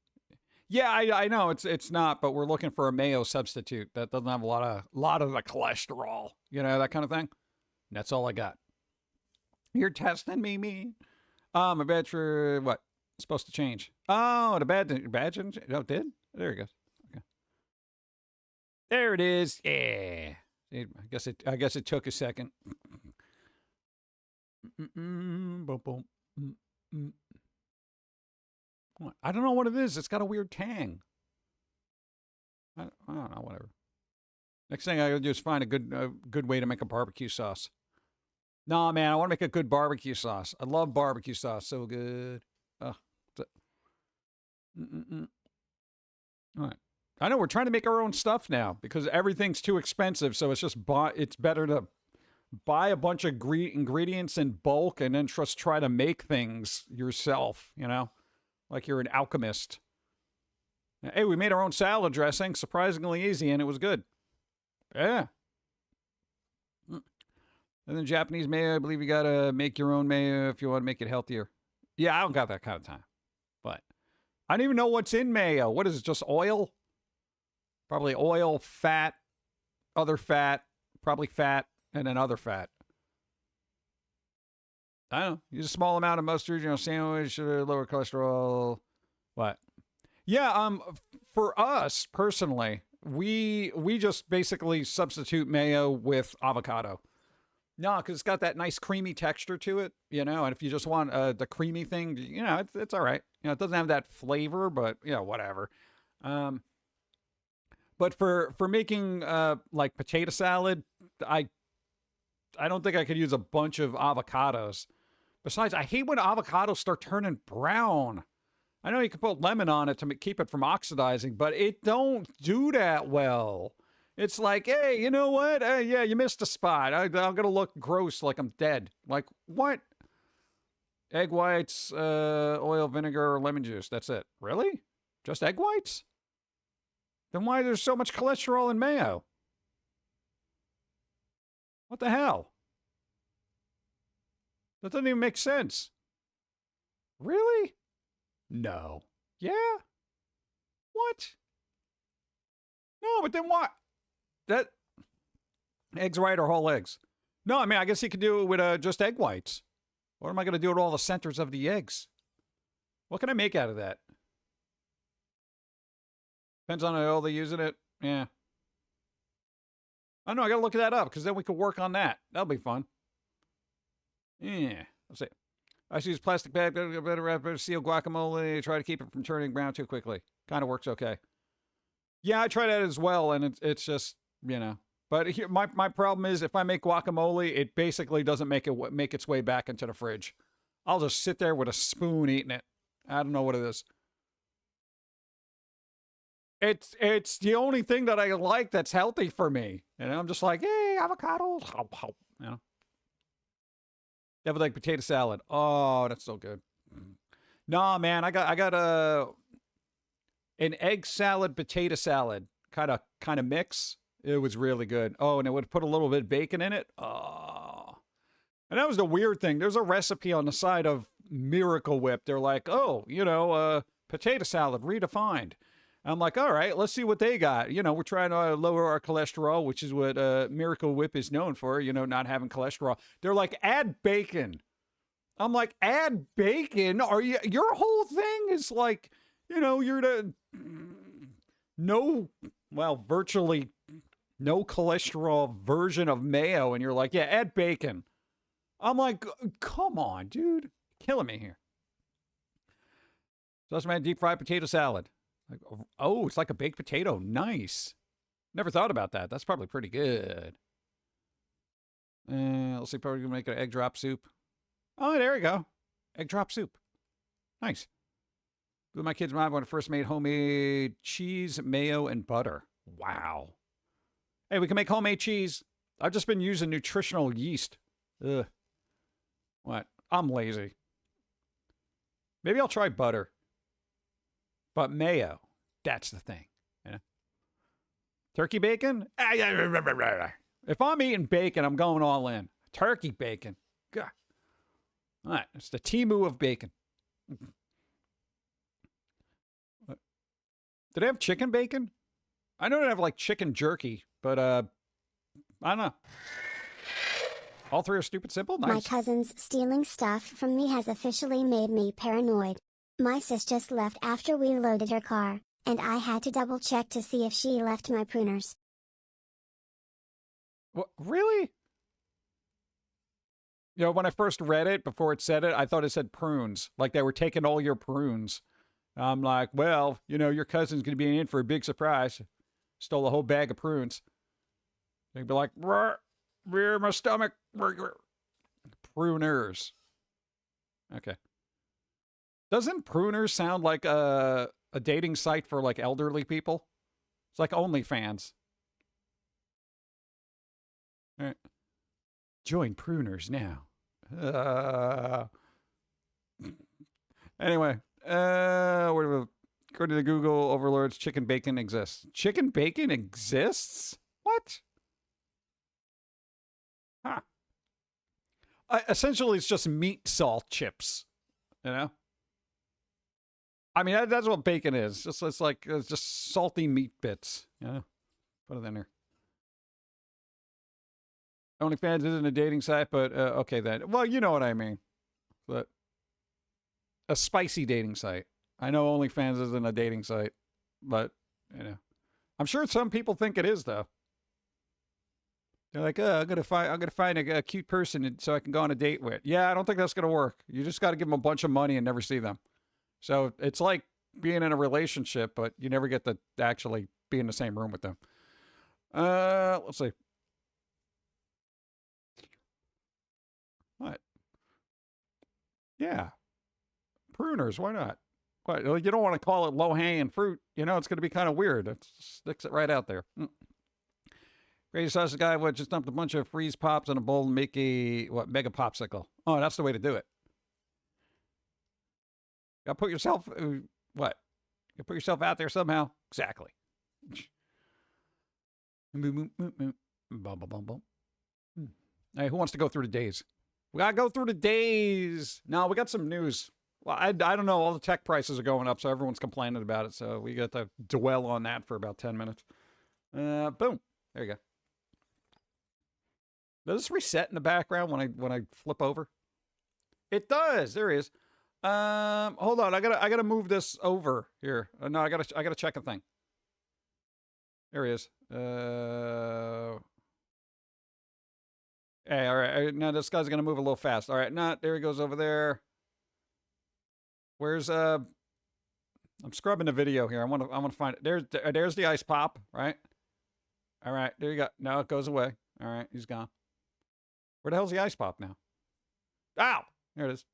Yeah, I know it's not, but we're looking for a mayo substitute that doesn't have a lot of the cholesterol, you know, that kind of thing. And that's all I got. You're testing me. My badge for what? It's supposed to change. Oh, the badge didn't change? No, it did? There it goes. Okay. There it is. Yeah. See, I guess it took a second. Boom, boom. What? I don't know what it is. It's got a weird tang. I don't know. Whatever. Next thing I gotta do is find a good way to make a barbecue sauce. Nah, man, I want to make a good barbecue sauce. I love barbecue sauce. So good. All right. I know we're trying to make our own stuff now because everything's too expensive. So it's just it's better to buy a bunch of ingredients in bulk and then just try to make things yourself, you know, like you're an alchemist. Hey, we made our own salad dressing, surprisingly easy, and it was good. Yeah. And then Japanese mayo, I believe you got to make your own mayo if you want to make it healthier. Yeah, I don't got that kind of time. But I don't even know what's in mayo. What is it, just oil? Probably oil, fat, other fat, probably fat, and then other fat. I don't know. Use a small amount of mustard, you know, sandwich, lower cholesterol. What? Yeah, for us personally, we just basically substitute mayo with avocado. No, because it's got that nice creamy texture to it, you know, and if you just want the creamy thing, you know, it's all right. You know, it doesn't have that flavor, but, you know, whatever. But for making like potato salad, I don't think I could use a bunch of avocados. Besides, I hate when avocados start turning brown. I know you can put lemon on it to keep it from oxidizing, but it don't do that well. It's like, hey, you know what? Yeah, you missed a spot. I'm going to look gross like I'm dead. Like, what? Egg whites, oil, vinegar, or lemon juice. That's it. Really? Just egg whites? Then why there's so much cholesterol in mayo? What the hell? That doesn't even make sense. Really? No. Yeah? What? No, but then what? That eggs white or whole eggs? No, I mean, I guess you could do it with just egg whites. What am I going to do with all the centers of the eggs? What can I make out of that? Depends on how they using it. Yeah. I know, I got to look that up because then we could work on that. That'll be fun. Yeah. Let's see. I use plastic bag, better seal guacamole, try to keep it from turning brown too quickly. Kind of works okay. Yeah, I try that as well, and it's just, you know. But here, my problem is if I make guacamole, it basically doesn't make its way back into the fridge. I'll just sit there with a spoon eating it. I don't know what it is. It's the only thing that I like that's healthy for me. And I'm just like, hey, avocados. You know. You have like potato salad. Oh, that's so good. Nah, man, I got an egg salad, potato salad kind of mix. It was really good. Oh, and it would put a little bit of bacon in it. Oh. And that was the weird thing. There's a recipe on the side of Miracle Whip. They're like, oh, you know, potato salad redefined. I'm like, all right, let's see what they got. You know, we're trying to lower our cholesterol, which is what Miracle Whip is known for, you know, not having cholesterol. They're like, add bacon. I'm like, add bacon? Are you? Your whole thing is like, you know, you're virtually no cholesterol version of mayo. And you're like, yeah, add bacon. I'm like, come on, dude. Killing me here. So that's my deep fried potato salad. Like, oh, it's like a baked potato. Nice. Never thought about that. That's probably pretty good. Let's see, probably gonna make an egg drop soup. Oh, there we go. Egg drop soup. Nice. Blew my kids' mind when I first made homemade cheese, mayo, and butter. Wow. Hey, we can make homemade cheese. I've just been using nutritional yeast. Ugh. What? I'm lazy. Maybe I'll try butter. But mayo, that's the thing. You know? Turkey bacon? If I'm eating bacon, I'm going all in. Turkey bacon. God. All right, it's the Timu of bacon. Do they have chicken bacon? I know they have like chicken jerky, but I don't know. All three are stupid simple? Nice. My cousin's stealing stuff from me has officially made me paranoid. My sis just left after we loaded her car, and I had to double check to see if she left my pruners. What? Really? You know, when I first read it, before it said it, I thought it said prunes. Like they were taking all your prunes. I'm like, well, you know, your cousin's going to be in for a big surprise. Stole a whole bag of prunes. They'd be like, rear my stomach. Pruners. Okay. Doesn't pruners sound like a dating site for like elderly people? It's like OnlyFans. All right. Join pruners now. Anyway, according to the Google overlords, chicken bacon exists. Chicken bacon exists? What? Huh. Essentially, it's just meat salt chips. You know? I mean, that's what bacon is. It's just salty meat bits. You know? Put it in there. OnlyFans isn't a dating site, but okay then. Well, you know what I mean. But a spicy dating site. I know OnlyFans isn't a dating site, but you know, I'm sure some people think it is though. They're like, I'm gonna find a cute person so I can go on a date with. Yeah, I don't think that's gonna work. You just got to give them a bunch of money and never see them. So it's like being in a relationship, but you never get to actually be in the same room with them. Let's see. What? Yeah. Pruners, why not? What, you don't want to call it low-hanging fruit. You know, it's going to be kind of weird. It sticks it right out there. Crazy Sausage Guy would just dump a bunch of freeze pops in a bowl and make a, mega popsicle. Oh, that's the way to do it. You got to put yourself, what? You put yourself out there somehow. Exactly. Hey, who wants to go through the days? We got to go through the days. No, we got some news. Well, I don't know. All the tech prices are going up, so everyone's complaining about it. So we got to dwell on that for about 10 minutes. Boom. There you go. Does this reset in the background when I flip over? It does. There he is. Hold on. I gotta move this over here. No, I gotta check a thing. There he is. Hey, all right. Now this guy's gonna move a little fast. All right. Now there he goes over there. Where's I'm scrubbing the video here. I want to find it. There's the ice pop, right? All right. There you go. No, it goes away. All right. He's gone. Where the hell's the ice pop now? Ow! There it is.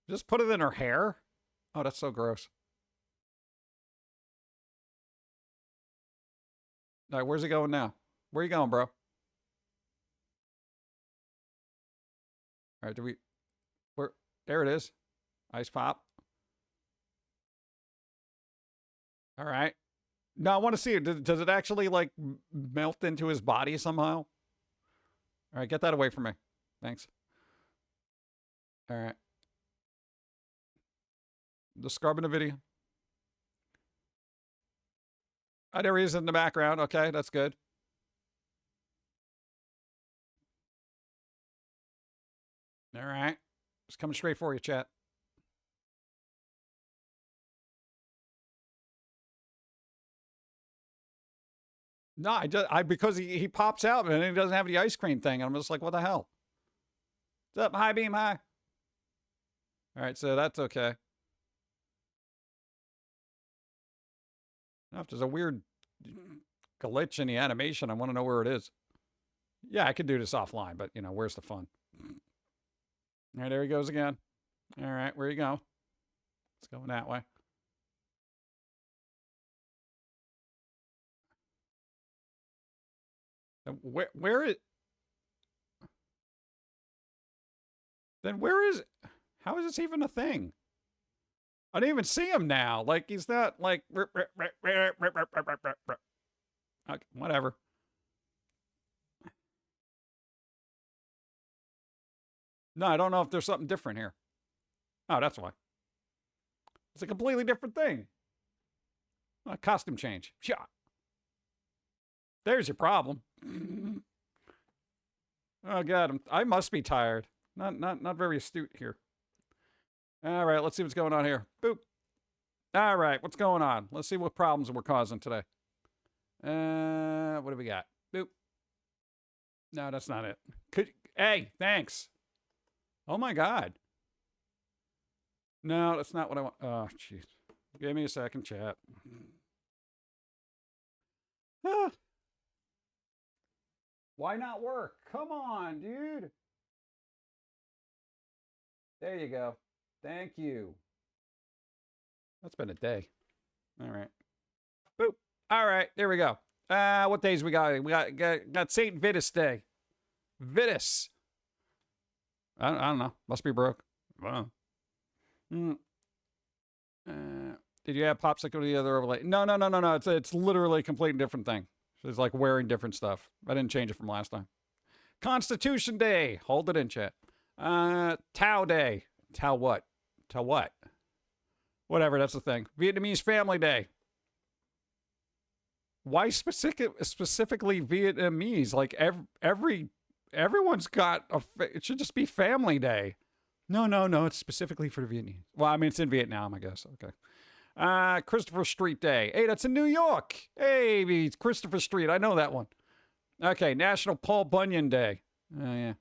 Just put it in her hair? Oh, that's so gross. All right, where's he going now? Where you going, bro? All right, there it is. Ice pop. All right. No, I want to see it. Does it actually, like, melt into his body somehow? All right, get that away from me. Thanks. All right. The scrubbing the video. Oh, there he is in the background. Okay, that's good. All right. It's coming straight for you, chat. No, because he pops out and he doesn't have the ice cream thing. And I'm just like, what the hell? What's up, High Beam High? All right, so that's okay. Now, if there's a weird glitch in the animation, I want to know where it is. Yeah, I could do this offline, but, you know, where's the fun? All right, there he goes again. All right, where you go? It's going that way. Where is... Then where is... How is this even a thing? I don't even see him now. Like, he's not, like... Okay, whatever. No, I don't know if there's something different here. Oh, that's why. It's a completely different thing. A costume change. Yeah. There's your problem. Oh God, I must be tired. Not very astute here. All right, let's see what's going on here. Boop. All right, what's going on? Let's see what problems we're causing today. What do we got? Boop. No, that's not it. Hey, thanks. Oh my God. No, that's not what I want. Oh, jeez. Give me a second, chat. Ah. Why not work? Come on, dude. There you go. Thank you. That's been a day. All right. Boop. All right, there we go. What days we got? We got St. Vitus Day. Vitus. I don't know. Must be broke. Wow. Did you have popsicle the other overlay? No. It's literally a completely different thing. It's like wearing different stuff. I didn't change it from last time. Constitution Day. Hold it in, chat. Tao Day. Tao what? Tao what? Whatever, that's the thing. Vietnamese Family Day. Why specifically Vietnamese? Like everyone's got it should just be Family Day. No, it's specifically for the Vietnamese. Well, I mean, it's in Vietnam, I guess. Okay. Christopher Street Day. Hey, that's in New York. Hey, it's Christopher Street. I know that one. Okay, National Paul Bunyan Day. Oh, yeah.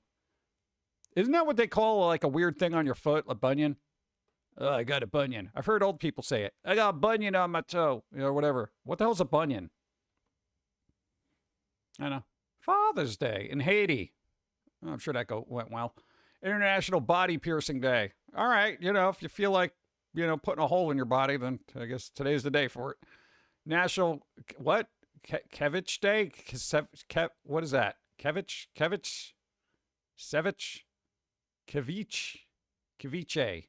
Isn't that what they call like a weird thing on your foot, a bunion? Oh, I got a bunion. I've heard old people say it. I got a bunion on my toe, or whatever. What the hell's a bunion? I know. Father's Day in Haiti. I'm sure that went well. International Body Piercing Day. All right, if you feel like, putting a hole in your body, then I guess today's the day for it. National, what? Kevich Day? What is that? Kevich? Sevich? Ceviche.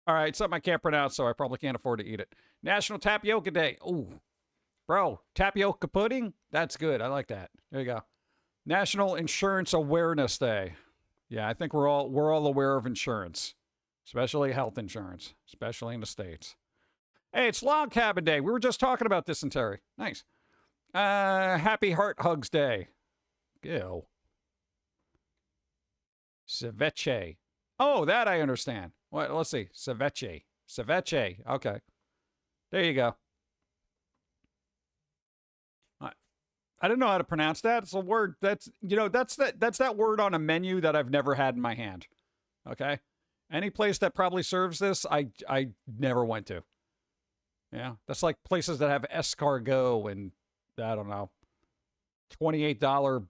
All right, something I can't pronounce, so I probably can't afford to eat it. National Tapioca Day. Ooh, bro, tapioca pudding? That's good. I like that. There you go. National Insurance Awareness Day. Yeah, I think we're all aware of insurance, especially health insurance, especially in the States. Hey, it's Log Cabin Day. We were just talking about this in Terry. Nice. Happy Heart Hugs Day. Ew. Ceviche. Oh, that I understand. What? Let's see. Ceviche. Ceviche. Okay. There you go. I don't know how to pronounce that. It's a word that's that word on a menu that I've never had in my hand. Okay? Any place that probably serves this, I never went to. Yeah. That's like places that have escargot and, I don't know, $28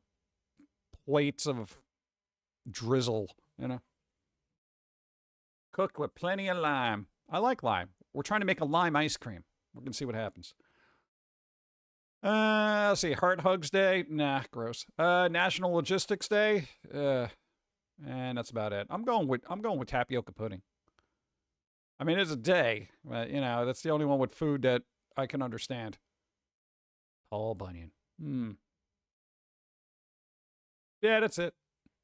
plates of drizzle, Cooked with plenty of lime. I like lime. We're trying to make a lime ice cream. We're going to see what happens. Let's see. Heart Hugs Day. Nah, gross. National Logistics Day. And that's about it. I'm going with tapioca pudding. I mean, it's a day, but that's the only one with food that I can understand. Paul Bunyan. Yeah, that's it.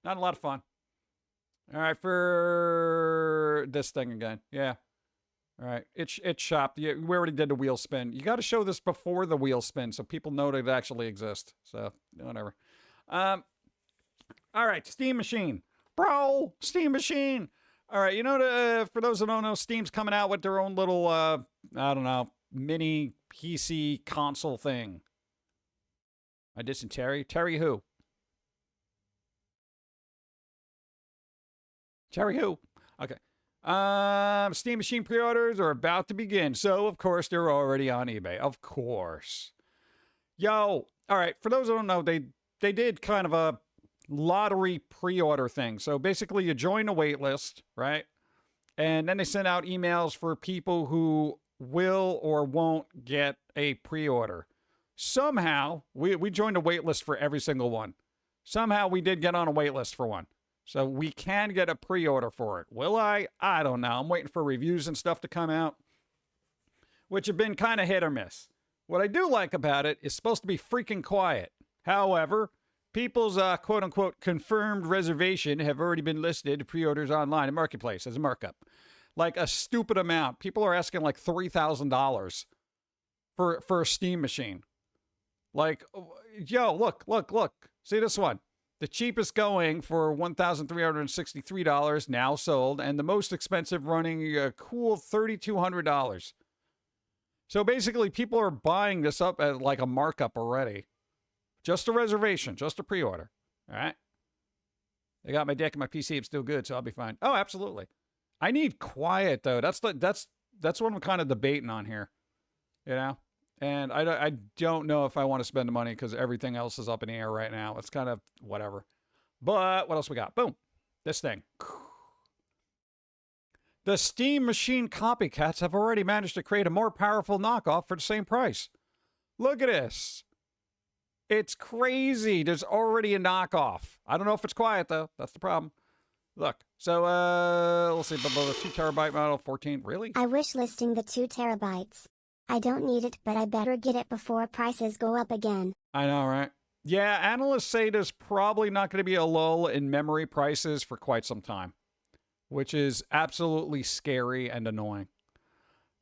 Not a lot of fun. All right, for this thing again. Yeah. All right. It's shop. We already did the wheel spin. You got to show this before the wheel spin so people know that it actually exists. So, whatever. All right. Steam Machine. Bro, Steam Machine. All right. For those that don't know, Steam's coming out with their own little, I don't know, mini PC console thing. I did some Terry. Terry who? Terry who? Okay. Steam Machine pre-orders are about to begin. So, of course, they're already on eBay. Of course. Yo. All right. For those who don't know, they did kind of a lottery pre-order thing. So, basically, you join a wait list, right? And then they send out emails for people who will or won't get a pre-order. Somehow, we joined a wait list for every single one. Somehow, we did get on a wait list for one. So we can get a pre-order for it. Will I? I don't know. I'm waiting for reviews and stuff to come out, which have been kind of hit or miss. What I do like about it is supposed to be freaking quiet. However, people's quote-unquote confirmed reservation have already been listed pre-orders online in Marketplace as a markup. Like a stupid amount. People are asking like $3,000 for a Steam machine. Like, yo, look. See this one? The cheapest going for $1,363 now sold, and the most expensive running a cool $3,200. So basically, people are buying this up at like a markup already. Just a reservation, just a pre-order. All right. I got my deck and my PC. I'm still good, so I'll be fine. Oh, absolutely. I need quiet though. That's what I'm kind of debating on here. You know, and I don't know if I want to spend the money because everything else is up in the air right now. It's kind of whatever. But what else we got? Boom. This thing. The Steam Machine copycats have already managed to create a more powerful knockoff for the same price. Look at this. It's crazy. There's already a knockoff. I don't know if it's quiet, though. That's the problem. Look. So, let's see. The 2 terabyte model, 14. Really? I wish listing the 2 terabytes. I don't need it, but I better get it before prices go up again. I know, right? Yeah, analysts say there's probably not going to be a lull in memory prices for quite some time, which is absolutely scary and annoying.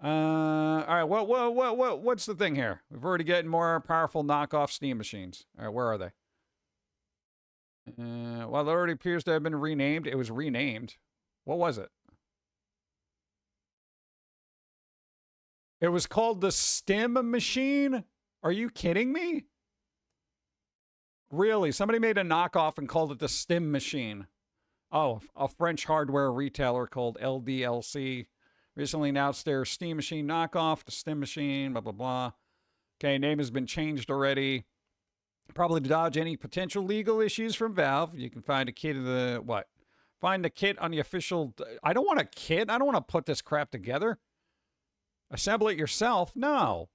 All right, what's the thing here? We've already getting more powerful knockoff Steam machines. All right, where are they? Well, it already appears to have been renamed. It was renamed. What was it? It was called the Stim Machine? Are you kidding me? Really? Somebody made a knockoff and called it the Stim Machine. Oh, a French hardware retailer called LDLC recently announced their Steam Machine knockoff, the Stim Machine, blah, blah, blah. Okay, name has been changed already. Probably to dodge any potential legal issues from Valve. You can find a kit of the, what? Find the kit on the official, I don't want a kit. I don't want to put this crap together. Assemble it yourself? No.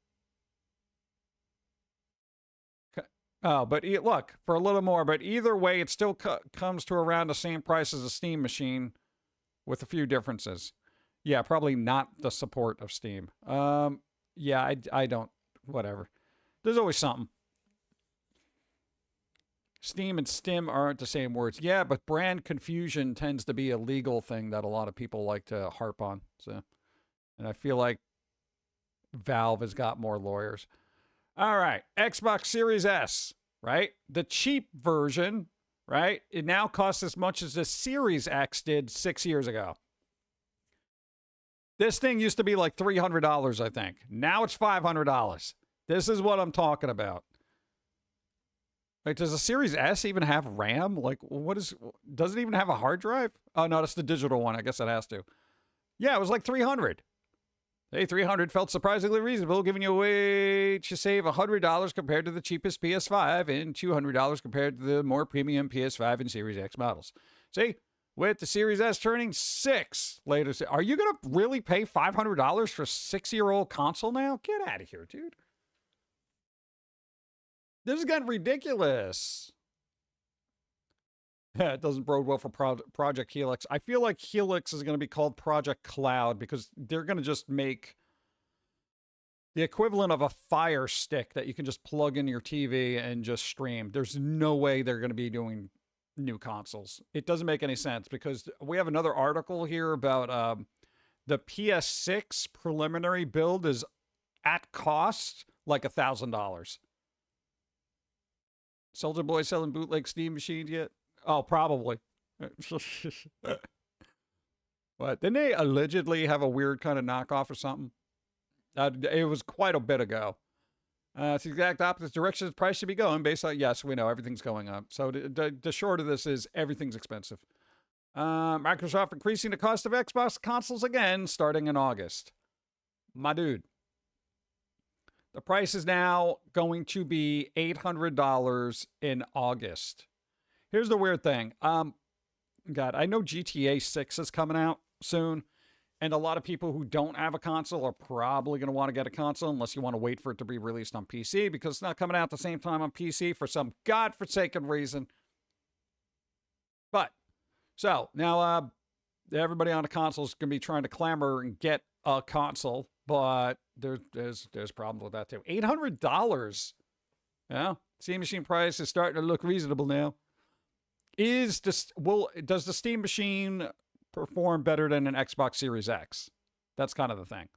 Oh, but look, for a little more. But either way, it still comes to around the same price as a Steam machine with a few differences. Yeah, probably not the support of Steam. Yeah, I don't, whatever. There's always something. Steam and Stim aren't the same words. Yeah, but brand confusion tends to be a legal thing that a lot of people like to harp on. So, and I feel like Valve has got more lawyers. All right, Xbox Series S, right? The cheap version, right? It now costs as much as the Series X did 6 years ago. This thing used to be like $300, I think. Now it's $500. This is what I'm talking about. Like, does the Series S even have RAM? Like, does it even have a hard drive? Oh, no, that's the digital one. I guess it has to. Yeah, it was like $300. Hey, $300 felt surprisingly reasonable, giving you a way to save $100 compared to the cheapest PS5 and $200 compared to the more premium PS5 and Series X models. See, with the Series S turning 6 later, are you going to really pay $500 for a 6-year-old console now? Get out of here, dude. This is getting ridiculous. It doesn't bode well for Project Helix. I feel like Helix is going to be called Project Cloud because they're going to just make the equivalent of a Fire Stick that you can just plug in your TV and just stream. There's no way they're going to be doing new consoles. It doesn't make any sense because we have another article here about the PS6 preliminary build is at cost like $1,000. Soldier Boy selling bootleg Steam machines yet? Oh, probably. What? Didn't they allegedly have a weird kind of knockoff or something? It was quite a bit ago. It's the exact opposite direction the price should be going based on, yes, we know everything's going up. So the short of this is everything's expensive. Microsoft increasing the cost of Xbox consoles again starting in August. My dude. The price is now going to be $800 in August. Here's the weird thing. God, I know GTA6 is coming out soon, and a lot of people who don't have a console are probably going to want to get a console unless you want to wait for it to be released on PC because it's not coming out at the same time on PC for some godforsaken reason. But, so, now everybody on a console is going to be trying to clamor and get a console, but there's problems with that too. $800. Yeah, Steam machine price is starting to look reasonable now. Does the Steam machine perform better than an Xbox Series X? That's kind of the thing.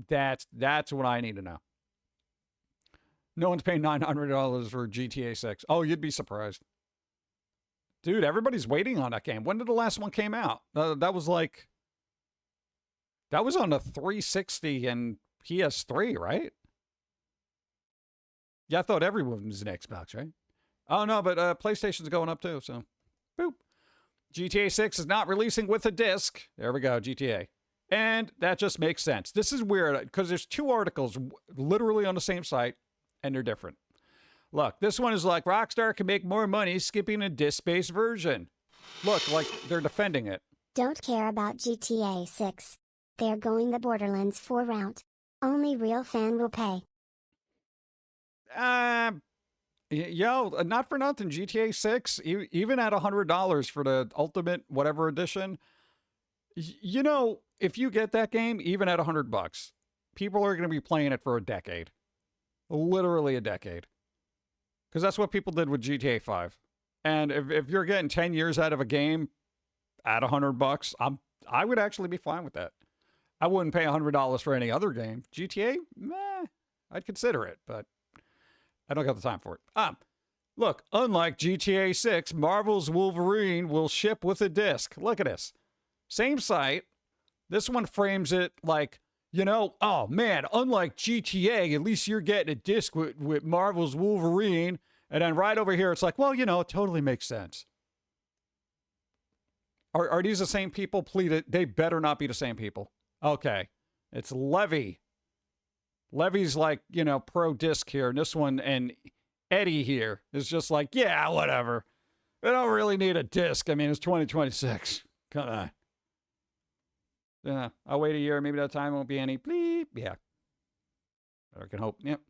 That's what I need to know. No one's paying $900 for GTA 6. Oh, you'd be surprised. Dude, everybody's waiting on that game. When did the last one came out? That was on the 360 and PS3, right? Yeah, I thought everyone was an Xbox, right? Oh, no, but PlayStation's going up too, so. Boop. GTA 6 is not releasing with a disc. There we go, GTA. And that just makes sense. This is weird because there's two articles literally on the same site, and they're different. Look, this one is like, Rockstar can make more money skipping a disc-based version. Look, like they're defending it. Don't care about GTA 6. They're going the Borderlands 4 route. Only real fan will pay. Yo, not for nothing. GTA 6, even at $100 for the Ultimate whatever edition, you know, if you get that game, even at $100, people are going to be playing it for a decade. Literally a decade. Because that's what people did with GTA 5. And if you're getting 10 years out of a game at $100, I would actually be fine with that. I wouldn't pay $100 for any other game. GTA, meh, I'd consider it, but I don't got the time for it. Look, unlike GTA 6, Marvel's Wolverine will ship with a disc. Look at this. Same site. This one frames it like, you know, oh man, unlike GTA, at least you're getting a disc with Marvel's Wolverine. And then right over here, it's like, well, you know, it totally makes sense. Are these the same people? Please, they better not be the same people. Okay. It's Levy. Levy's like, you know, pro disc here. And this one, and Eddie here is just like, yeah, whatever. We don't really need a disc. I mean, it's 2026. Come on. Yeah, I'll wait a year. Maybe that time won't be any bleep. Yeah. I can hope. Yep.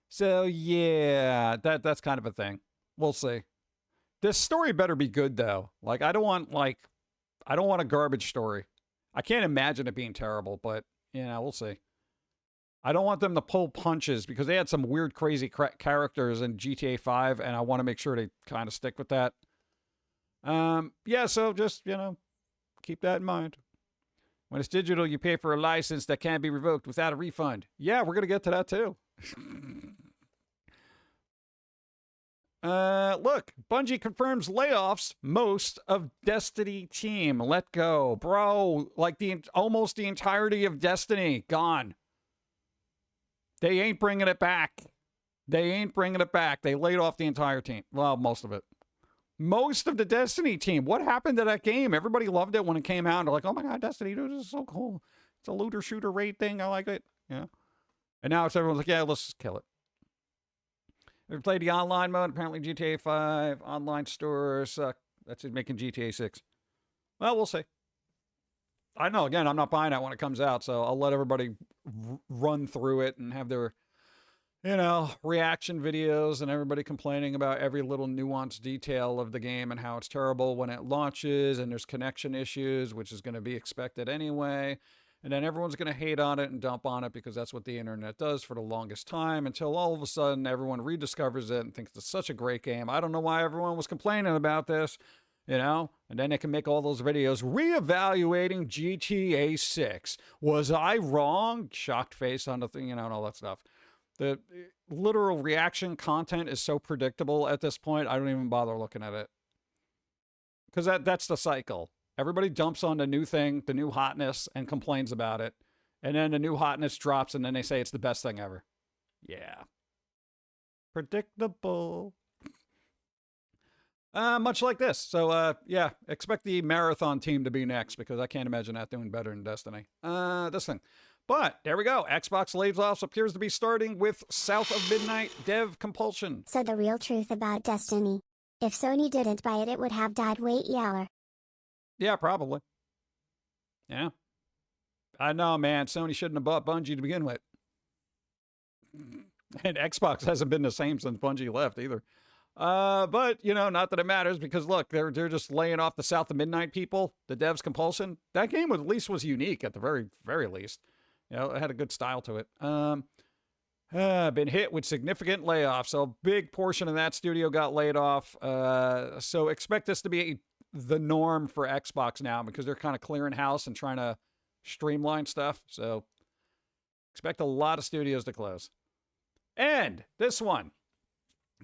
So yeah, that's kind of a thing. We'll see. This story better be good though. Like I don't want a garbage story. I can't imagine it being terrible, but you know, we'll see. I don't want them to pull punches because they had some weird, crazy characters in GTA 5, and I want to make sure they kind of stick with that. Yeah, so just, you know, keep that in mind. When it's digital, you pay for a license that can't be revoked without a refund. Yeah, we're going to get to that too. Look, Bungie confirms layoffs. Most of Destiny team let go. Bro, like almost the entirety of Destiny gone. They ain't bringing it back. They ain't bringing it back. They laid off the entire team. Well, most of it. Most of the Destiny team. What happened to that game? Everybody loved it when it came out. They're like, oh my God, Destiny, dude, this is so cool. It's a looter shooter raid thing. I like it. Yeah. And now it's everyone's like, yeah, let's just kill it. Ever played the online mode? Apparently GTA 5 online stores suck. That's it, making GTA 6. Well, we'll see. I know, again, I'm not buying that when it comes out, so I'll let everybody run through it and have their, you know, reaction videos and everybody complaining about every little nuanced detail of the game and how it's terrible when it launches and there's connection issues, which is going to be expected anyway. And then everyone's going to hate on it and dump on it because that's what the internet does for the longest time until all of a sudden everyone rediscovers it and thinks it's such a great game. I don't know why everyone was complaining about this, you know? And then they can make all those videos reevaluating GTA 6. Was I wrong? Shocked face on the thing, you know, and all that stuff. The literal reaction content is so predictable at this point, I don't even bother looking at it. Because that's the cycle. Everybody dumps on the new thing, the new hotness, and complains about it. And then the new hotness drops, and then they say it's the best thing ever. Yeah. Predictable. Much like this. So, yeah, expect the Marathon team to be next, because I can't imagine that doing better than Destiny. This thing. But, there we go. Xbox layoffs appears to be starting with South of Midnight dev compulsion. So the real truth about Destiny. If Sony didn't buy it, it would have died way earlier. Yeah, probably. Yeah. I know, man. Sony shouldn't have bought Bungie to begin with. And Xbox hasn't been the same since Bungie left either. But, you know, not that it matters because, look, they're just laying off the South of Midnight people, the devs compulsion. That game at least was unique at the very, very least. You know, it had a good style to it. Been hit with significant layoffs. So a big portion of that studio got laid off. So expect this to be the norm for Xbox now because they're kind of clearing house and trying to streamline stuff. So expect a lot of studios to close. And this one,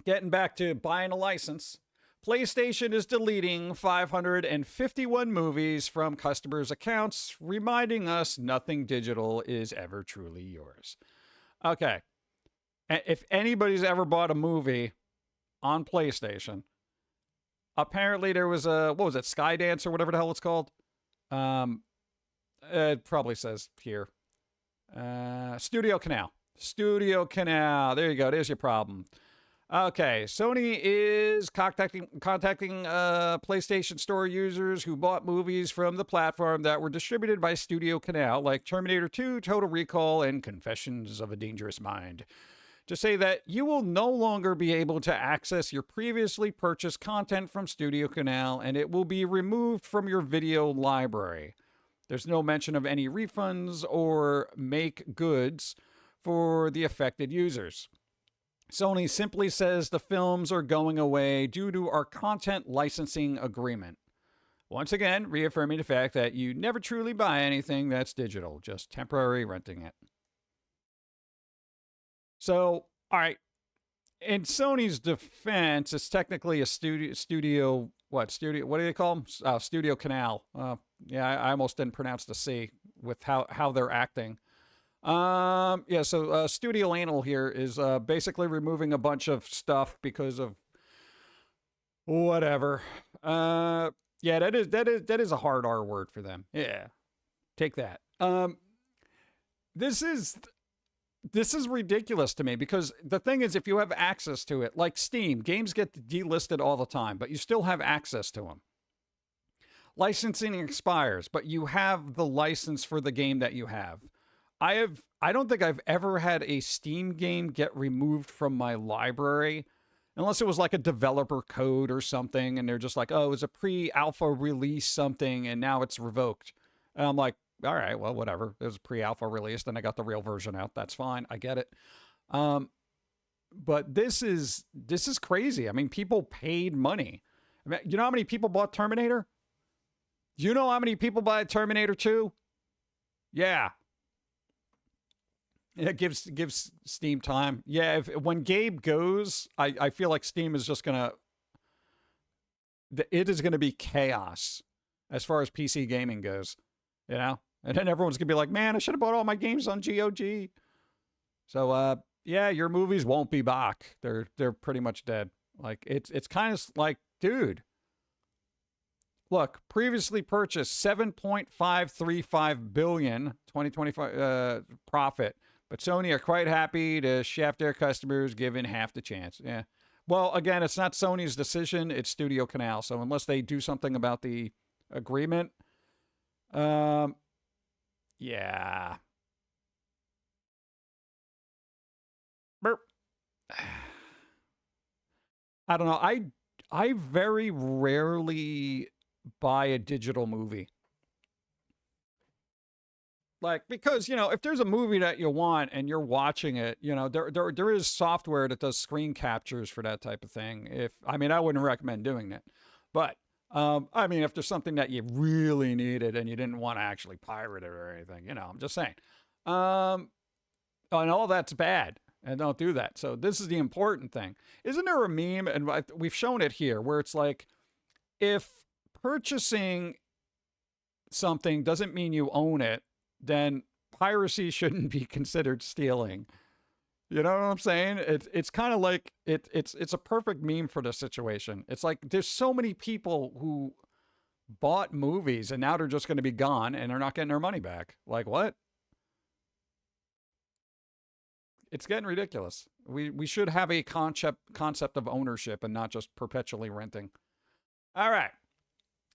getting back to buying a license, PlayStation is deleting 551 movies from customers' accounts, reminding us nothing digital is ever truly yours. Okay. If anybody's ever bought a movie on PlayStation, apparently there was a, what was it, Skydance or whatever the hell it's called? It probably says here. Studio Canal. Studio Canal. There you go. There's your problem. Okay, Sony is contacting PlayStation Store users who bought movies from the platform that were distributed by Studio Canal, like Terminator 2, Total Recall, and Confessions of a Dangerous Mind, to say that you will no longer be able to access your previously purchased content from Studio Canal, and it will be removed from your video library. There's no mention of any refunds or make goods for the affected users. Sony simply says the films are going away due to our content licensing agreement. Once again, reaffirming the fact that you never truly buy anything that's digital, just temporary renting it. So, all right. In Sony's defense, it's technically a studio. What do they call them? Studio Canal. Yeah, I almost didn't pronounce the C with how they're acting. Yeah, so Studio Anal here is basically removing a bunch of stuff because of whatever. Yeah, that is a hard R word for them. Yeah, take that. This is ridiculous to me because the thing is, if you have access to it, like Steam, games get delisted all the time, but you still have access to them. Licensing expires, but you have the license for the game that you have. I don't think I've ever had a Steam game get removed from my library unless it was like a developer code or something and they're just like, oh, it was a pre-alpha release something and now it's revoked. And I'm like, all right, well, whatever. It was pre-alpha released and I got the real version out. That's fine. I get it. But this is crazy. I mean, people paid money. I mean, you know how many people bought Terminator? Do you know how many people bought Terminator 2? Yeah. It gives Steam time. Yeah, when Gabe goes, I feel like Steam is just gonna. It is gonna be chaos as far as PC gaming goes, you know. And then everyone's gonna be like, "Man, I should have bought all my games on GOG." So, yeah, your movies won't be back. They're pretty much dead. Like it's kind of like, dude. Look, previously purchased $7.535 billion 2025 profit. But Sony are quite happy to shaft their customers, given half the chance. Yeah. Well, again, it's not Sony's decision. It's Studio Canal. So unless they do something about the agreement, yeah. Burp. I don't know. I very rarely buy a digital movie. Like, because, you know, if there's a movie that you want and you're watching it, you know, there is software that does screen captures for that type of thing. I wouldn't recommend doing that. But, I mean, if there's something that you really needed and you didn't want to actually pirate it or anything, you know, I'm just saying. And all that's bad. And don't do that. So this is the important thing. Isn't there a meme, and we've shown it here, where it's like, if purchasing something doesn't mean you own it, then piracy shouldn't be considered stealing. You know what I'm saying? It's kind of like it's a perfect meme for the situation. It's like there's so many people who bought movies and now they're just going to be gone and they're not getting their money back. Like what? It's getting ridiculous. We should have a concept of ownership and not just perpetually renting. All right.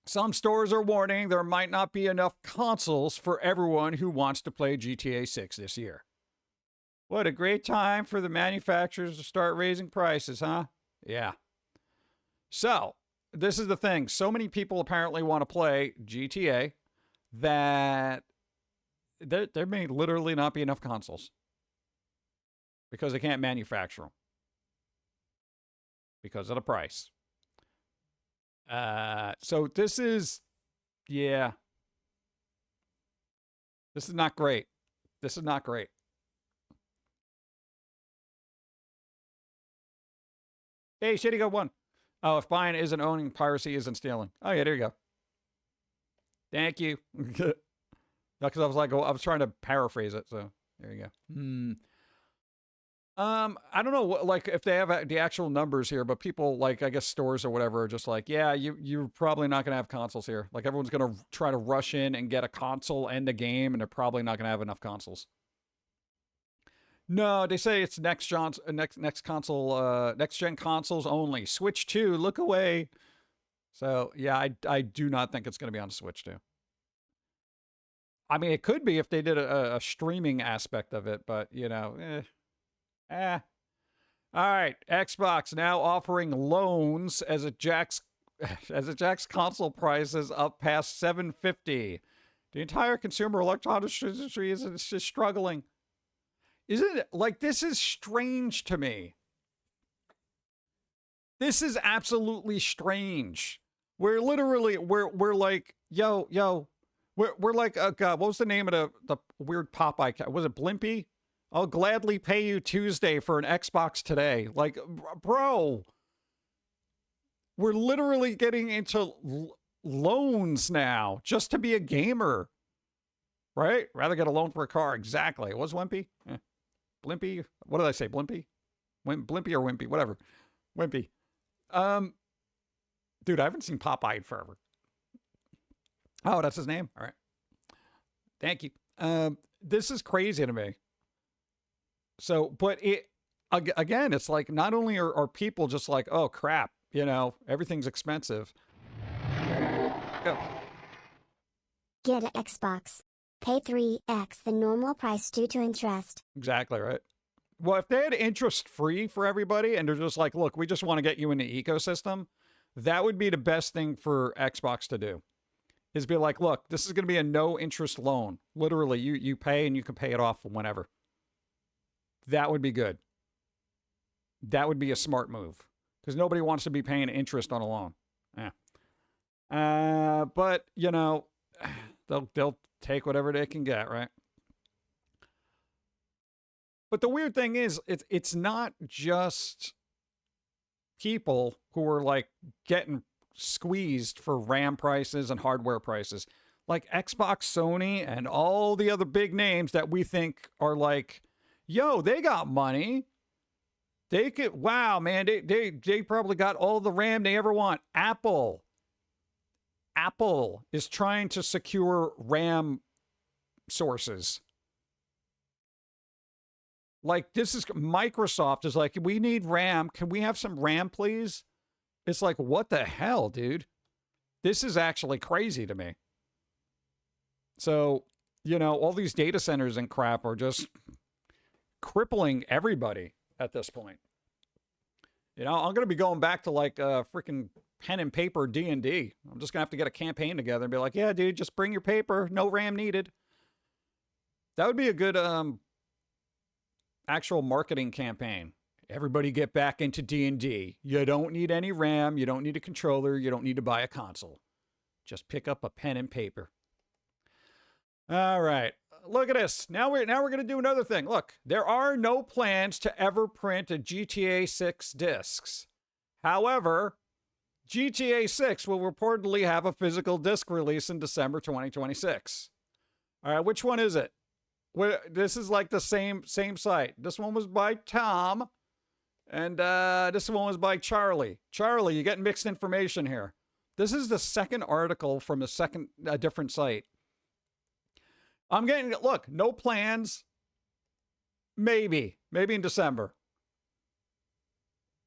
Some stores are warning there might not be enough consoles for everyone who wants to play GTA 6 this year. What a great time for the manufacturers to start raising prices, huh? Yeah. So, this is the thing. So many people apparently want to play GTA that there may literally not be enough consoles because they can't manufacture them because of the price. So this is, yeah. This is not great. This is not great. Hey, Shitty Go 1. Oh, if buying isn't owning, piracy isn't stealing. Oh, yeah, there you go. Thank you. Because I was trying to paraphrase it, so there you go. I don't know what, like if they have the actual numbers here, but people like I guess stores or whatever are just like, yeah, you're probably not gonna have consoles here. Like everyone's gonna try to rush in and get a console and a game, and they're probably not gonna have enough consoles. No, they say it's next console, next gen consoles only. Switch 2, look away. So yeah, I do not think it's gonna be on Switch 2. I mean, it could be if they did a streaming aspect of it, but you know, All right, Xbox now offering loans as it jacks console prices up past $750. The entire consumer electronics industry is just struggling. Isn't it like this is strange to me? This is absolutely strange. We're literally we're like we're like God, what was the name of the weird Popeye? Was it Blimpy? I'll gladly pay you Tuesday for an Xbox today. Like, bro, we're literally getting into loans now just to be a gamer, right? Rather get a loan for a car. Exactly. It was Wimpy. Blimpy. What did I say? Blimpy? Blimpy or Wimpy? Whatever. Wimpy. Dude, I haven't seen Popeye in forever. Oh, that's his name? All right. Thank you. This is crazy to me. So, but it, again, it's like, not only are people just like, oh crap, you know, everything's expensive. Go. Get an Xbox. Pay 3x the normal price due to interest. Exactly right. Well, if they had interest free for everybody and they're just like, look, we just want to get you in the ecosystem, that would be the best thing for Xbox to do. Is be like, look, this is going to be a no interest loan. Literally, you pay and you can pay it off whenever. That would be good. That would be a smart move because nobody wants to be paying interest on a loan. Yeah. But you know, they'll take whatever they can get, right? But the weird thing is, it's not just people who are like getting squeezed for RAM prices and hardware prices, like Xbox, Sony, and all the other big names that we think are like, yo, they got money. They could, wow, man, they probably got all the RAM they ever want. Apple is trying to secure RAM sources. Like, this is, Microsoft is like, we need RAM. Can we have some RAM, please? It's like, what the hell, dude? This is actually crazy to me. So, you know, all these data centers and crap are just crippling everybody at this point. You know, I'm going to be going back to like freaking pen and paper D&D. I'm just going to have to get a campaign together and be like, yeah, dude, just bring your paper. No RAM needed. That would be a good actual marketing campaign. Everybody get back into D&D. You don't need any RAM. You don't need a controller. You don't need to buy a console. Just pick up a pen and paper. All right. Look at this. Now we're going to do another thing. Look, there are no plans to ever print a GTA 6 discs. However, GTA 6 will reportedly have a physical disc release in December 2026. All right, which one is it? This is like the same site. This one was by Tom, and this one was by Charlie. Charlie, you get mixed information here. This is the second article from a different site. I'm getting, look, no plans. Maybe in December.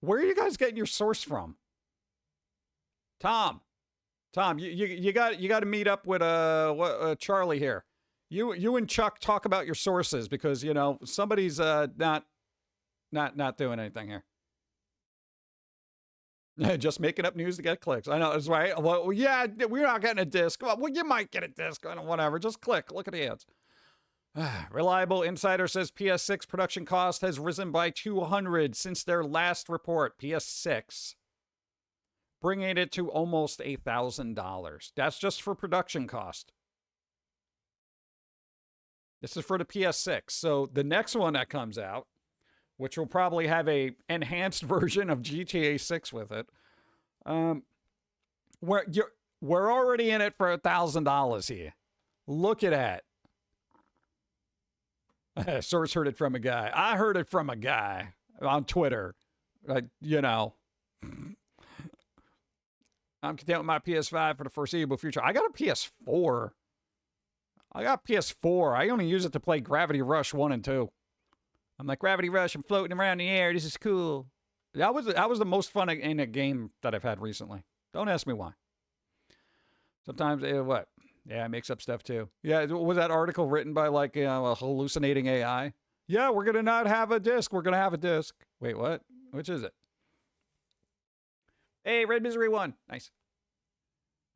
Where are you guys getting your source from? Tom, you got to meet up with Charlie here. You and Chuck talk about your sources because, you know, somebody's not doing anything here. Just making up news to get clicks. I know, that's right. Well, yeah, we're not getting a disc. Well, you might get a disc. Whatever. Just click. Look at the ads. Reliable Insider says PS6 production cost has risen by 200 since their last report. PS6. Bringing it to almost $1,000. That's just for production cost. This is for the PS6. So the next one that comes out, which will probably have a enhanced version of GTA 6 with it. We're already in it for $1,000 here. Look at that. Source heard it from a guy. I heard it from a guy on Twitter. You know. I'm content with my PS5 for the foreseeable future. I got a PS4. I only use it to play Gravity Rush 1 and 2. I'm like, Gravity Rush, I'm floating around the air. This is cool. That was the most fun in a game that I've had recently. Don't ask me why. Sometimes, what? Yeah, it makes up stuff too. Yeah, was that article written by like a hallucinating AI? Yeah, we're going to not have a disc. We're going to have a disc. Wait, what? Which is it? Hey, Red Misery 1. Nice.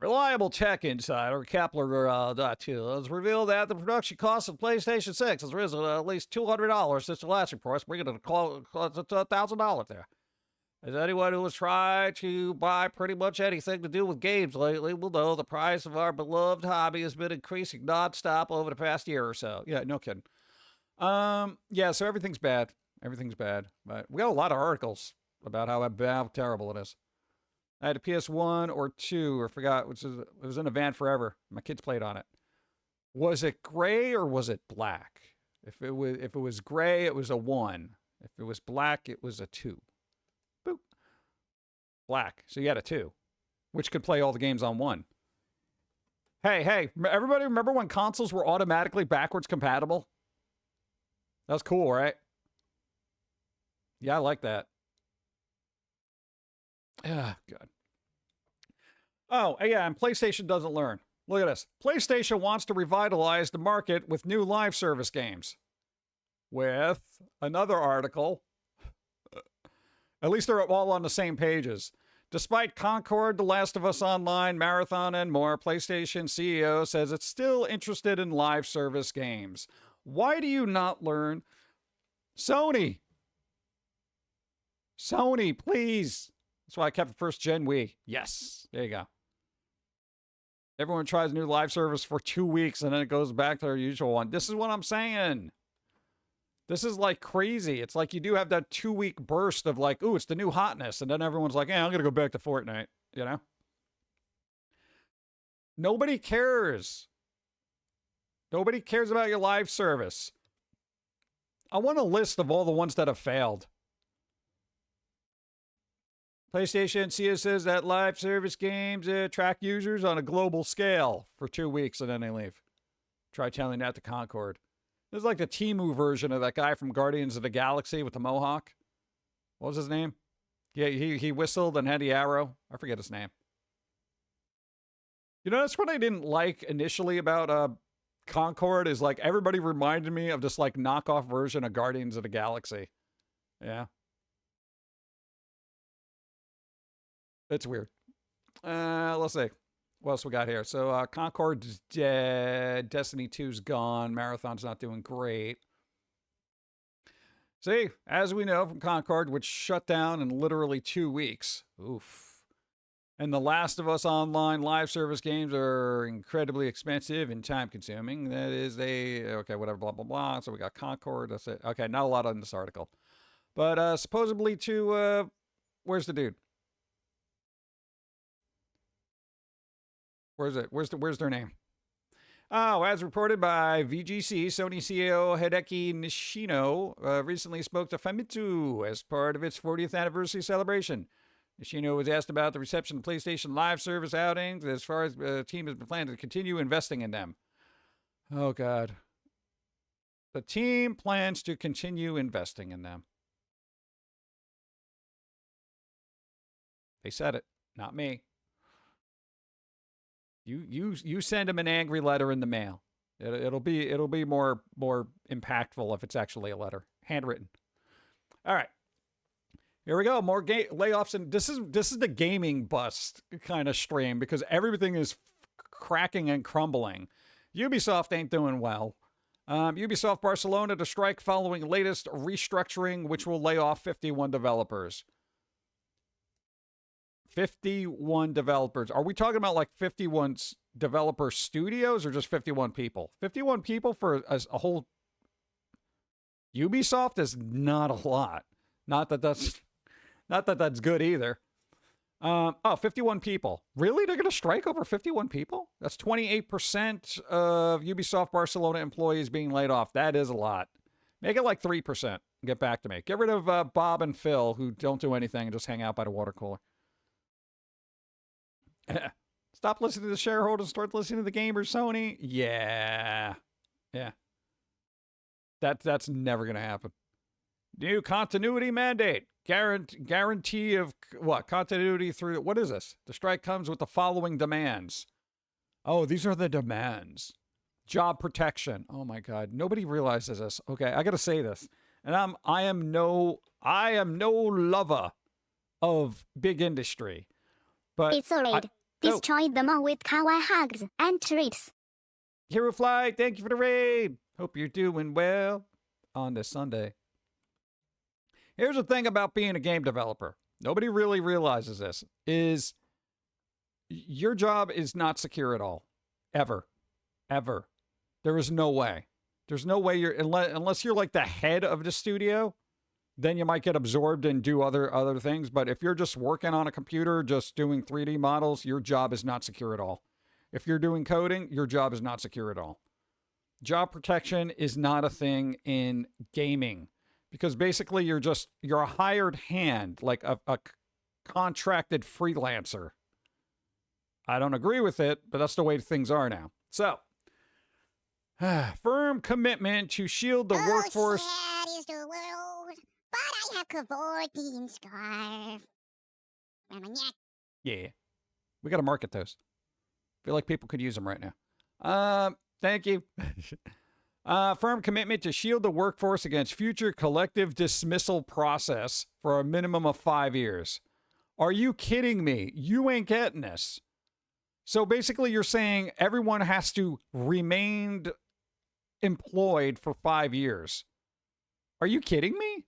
Reliable tech insider Kepler.2 has revealed that the production cost of PlayStation 6 has risen at least $200 since the last report, bringing it to $1,000 there. As anyone who has tried to buy pretty much anything to do with games lately will know, the price of our beloved hobby has been increasing nonstop over the past year or so. Yeah, no kidding. Yeah, so everything's bad. Everything's bad. But we got a lot of articles about how terrible it is. I had a PS1 or 2, I forgot, it was in a van forever. My kids played on it. Was it gray or was it black? If it was gray, it was a 1. If it was black, it was a 2. Boop. Black. So you had a 2, which could play all the games on 1. Hey, everybody remember when consoles were automatically backwards compatible? That was cool, right? Yeah, I like that. Ah, God. Oh, yeah, and PlayStation doesn't learn. Look at this. PlayStation wants to revitalize the market with new live service games. With another article. At least they're all on the same pages. Despite Concord, The Last of Us Online, Marathon, and more, PlayStation CEO says it's still interested in live service games. Why do you not learn? Sony, please. That's why I kept the first gen Wii. Yes. There you go. Everyone tries a new live service for 2 weeks and then it goes back to their usual one. This is what I'm saying. This is like crazy. It's like you do have that 2-week burst of like, ooh, it's the new hotness. And then everyone's like, I'm going to go back to Fortnite. You know? Nobody cares. Nobody cares about your live service. I want a list of all the ones that have failed. PlayStation CEO says that live service games track users on a global scale for 2 weeks and then they leave. Try telling that to Concord. This is like the Temu version of that guy from Guardians of the Galaxy with the mohawk. What was his name? Yeah, he whistled and had the arrow. I forget his name. You know, that's what I didn't like initially about Concord is like everybody reminded me of this like knockoff version of Guardians of the Galaxy. Yeah. It's weird. Let's see. What else we got here? So Concord's dead. Destiny 2's gone. Marathon's not doing great. See, as we know from Concord, which shut down in literally 2 weeks. Oof. And The Last of Us Online live service games are incredibly expensive and time-consuming. That is okay, whatever, blah, blah, blah. So we got Concord. That's it. Okay, not a lot on this article. But supposedly where's the dude? Where's it? Where's their name? Oh, as reported by VGC, Sony CEO Hideki Nishino recently spoke to Famitsu as part of its 40th anniversary celebration. Nishino was asked about the reception of PlayStation Live service outings as far as the team has been planning to continue investing in them. Oh, God. The team plans to continue investing in them. They said it, not me. You send him an angry letter in the mail. It'll be more impactful if it's actually a letter, handwritten. All right, here we go. More layoffs, and this is the gaming bust kind of stream because everything is cracking and crumbling. Ubisoft ain't doing well. Ubisoft Barcelona to strike following latest restructuring, which will lay off 51 developers. 51 developers. Are we talking about like 51 developer studios or just 51 people? 51 people for a whole... Ubisoft is not a lot. Not that that's good either. 51 people. Really? They're going to strike over 51 people? That's 28% of Ubisoft Barcelona employees being laid off. That is a lot. Make it like 3%. Get back to me. Get rid of Bob and Phil, who don't do anything and just hang out by the water cooler. Stop listening to the shareholders, start listening to the gamers, Sony. Yeah. Yeah. That's never going to happen. New continuity mandate. Guarantee of what? Continuity through, what is this? The strike comes with the following demands. Oh, these are the demands. Job protection. Oh my God. Nobody realizes this. Okay, I got to say this. And I am no lover of big industry. But It's alright. Destroy them all with kawaii hugs and treats. Hero Fly, thank you for the raid. Hope you're doing well on this Sunday. Here's the thing about being a game developer. Nobody really realizes this. Is your job is not secure at all. Ever. Ever. There is no way. There's no way you're, unless you're like the head of the studio, then you might get absorbed and do other things. But if you're just working on a computer, just doing 3D models, your job is not secure at all. If you're doing coding, your job is not secure at all. Job protection is not a thing in gaming because basically you're a hired hand, like a contracted freelancer. I don't agree with it, but that's the way things are now. So, firm commitment to shield the workforce. Sad is the world, but I have cavorting scarf around my neck. Yeah. We got to market those. Feel like people could use them right now. Thank you. Firm commitment to shield the workforce against future collective dismissal process for a minimum of 5 years. Are you kidding me? You ain't getting this. So basically you're saying everyone has to remain employed for 5 years. Are you kidding me?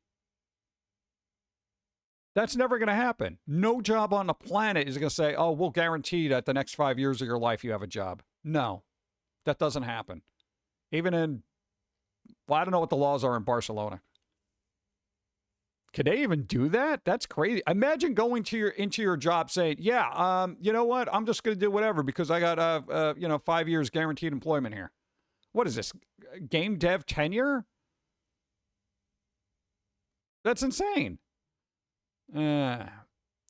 That's never going to happen. No job on the planet is going to say, oh, we'll guarantee that the next 5 years of your life you have a job. No, that doesn't happen. Even in, well, I don't know what the laws are in Barcelona. Could they even do that? That's crazy. Imagine going to into your job saying, yeah, you know what? I'm just going to do whatever because I got, 5 years guaranteed employment here. What is this? Game dev tenure? That's insane.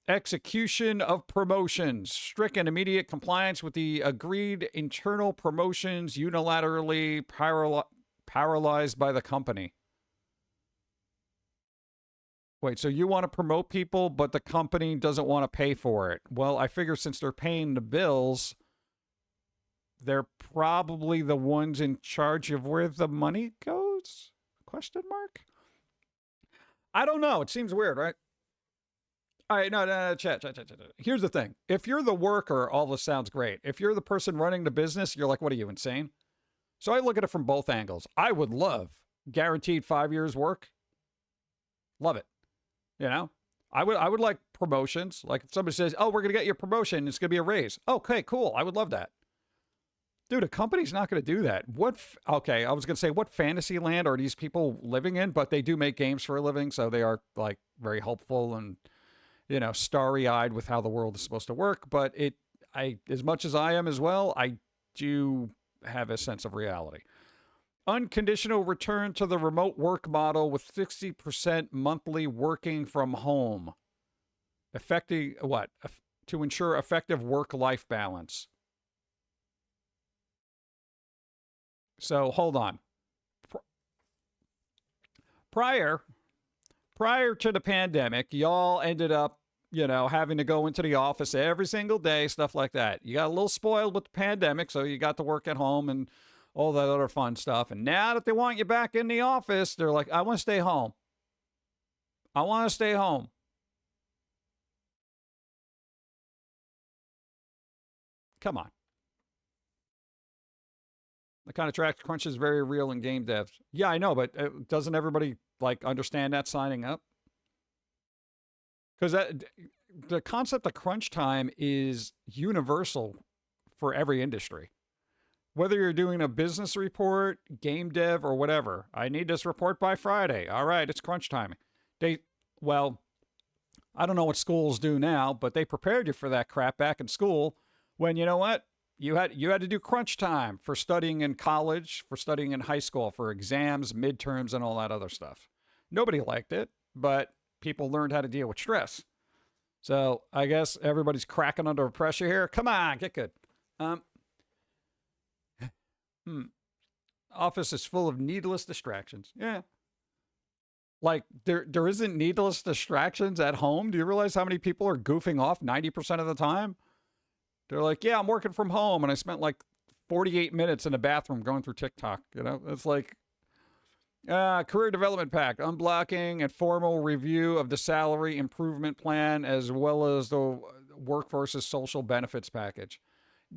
Execution of promotions. Strict and immediate compliance with the agreed internal promotions unilaterally paralyzed by the company. Wait, so you want to promote people, but the company doesn't want to pay for it. Well, I figure since they're paying the bills, they're probably the ones in charge of where the money goes? Question mark? I don't know. It seems weird, right? All right, no, chat. Here's the thing. If you're the worker, all this sounds great. If you're the person running the business, you're like, what are you, insane? So I look at it from both angles. I would love guaranteed 5 years work. Love it. You know, I would like promotions. Like if somebody says, oh, we're going to get your promotion, it's going to be a raise. Okay, cool. I would love that. Dude, a company's not going to do that. Okay, I was going to say, what fantasy land are these people living in? But they do make games for a living, so they are like very hopeful and, you know, starry-eyed with how the world is supposed to work. But as much as I am as well, I do have a sense of reality. Unconditional return to the remote work model with 60% monthly working from home. Affecting what? To ensure effective work-life balance. So hold on. Prior to the pandemic, y'all ended up, you know, having to go into the office every single day, stuff like that. You got a little spoiled with the pandemic, so you got to work at home and all that other fun stuff. And now that they want you back in the office, they're like, I want to stay home. I want to stay home. Come on. The kind of track crunch is very real in game devs. Yeah, I know, but doesn't everybody like understand that signing up? Because the concept of crunch time is universal for every industry. Whether you're doing a business report, game dev, or whatever. I need this report by Friday. All right, it's crunch time. Well, I don't know what schools do now, but they prepared you for that crap back in school when, you know what? you had to do crunch time for studying in college, for studying in high school, for exams, midterms, and all that other stuff. Nobody liked it, but people learned how to deal with stress. So I guess everybody's cracking under pressure here. Come on, get good. Office is full of needless distractions. Yeah. Like there isn't needless distractions at home. Do you realize how many people are goofing off 90% of the time? They're like, yeah, I'm working from home, and I spent like 48 minutes in the bathroom going through TikTok. You know, it's like career development pack, unblocking and formal review of the salary improvement plan, as well as the workforce's social benefits package.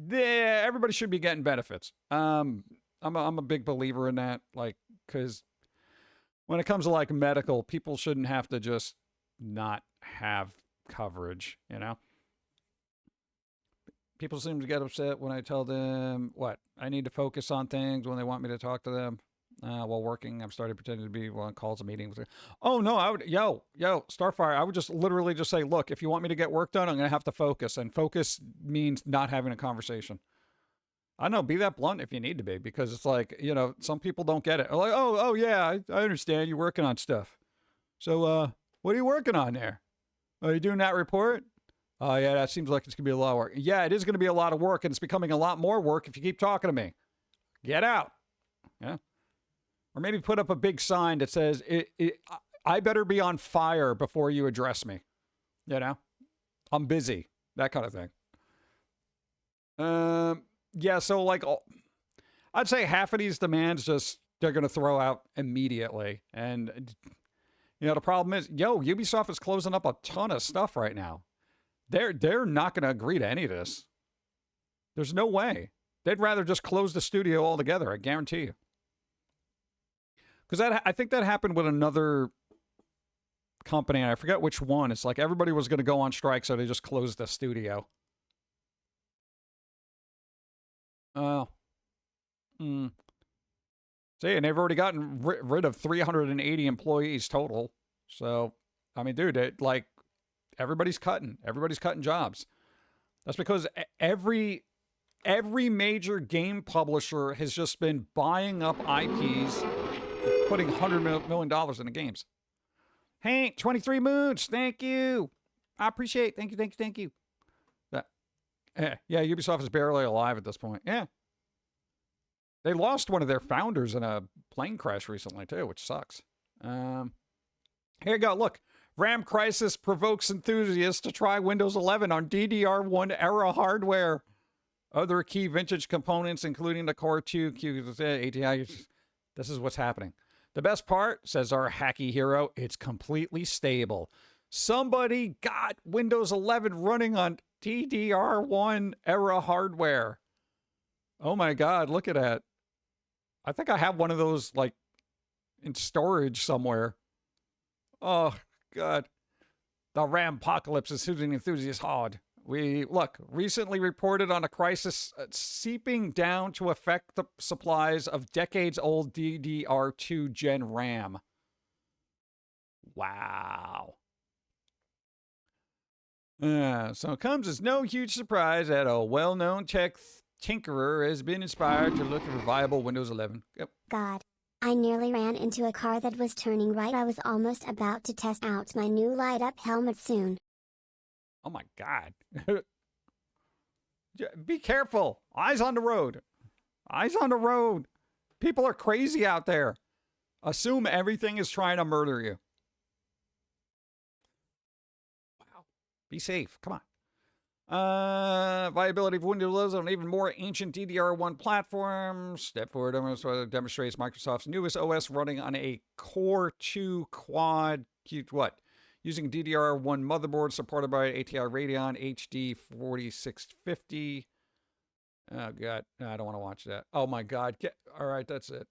Yeah, everybody should be getting benefits. I'm a big believer in that, like, because when it comes to like medical, people shouldn't have to just not have coverage, you know? People seem to get upset when I tell them what I need to focus on things when they want me to talk to them while working. I've started pretending to be on calls and meetings. Oh no, I would, yo, Starfire. I would just literally just say, look, if you want me to get work done, I'm going to have to focus, and focus means not having a conversation. I know, be that blunt if you need to be, because it's like, you know, some people don't get it. They're like, oh yeah, I understand you're working on stuff. So, what are you working on there? Are you doing that report? Oh, yeah, that seems like it's going to be a lot of work. Yeah, it is going to be a lot of work, and it's becoming a lot more work if you keep talking to me. Get out. Yeah. Or maybe put up a big sign that says, I better be on fire before you address me. You know? I'm busy. That kind of thing. Yeah, so like, I'd say half of these demands they're going to throw out immediately. And, you know, the problem is, Ubisoft is closing up a ton of stuff right now. They're not going to agree to any of this. There's no way. They'd rather just close the studio altogether, I guarantee you. Because I think that happened with another company, and I forget which one. It's like everybody was going to go on strike, so they just closed the studio. Oh. See, and they've already gotten rid of 380 employees total. So, I mean, dude, everybody's cutting jobs. That's because every major game publisher has just been buying up IPs, putting $100 million into games. Hank, 23 moons, thank you. I appreciate it. Thank you. Yeah, Ubisoft is barely alive at this point. Yeah. They lost one of their founders in a plane crash recently, too, which sucks. Here you go. Look. RAM crisis provokes enthusiasts to try Windows 11 on DDR1 era hardware. Other key vintage components, including the Core 2 ATI. This is what's happening. The best part, says our hacky hero, it's completely stable. Somebody got Windows 11 running on DDR1 era hardware. Oh my God, look at that. I think I have one of those, like, in storage somewhere. Oh, God. The RAM apocalypse is hitting enthusiasts hard. We, recently reported on a crisis seeping down to affect the supplies of decades-old DDR2 Gen RAM. Wow. So it comes as no huge surprise that a well-known tech tinkerer has been inspired to look for viable Windows 11. Yep. God. I nearly ran into a car that was turning right. I was almost about to test out my new light-up helmet soon. Oh my God. Be careful. Eyes on the road. Eyes on the road. People are crazy out there. Assume everything is trying to murder you. Wow. Be safe. Come on. Viability of Windows 11 on even more ancient DDR1 platforms. Step forward demonstrates Microsoft's newest OS running on a Core 2 quad. What? Using DDR1 motherboard supported by ATI Radeon HD 4650. Oh, God. No, I don't want to watch that. Oh, my God. All right, that's it.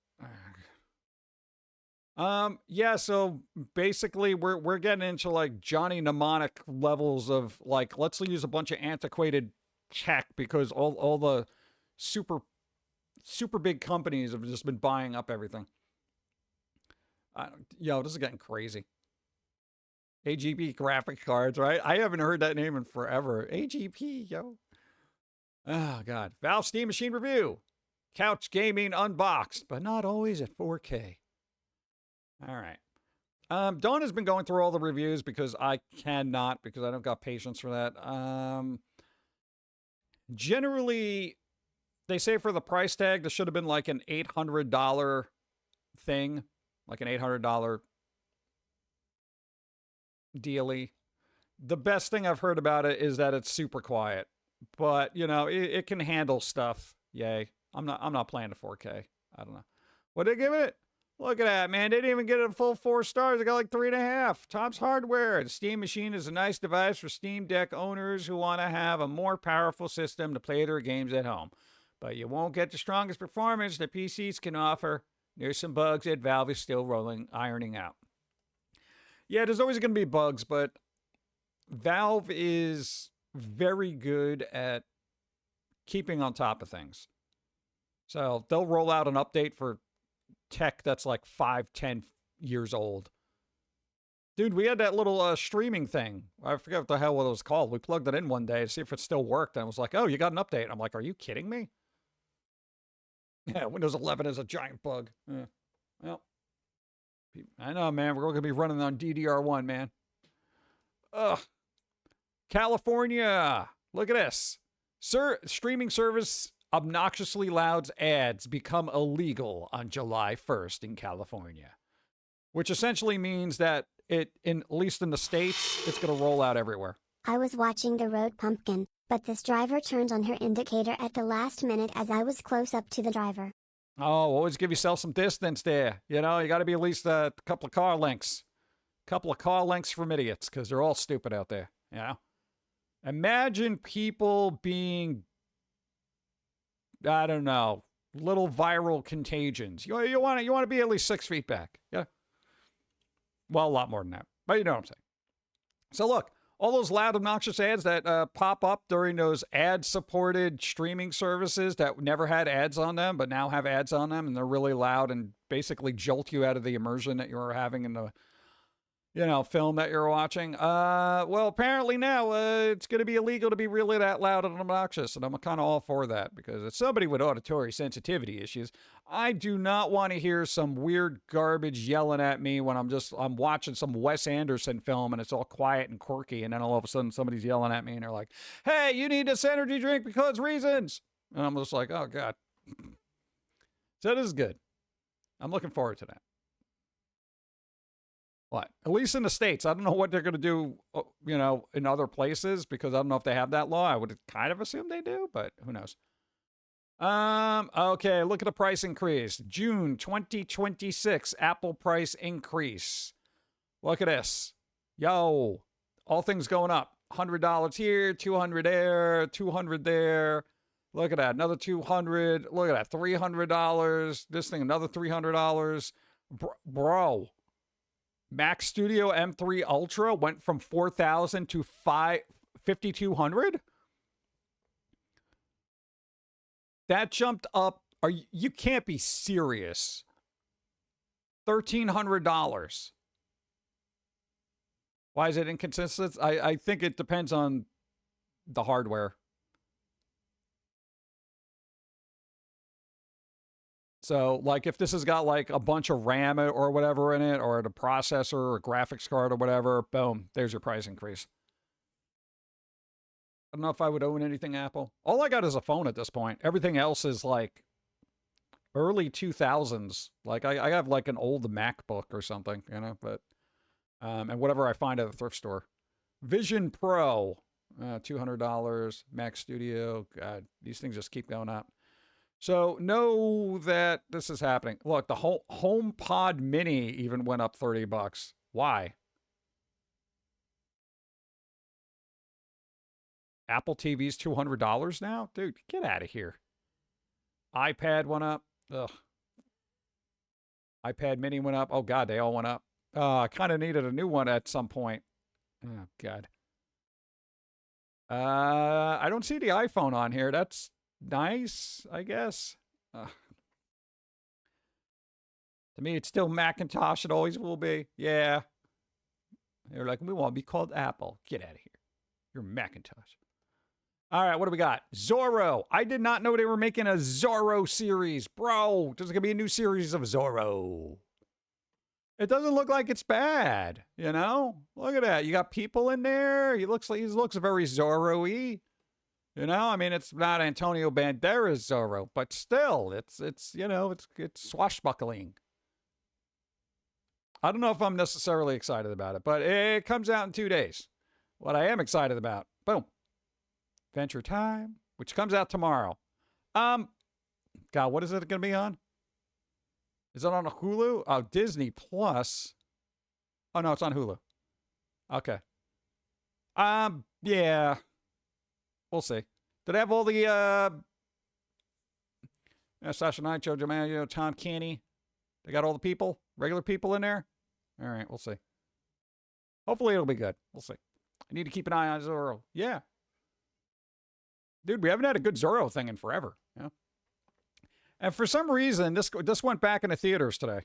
Yeah, so basically we're getting into like Johnny Mnemonic levels of like, let's use a bunch of antiquated tech because all the super big companies have just been buying up everything. This is getting crazy. AGP graphics cards, right? I haven't heard that name in forever. AGP, yo. Oh, God. Valve Steam Machine Review. Couch gaming unboxed, but not always at 4K. All right. Dawn has been going through all the reviews because I cannot, because I don't got patience for that. Generally, they say for the price tag, this should have been like an $800 thing, like an $800 dealie. The best thing I've heard about it is that it's super quiet, but you know, it can handle stuff. Yay. I'm not playing to 4K. I don't know. What did they give it? Look at that, man. They didn't even get it a full 4 stars. They got like 3.5. Tom's Hardware. The Steam Machine is a nice device for Steam Deck owners who want to have a more powerful system to play their games at home. But you won't get the strongest performance that PCs can offer. There's some bugs that Valve is still ironing out. Yeah, there's always going to be bugs, but Valve is very good at keeping on top of things. So they'll roll out an update for tech that's like 5-10 years old. Dude, we had that little streaming thing. I forget what the hell it was called. We plugged it in one day to see if it still worked. And it was like, oh, you got an update. I'm like, are you kidding me? Yeah, Windows 11 is a giant bug. Yeah. Well, I know, man. We're going to be running on DDR1, man. Ugh. California. Look at this. Streaming service obnoxiously loud ads become illegal on July 1st in California, which essentially means that at least in the States, it's going to roll out everywhere. I was watching the road Pumpkin, but this driver turned on her indicator at the last minute as I was close up to the driver. Oh, always give yourself some distance there. You know, you got to be at least a couple of car lengths. Couple of car lengths from idiots, because they're all stupid out there. You know? Imagine people being, I don't know, little viral contagions. You want to be at least 6 feet back. Yeah. Well, a lot more than that, but you know what I'm saying. So look, all those loud, obnoxious ads that pop up during those ad-supported streaming services that never had ads on them, but now have ads on them, and they're really loud and basically jolt you out of the immersion that you were having in the, film that you're watching. Well, apparently now it's going to be illegal to be really that loud and obnoxious, and I'm kind of all for that, because as somebody with auditory sensitivity issues, I do not want to hear some weird garbage yelling at me when I'm watching some Wes Anderson film and it's all quiet and quirky, and then all of a sudden somebody's yelling at me and they're like, hey, you need this energy drink because reasons. And I'm just like, oh, God. So this is good. I'm looking forward to that. What? At least in the States. I don't know what they're going to do, in other places, because I don't know if they have that law. I would kind of assume they do, but who knows? Okay, look at the price increase. June 2026, Apple price increase. Look at this. Yo, all things going up. $100 here, $200 there, $200 there. Look at that, another $200. Look at that, $300. This thing, another $300. Bro. Mac Studio M3 Ultra went from $4,000 to $5,200. That jumped up. You can't be serious. $1,300. Why is it inconsistent? I think it depends on the hardware. So, like, if this has got, like, a bunch of RAM or whatever in it, or the processor or graphics card or whatever, boom, there's your price increase. I don't know if I would own anything Apple. All I got is a phone at this point. Everything else is, like, early 2000s. Like, I have, like, an old MacBook or something, but, and whatever I find at the thrift store. Vision Pro, $200. Mac Studio, God, these things just keep going up. So know that this is happening. Look, the HomePod Mini even went up $30. Why? Apple TV's $200 now? Dude, get out of here. iPad went up. Ugh. iPad Mini went up. Oh, God, they all went up. I kind of needed a new one at some point. Oh, God. I don't see the iPhone on here. That's nice, I guess. To me, it's still Macintosh. It always will be. Yeah. They're like, we want to be called Apple. Get out of here. You're Macintosh. All right, what do we got? Zorro. I did not know they were making a Zorro series. Bro, there's going to be a new series of Zorro. It doesn't look like it's bad, you know? Look at that. You got people in there. He looks very Zorro-y. You know, I mean, it's not Antonio Banderas Zorro, but still, it's swashbuckling. I don't know if I'm necessarily excited about it, but it comes out in 2 days. What I am excited about, boom, Adventure Time, which comes out tomorrow. God, what is it going to be on? Is it on a Hulu? Oh, Disney Plus. Oh no, it's on Hulu. Okay. Yeah. We'll see. Did they have all the Sasha Knight, Joe DiMaggio, Tom Kenny? They got all the people, regular people in there? All right, we'll see. Hopefully it'll be good. We'll see. I need to keep an eye on Zorro. Yeah. Dude, we haven't had a good Zorro thing in forever. Yeah. And for some reason, this went back into theaters today.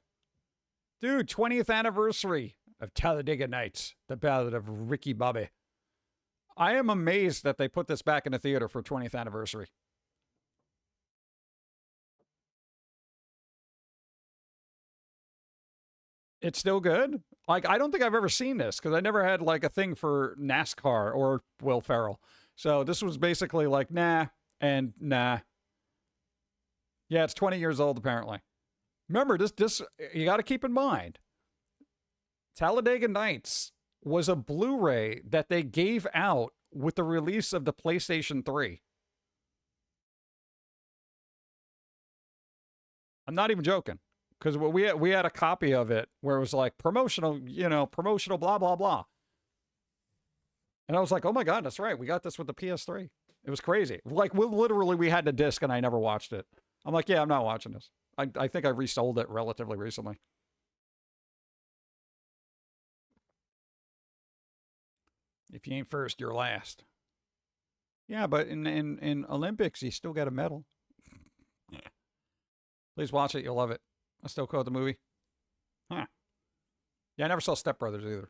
Dude, 20th anniversary of Talladega Nights, the Ballad of Ricky Bobby. I am amazed that they put this back in the theater for 20th anniversary. It's still good? Like, I don't think I've ever seen this because I never had, like, a thing for NASCAR or Will Ferrell. So this was basically like, nah, and nah. Yeah, it's 20 years old, apparently. Remember, this you got to keep in mind. Talladega Nights was a Blu-ray that they gave out with the release of the PlayStation 3. I'm not even joking. Because we had a copy of it where it was like promotional, promotional, blah, blah, blah. And I was like, oh my God, that's right. We got this with the PS3. It was crazy. Like, we had the disc and I never watched it. I'm like, yeah, I'm not watching this. I think I resold it relatively recently. If you ain't first, you're last. Yeah, but in Olympics, you still got a medal. Please watch it. You'll love it. I still quote the movie. Huh. Yeah, I never saw Step Brothers either.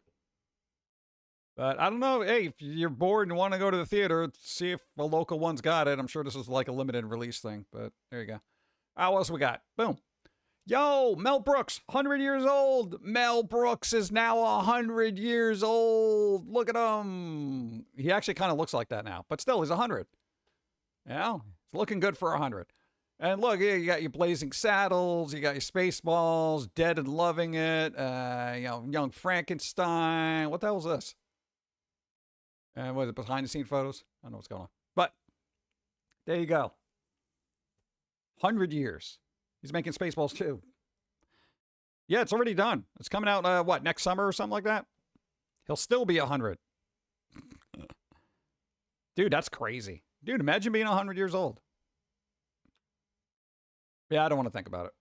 But I don't know. Hey, if you're bored and want to go to the theater, see if a local one's got it. I'm sure this is like a limited release thing, but there you go. What else we got? Boom. Yo, Mel Brooks, 100 years old. Mel Brooks is now 100 years old. Look at him. He actually kind of looks like that now, but still, he's 100. You know, he's looking good for 100. And look, you got your Blazing Saddles, you got your Spaceballs, Dead and Loving It, Young Frankenstein. What the hell is this? And what is it, behind the scene photos? I don't know what's going on. But there you go. 100 years. He's making Spaceballs too. Yeah, it's already done. It's coming out, next summer or something like that? He'll still be 100. Dude, that's crazy. Dude, imagine being 100 years old. Yeah, I don't want to think about it.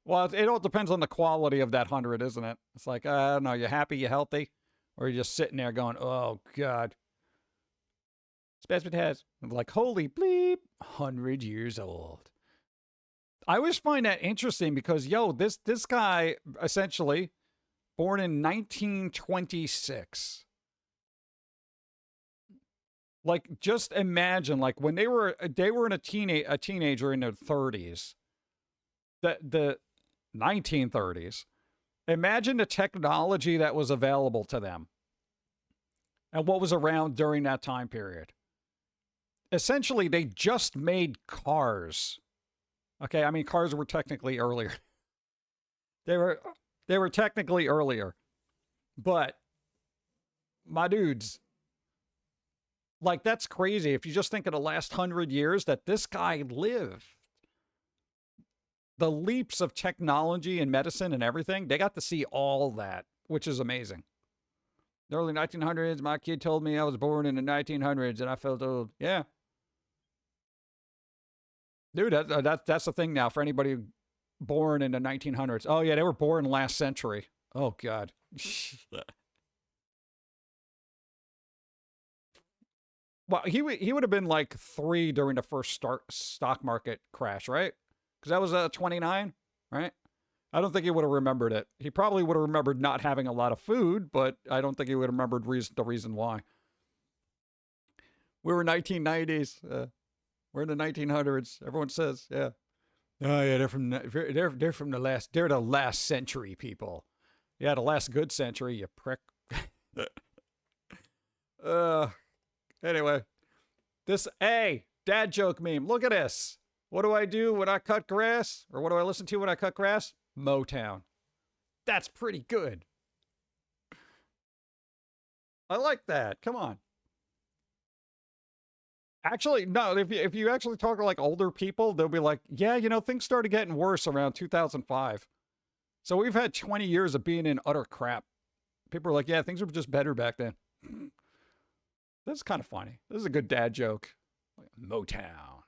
Well, it all depends on the quality of that 100, isn't it? It's like, I don't know, you happy, you healthy? Or you're just sitting there going, oh, God. Spasmodize. Like, holy bleep, 100 years old. I always find that interesting because, this guy, essentially, born in 1926. Like, just imagine, like, when they were a teenager in their 30s, the 1930s. Imagine the technology that was available to them and what was around during that time period. Essentially, they just made cars. Okay, I mean, cars were technically earlier. They were technically earlier. But, my dudes, like, that's crazy. If you just think of the last 100 years that this guy lived. The leaps of technology and medicine and everything, they got to see all that, which is amazing. The early 1900s, my kid told me I was born in the 1900s and I felt old. Yeah. Dude, that's the thing now for anybody born in the 1900s. Oh, yeah, they were born last century. Oh, God. Well, he would have been like 3 during the first stock market crash, right? Because that was 29, right? I don't think he would have remembered it. He probably would have remembered not having a lot of food, but I don't think he would have remembered the reason why. We were 1990s. We're in the 1900s. Everyone says, yeah. Oh yeah, they're from the last century people. Yeah, the last good century, you prick. Anyway, dad joke meme. Look at this. What do I do when I cut grass? Or what do I listen to when I cut grass? Motown. That's pretty good. I like that. Come on. Actually, no, if you actually talk to like older people, they'll be like, yeah, things started getting worse around 2005. So we've had 20 years of being in utter crap. People are like, yeah, things were just better back then. This is kind of funny. This is a good dad joke. Motown.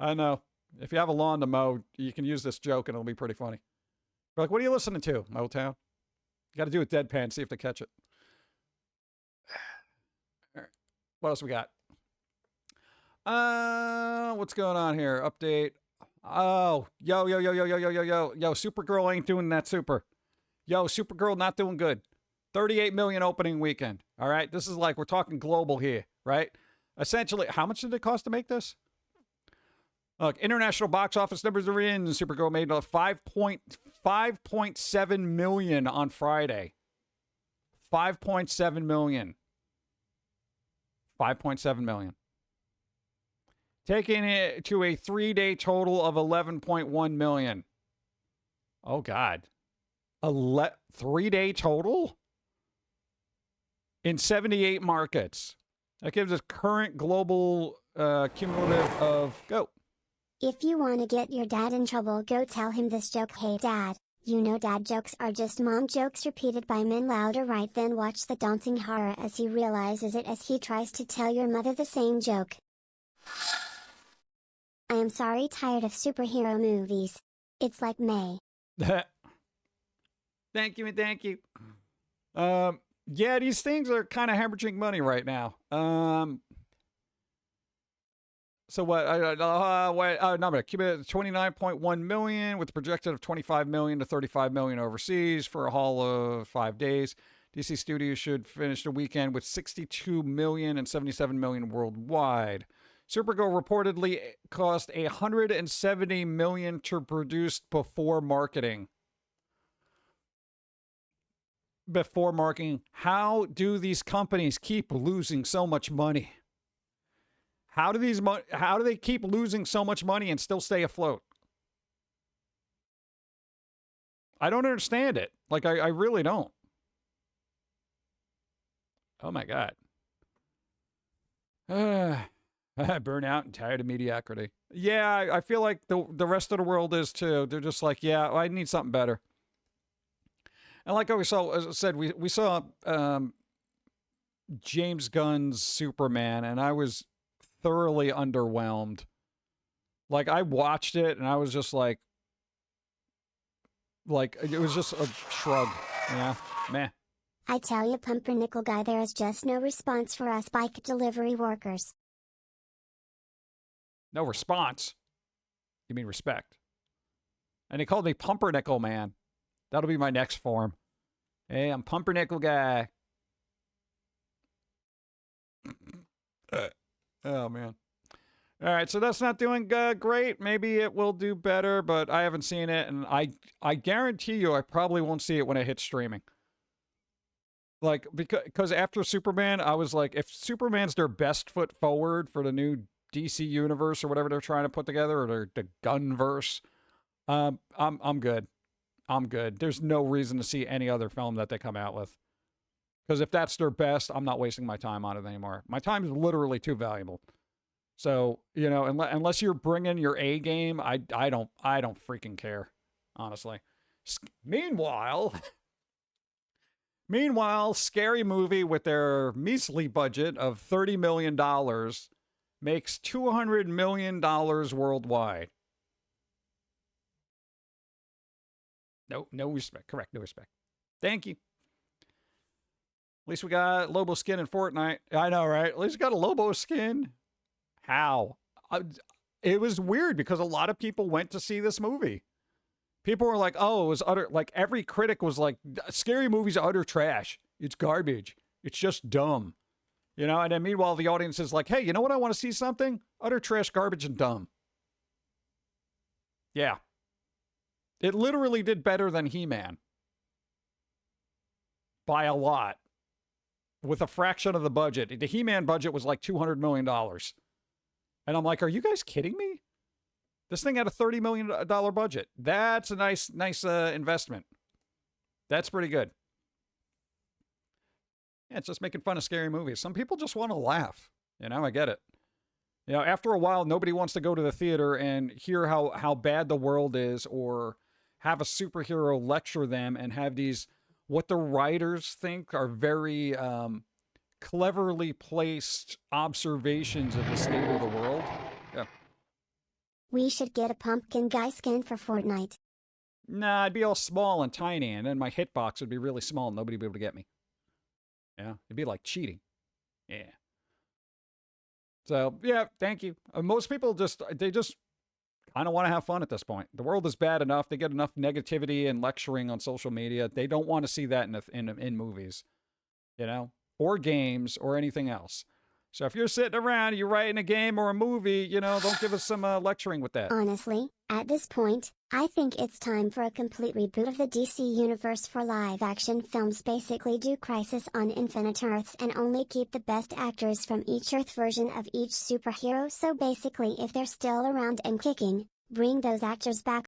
I know. If you have a lawn to mow, you can use this joke and it'll be pretty funny. You're like, what are you listening to, Motown? You got to do it deadpan, see if they catch it. All right. What else we got? What's going on here? Update. Oh, yo. Supergirl ain't doing that super. Yo, Supergirl not doing good. 38 million opening weekend. All right. This is like, we're talking global here, right? Essentially, how much did it cost to make this? Look, international box office numbers are in. Supergirl made 5.7 million on Friday. 5.7 million. 5.7 million. Taking it to a 3-day total of 11.1 million. Oh, God. 3-day total? In 78 markets. That gives us current global cumulative of... Go. If you want to get your dad in trouble, go tell him this joke. Hey dad, you know dad jokes are just mom jokes repeated by men louder, right? Then watch the daunting horror as he realizes it as he tries to tell your mother the same joke. I am sorry, tired of superhero movies. It's like May. Thank you. Yeah, these things are kind of hemorrhaging money right now. So what? Number 29.1 million with a projection of 25 million to 35 million overseas for a haul of 5 days. DC Studios should finish the weekend with 62 million and 77 million worldwide. Supergirl reportedly cost 170 million to produce before marketing. How do these companies keep losing so much money? How do they keep losing so much money and still stay afloat? I don't understand it. Like, I really don't. Oh my God. Burnout and tired of mediocrity. Yeah, I feel like the rest of the world is too. They're just like, yeah, I need something better. And like I saw, as I said, we saw James Gunn's Superman, and I was thoroughly underwhelmed. Like, I watched it, and I was just like it was just a shrug. Yeah, meh. I tell you, Pum'Kin Guy, there is just no response for us bike delivery workers. No response? You mean respect? And he called me Pumpernickel Man. That'll be my next form. Hey, I'm Pumpernickel Guy. Oh, man. All right, so that's not doing great. Maybe it will do better, but I haven't seen it, and I guarantee you I probably won't see it when it hits streaming. Like, because after Superman, I was like, if Superman's their best foot forward for the new DC universe or whatever they're trying to put together, or the Gunverse, I'm good. I'm good. There's no reason to see any other film that they come out with. Because if that's their best, I'm not wasting my time on it anymore. My time is literally too valuable. So, you know, unless you're bringing your A game, I don't freaking care, honestly. Meanwhile, Scary Movie with their measly budget of $30 million makes $200 million worldwide. No respect. Correct, no respect. Thank you. At least we got Lobo skin in Fortnite. I know, right? At least we got a Lobo skin. How? It was weird because a lot of people went to see this movie. People were like, oh, it was utter, like every critic was like, Scary Movie's utter trash. It's garbage. It's just dumb. You know, and then meanwhile, the audience is like, hey, you know what? I want to see something? Utter trash, garbage, and dumb. Yeah. It literally did better than He-Man. By a lot. With a fraction of the budget. The He-Man budget was like $200 million. And I'm like, are you guys kidding me? This thing had a $30 million budget. That's a nice investment. That's pretty good. Yeah, it's just making fun of scary movies. Some people just want to laugh. You know, I get it. You know, after a while, nobody wants to go to the theater and hear how bad the world is, or have a superhero lecture them and have these, what the writers think are very cleverly placed observations of the state of the world. Yeah. We should get a Pum'Kin Guy skin for Fortnite. Nah, I'd be all small and tiny, and then my hitbox would be really small and nobody would be able to get me. Yeah, it'd be like cheating. Yeah. So, yeah, thank you. Most people they just kind of want to have fun at this point. The world is bad enough. They get enough negativity and lecturing on social media. They don't want to see that in movies, you know, or games or anything else. So if you're sitting around, you're writing a game or a movie, you know, don't give us some lecturing with that. Honestly, at this point, I think it's time for a complete reboot of the DC universe for live-action films. Basically do Crisis on Infinite Earths and only keep the best actors from each Earth version of each superhero. So basically, if they're still around and kicking, bring those actors back.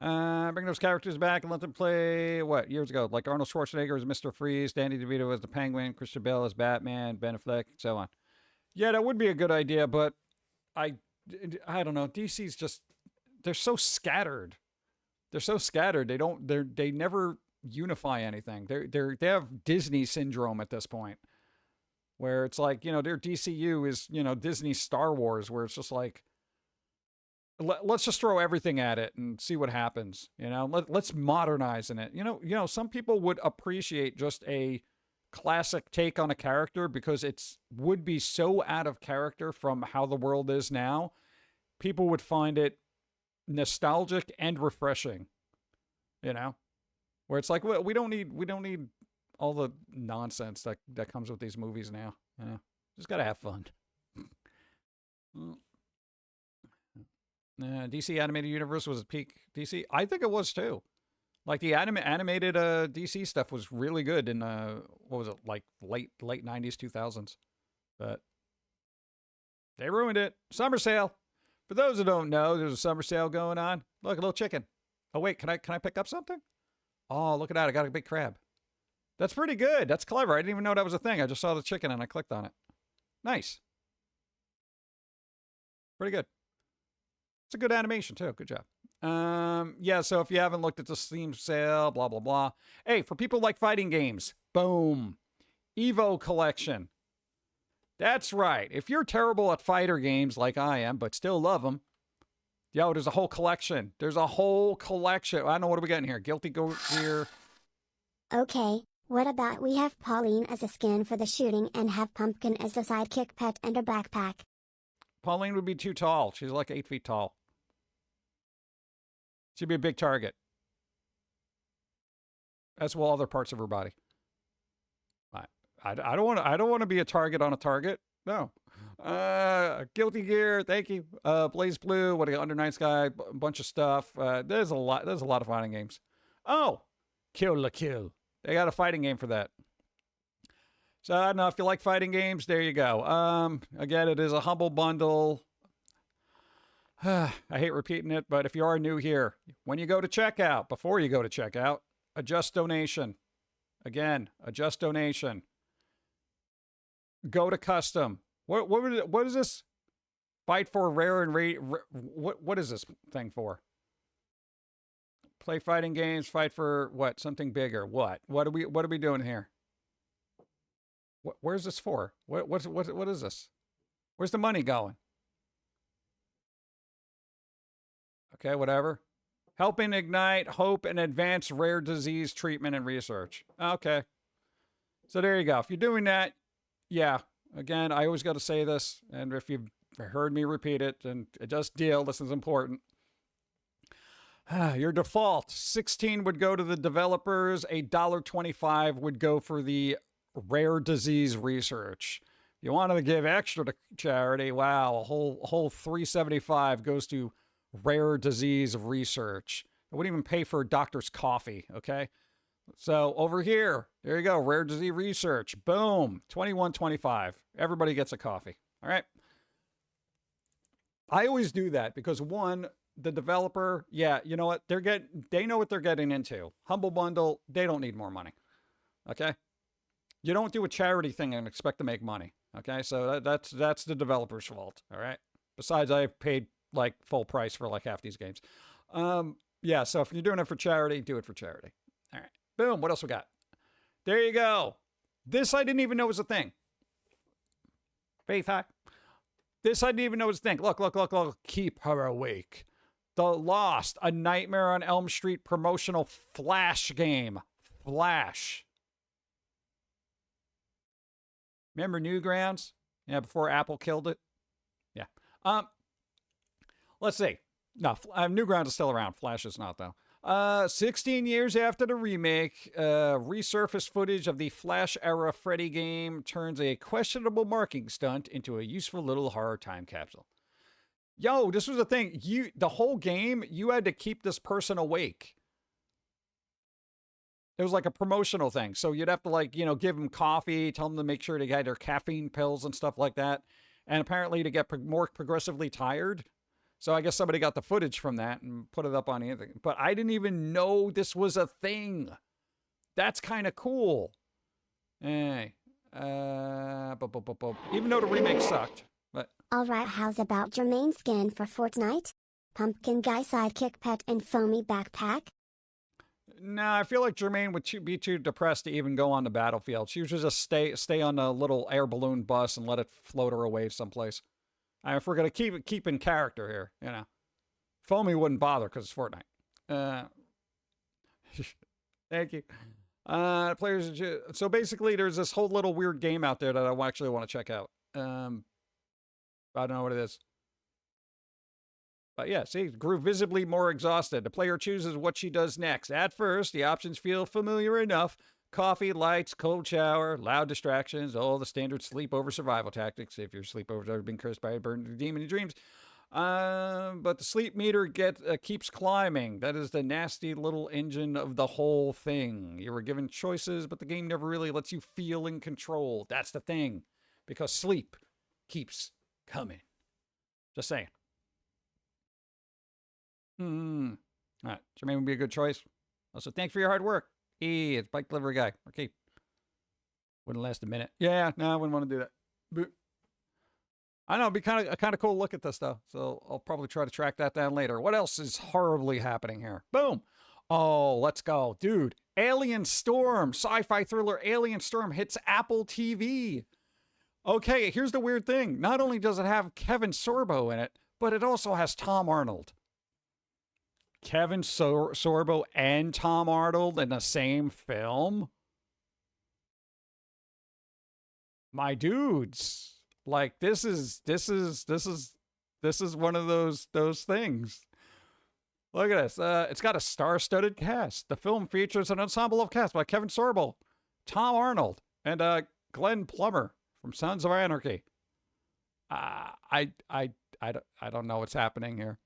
Bring those characters back and let them play, what, years ago? Like Arnold Schwarzenegger as Mr. Freeze, Danny DeVito as the Penguin, Christian Bale as Batman, Ben Affleck, so on. Yeah, that would be a good idea, but I don't know. DC's just, they're so scattered. They're so scattered. They never unify anything. They have Disney syndrome at this point, where it's like, you know, their DCU is, you know, Disney Star Wars, where it's just like, let's just throw everything at it and see what happens. You know, let's modernize in it. You know, some people would appreciate just a classic take on a character because would be so out of character from how the world is now. People would find it nostalgic and refreshing. You know, where it's like, well, we don't need all the nonsense that comes with these movies now. You know, just gotta have fun. DC Animated Universe was at peak DC. I think it was too. Like the animated DC stuff was really good in what was it, like late 90s, 2000s. But they ruined it. Summer sale. For those who don't know, there's a summer sale going on. Look, a little chicken. Oh wait, can I pick up something? Oh, look at that. I got a big crab. That's pretty good. That's clever. I didn't even know that was a thing. I just saw the chicken and I clicked on it. Nice. Pretty good. It's a good animation, too. Good job. Yeah, so if you haven't looked at the Steam sale, blah, blah, blah. Hey, for people like fighting games, boom. Evo Collection. That's right. If you're terrible at fighter games like I am, but still love them, yo, there's a whole collection. There's a whole collection. I don't know, what are we getting here? Guilty Gear. Okay, what about we have Pauline as a skin for the shooting and have Pumpkin as the sidekick pet and a backpack? Pauline would be too tall. She's like 8 feet tall. She'd be a big target. As well other parts of her body. I don't want to be a target on a target. No. Guilty Gear, thank you. Blaze Blue, what do you got? Under Night Sky, a bunch of stuff. There's a lot of fighting games. Oh, Kill la Kill. They got a fighting game for that. So I don't know if you like fighting games, there you go. Again, it is a humble bundle. I hate repeating it, but if you are new here, when you go to checkout, before you go to checkout, adjust donation. Again, adjust donation. Go to custom. What is this? Fight for rare and what is this thing for? Play fighting games. Fight for what? Something bigger. What? What are we doing here? Where's this for? What is this? Where's the money going? Okay, whatever. Helping ignite hope and advance rare disease treatment and research. Okay. So there you go. If you're doing that, yeah. Again, I always got to say this, and if you've heard me repeat it, and just deal, this is important. Your default, 16 would go to the developers, $1.25 would go for the rare disease research. If you wanted to give extra to charity, wow, a whole 375 goes to rare disease research. I wouldn't even pay for a doctor's coffee, okay? So over here, there you go, rare disease research. Boom, 21.25. Everybody gets a coffee. All right. I always do that because one, the developer, yeah, you know what? They know what they're getting into. Humble Bundle, they don't need more money. Okay? You don't do a charity thing and expect to make money. Okay? So that's the developer's fault. All right? Besides, I've paid like full price for like half these games. Yeah, so if you're doing it for charity, do it for charity. All right. Boom. What else we got? There you go. This I didn't even know was a thing. Faith High. This I didn't even know was a thing. Look. Keep her awake. The Lost, a Nightmare on Elm Street promotional Flash game. Flash. Remember Newgrounds? Yeah, before Apple killed it. Yeah. Let's see. No, Newgrounds is still around. Flash is not, though. 16 years after the remake, resurfaced footage of the Flash-era Freddy game turns a questionable marking stunt into a useful little horror time capsule. Yo, this was the thing. The whole game, you had to keep this person awake. It was like a promotional thing. So you'd have to, like, you know, give them coffee, tell them to make sure they had their caffeine pills and stuff like that. And apparently to get more progressively tired. So I guess somebody got the footage from that and put it up on anything. But I didn't even know this was a thing. That's kind of cool. Hey. Even though the remake sucked. But Alright, how's about Jermaine skin for Fortnite? Pum'Kin Guy sidekick pet and Foamy backpack? nah, I feel like Jermaine would be too depressed to even go on the battlefield. She should just stay on a little air balloon bus and let it float her away someplace. If we're going to keep in character here, you know. Foamy wouldn't bother because it's Fortnite. Thank you. Players. So basically, there's this whole little weird game out there that I actually want to check out. I don't know what it is. But yeah, see, grew visibly more exhausted. The player chooses what she does next. At first, the options feel familiar enough. Coffee, lights, cold shower, loud distractions, all the standard sleepover survival tactics. If your sleepover's ever been cursed by a burning demon in your dreams. But the sleep meter keeps climbing. That is the nasty little engine of the whole thing. You were given choices, but the game never really lets you feel in control. That's the thing. Because sleep keeps coming. Just saying. All right. Jermaine would be a good choice. Also, thanks for your hard work. Hey, it's bike delivery guy. Okay. Wouldn't last a minute. Yeah, no, I wouldn't want to do that. But I know, it'd be kind of cool to look at this, though. So I'll probably try to track that down later. What else is horribly happening here? Boom. Oh, let's go. Dude, Alien Storm. Sci-fi thriller Alien Storm hits Apple TV. Okay, here's the weird thing. Not only does it have Kevin Sorbo in it, but it also has Tom Arnold. Kevin Sorbo and Tom Arnold in the same film? My dudes. Like, this is one of those things. Look at this. It's got a star-studded cast. The film features an ensemble of cast by Kevin Sorbo, Tom Arnold, and Glenn Plummer from Sons of Anarchy. I don't know what's happening here.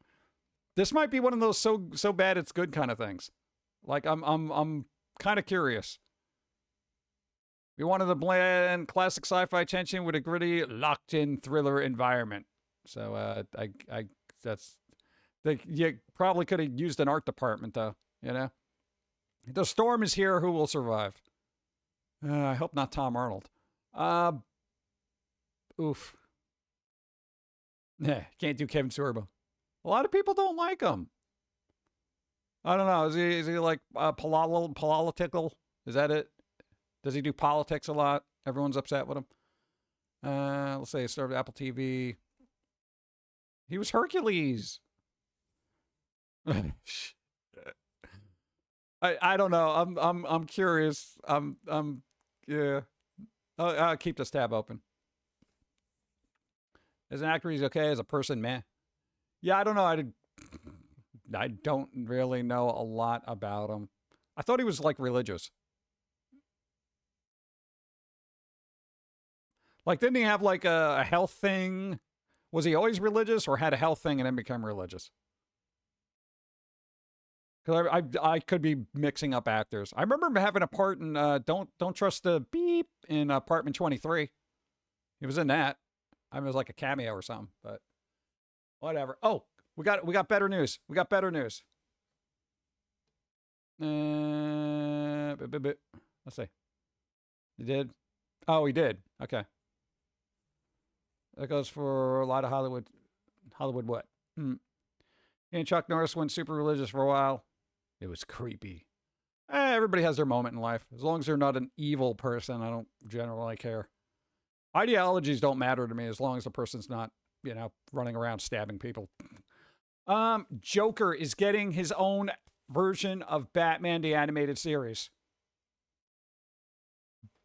This might be one of those so bad it's good kind of things. Like, I'm kind of curious. We wanted to blend classic sci-fi tension with a gritty, locked-in thriller environment. So you probably could have used an art department, though. You know, the storm is here. Who will survive? I hope not Tom Arnold. Oof. Can't do Kevin Sorbo. A lot of people don't like him. I don't know. Is he like political? Is that it? Does he do politics a lot? Everyone's upset with him. Let's say he started Apple TV. He was Hercules. I don't know. I'm curious. Yeah. I'll keep this tab open. As an actor, he's okay. As a person, meh. Yeah, I don't know. I don't really know a lot about him. I thought he was like religious. Like, didn't he have like a health thing? Was he always religious or had a health thing and then become religious? Because I could be mixing up actors. I remember him having a part in Don't Trust the Beep in Apartment 23. He was in that. I mean, it was like a cameo or something, but whatever. Oh, we got better news. We got better news. Let's see. He did? Oh, he did. Okay. That goes for a lot of Hollywood. Hollywood what? He and Chuck Norris went super religious for a while. It was creepy. Everybody has their moment in life. As long as they're not an evil person, I don't generally care. Ideologies don't matter to me as long as the person's not, running around stabbing people. Joker is getting his own version of Batman the Animated Series.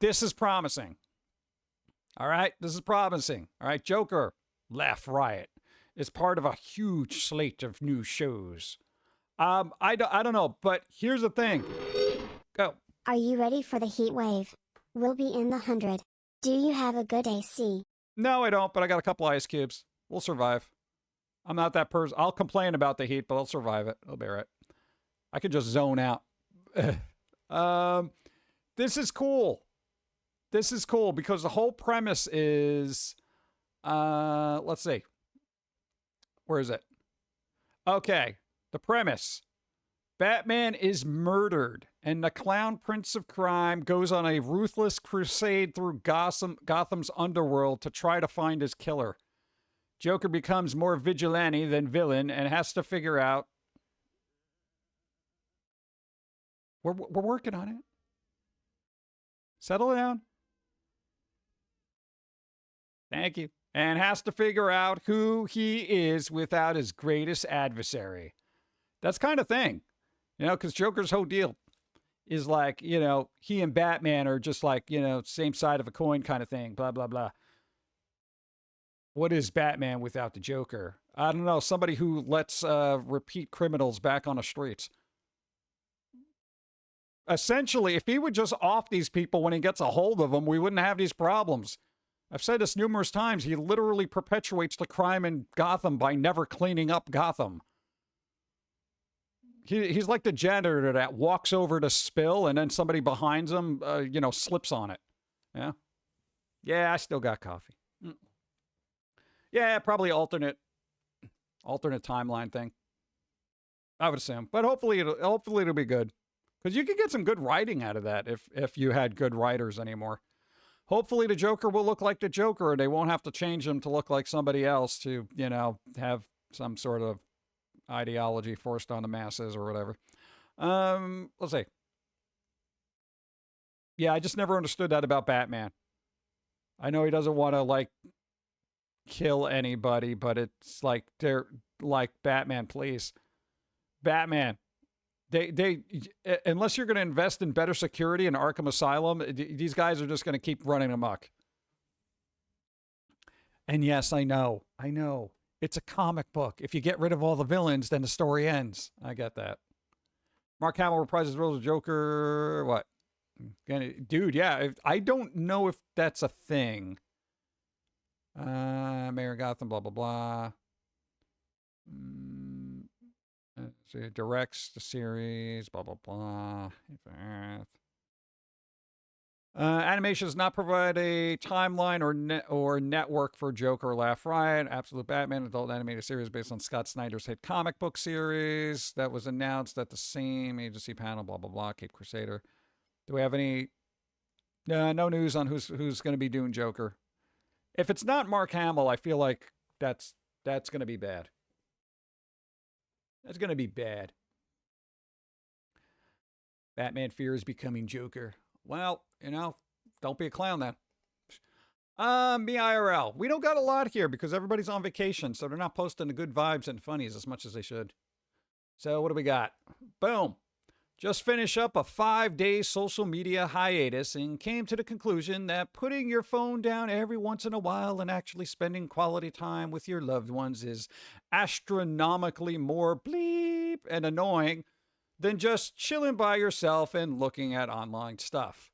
This is promising. All right, this is promising. All right, Joker, Laugh Riot, is part of a huge slate of new shows. I don't know, but here's the thing. Go. Are you ready for the heat wave? We'll be in the 100. Do you have a good AC? No, I don't, but I got a couple ice cubes. We'll survive. I'm not that person. I'll complain about the heat, but I'll survive it. I'll bear it. I could just zone out. This is cool. This is cool because the whole premise is, let's see. Where is it? Okay. The premise. Batman is murdered, and the clown prince of crime goes on a ruthless crusade through Gotham's underworld to try to find his killer. Joker becomes more vigilante than villain and has to figure out... We're working on it. Settle down. Thank you. And has to figure out who he is without his greatest adversary. That's kind of thing. Because Joker's whole deal is like, he and Batman are just like, same side of a coin kind of thing, blah, blah, blah. What is Batman without the Joker? I don't know. Somebody who lets repeat criminals back on the streets. Essentially, if he would just off these people when he gets a hold of them, we wouldn't have these problems. I've said this numerous times. He literally perpetuates the crime in Gotham by never cleaning up Gotham. He's like the janitor that walks over to spill and then somebody behind him, slips on it. Yeah. Yeah, I still got coffee. Yeah, probably alternate timeline thing. I would assume, but hopefully it'll be good because you can get some good writing out of that if you had good writers anymore. Hopefully the Joker will look like the Joker and they won't have to change him to look like somebody else to, have some sort of ideology forced on the masses or whatever. Let's see. Yeah, I just never understood that about Batman. I know he doesn't want to kill anybody, but it's like they're like, Batman, please. Batman. They unless you're going to invest in better security in Arkham Asylum, these guys are just going to keep running amok. And yes, I know. It's a comic book. If you get rid of all the villains, then the story ends. I get that. Mark Hamill reprises roles of Joker. What? Dude, yeah. I don't know if that's a thing. Mayor Gotham, blah, blah, blah. So he directs the series, blah, blah, blah. Animation does not provide a timeline or network for Joker Laugh Riot. Absolute Batman adult animated series based on Scott Snyder's hit comic book series that was announced at the same agency panel, blah, blah, blah, Cape Crusader. Do we have any... no news on who's going to be doing Joker. If it's not Mark Hamill, I feel like that's going to be bad. That's going to be bad. Batman fears becoming Joker. Well, don't be a clown then. Me IRL. We don't got a lot here because everybody's on vacation, so they're not posting the good vibes and funnies as much as they should. So what do we got? Boom. Just finished up a 5-day social media hiatus and came to the conclusion that putting your phone down every once in a while and actually spending quality time with your loved ones is astronomically more bleep cheap and annoying than just chilling by yourself and looking at online stuff.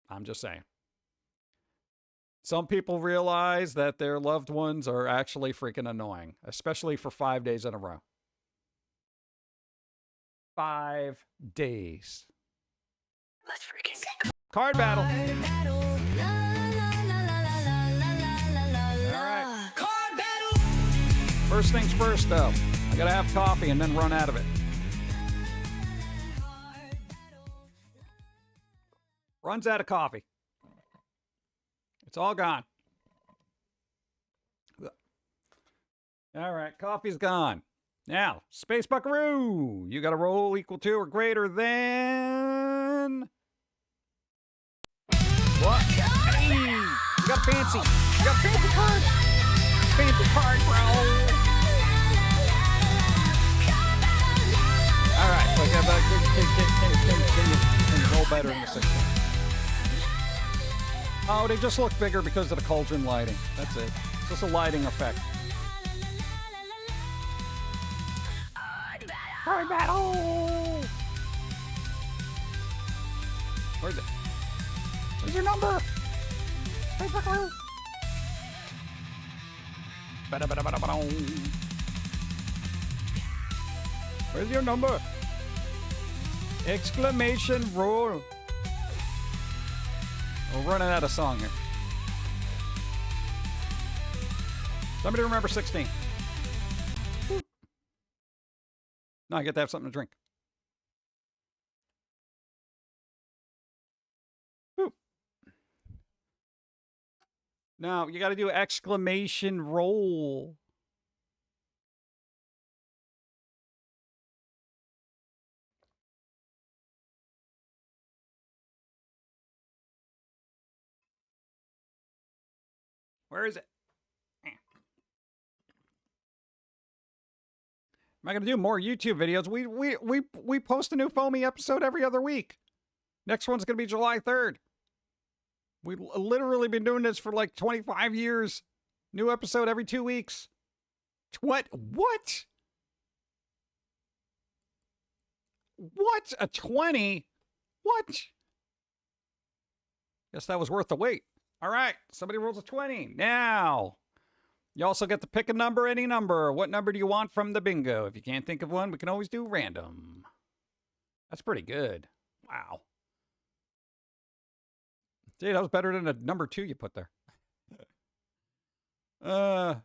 I'm just saying. Some people realize that their loved ones are actually freaking annoying, especially for 5 days in a row. 5 days. Let's freaking go. Card battle. Card battle. La, la, la, la, la, la, la, la, la. All right. Card battle. First things first, though. I gotta have coffee and then run out of it. Runs out of coffee. It's all gone. All right, coffee's gone. Now, Space Buckaroo. You got a roll equal to or greater than... What? Hey, you got a fancy. You got a fancy card. Fancy card, bro. All right, so can you roll better in the 16? Oh, they just look bigger because of the cauldron lighting. That's it. It's just a lighting effect. Card battle! Where's it? Where's your number? Where's your number? Exclamation roar. We're running out of song here. Somebody remember 16. Boop. No, I get to have something to drink. Boop. Now, you got to do exclamation roll. Where is it? Am I going to do more YouTube videos? We post a new Foamy episode every other week. Next one's going to be July 3rd. We've literally been doing this for like 25 years. New episode every 2 weeks. What? What? What? A 20? What? Guess that was worth the wait. All right, somebody rolls a 20. Now, you also get to pick a number, any number. What number do you want from the bingo? If you can't think of one, we can always do random. That's pretty good. Wow. See, that was better than the number 2 you put there. Yeah,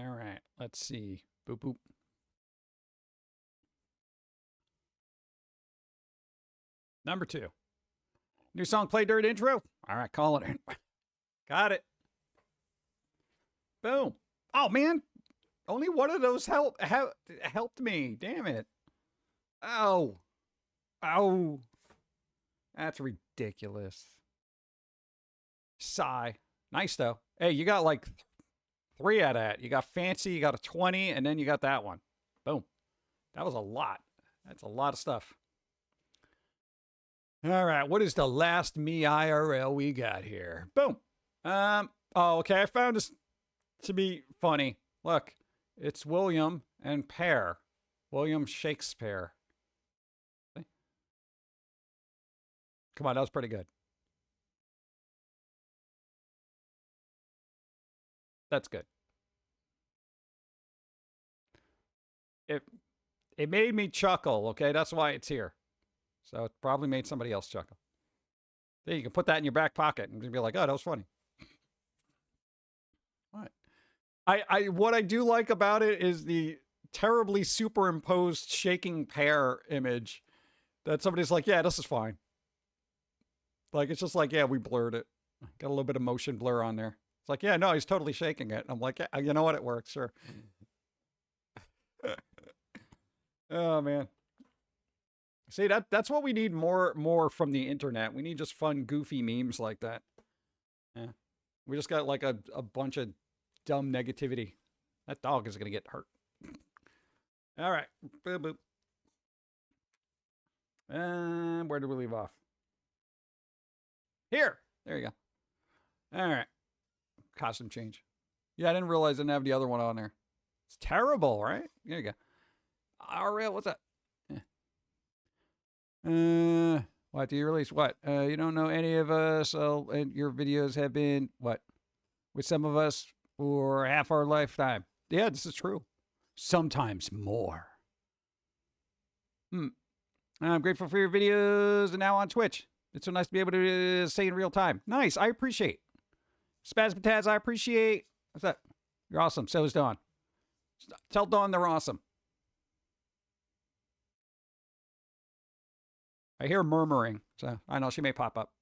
all right. Let's see. Boop, boop. Number 2. New song played during intro. All right, call it in. Got it. Boom. Oh, man. Only one of those helped me. Damn it. Oh. Oh. That's ridiculous. Sigh. Nice, though. Hey, you got like 3 out of that. You got fancy, you got a 20, and then you got that one. Boom. That was a lot. That's a lot of stuff. All right, what is the last me IRL we got here? Boom. Oh, okay, I found this to be funny. Look, it's William and Pear. William Shakespeare. See? Come on, that was pretty good. That's good. It made me chuckle, okay? That's why it's here. So it probably made somebody else chuckle. There, you can put that in your back pocket and be like, oh, that was funny. What? What I do like about it is the terribly superimposed shaking pear image that somebody's like, yeah, this is fine. Like, it's just like, yeah, we blurred it. Got a little bit of motion blur on there. It's like, yeah, no, he's totally shaking it. And I'm like, yeah, you know what? It works, sure. Oh, man. See, that's what we need more from the internet. We need just fun, goofy memes like that. Yeah. We just got like a bunch of dumb negativity. That dog is going to get hurt. All right. Boop, boop. Where did we leave off? Here. There you go. All right. Costume change. Yeah, I didn't realize I didn't have the other one on there. It's terrible, right? There you go. Ariel, what's that? What do you release? What? You don't know any of us, and your videos have been, what? With some of us for half our lifetime. Yeah, this is true. Sometimes more. I'm grateful for your videos and now on Twitch. It's so nice to be able to say in real time. Nice. I appreciate. Spazmataz, I appreciate. What's that? You're awesome. So is Dawn. Tell Dawn they're awesome. I hear murmuring, so I know she may pop up.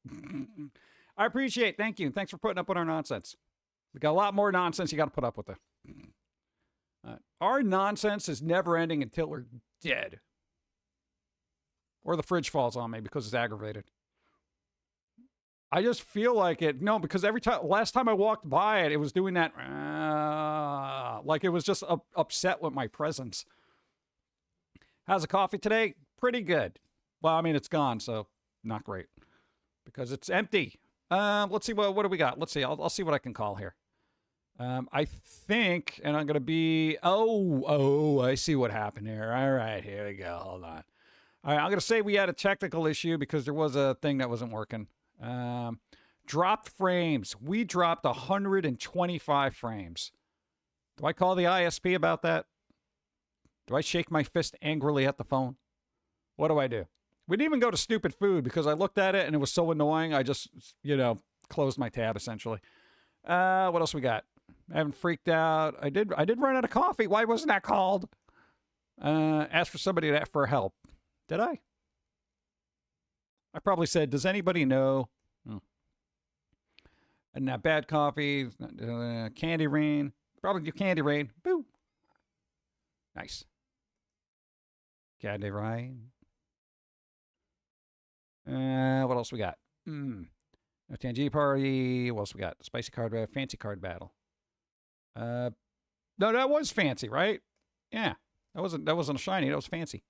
I appreciate. Thank you. Thanks for putting up with our nonsense. We got a lot more nonsense you got to put up with it. Our nonsense is never ending until we're dead. Or the fridge falls on me because it's aggravated. I just feel like it. No, because every time, last time I walked by it, it was doing that. Like it was just upset with my presence. How's the coffee today? Pretty good. Well, I mean, it's gone, so not great. Because it's empty. Let's see, what do we got? Let's see. I'll see what I can call here. I think, and I'm going to be, I see what happened here. All right, here we go. Hold on. All right, I'm going to say we had a technical issue because there was a thing that wasn't working. Dropped frames. We dropped 125 frames. Do I call the ISP about that? Do I shake my fist angrily at the phone? What do I do? We didn't even go to stupid food because I looked at it and it was so annoying. I just, closed my tab essentially. What else we got? I haven't freaked out. I did run out of coffee. Why wasn't that called? Ask for somebody for help. Did I? I probably said, does anybody know? And that bad coffee, candy rain. Probably do candy rain. Boo. Nice. Candy rain. What else we got? No Tangy party. What else we got? Spicy card battle. Fancy card battle. No, that was fancy, right? Yeah. That wasn't a shiny. That was fancy.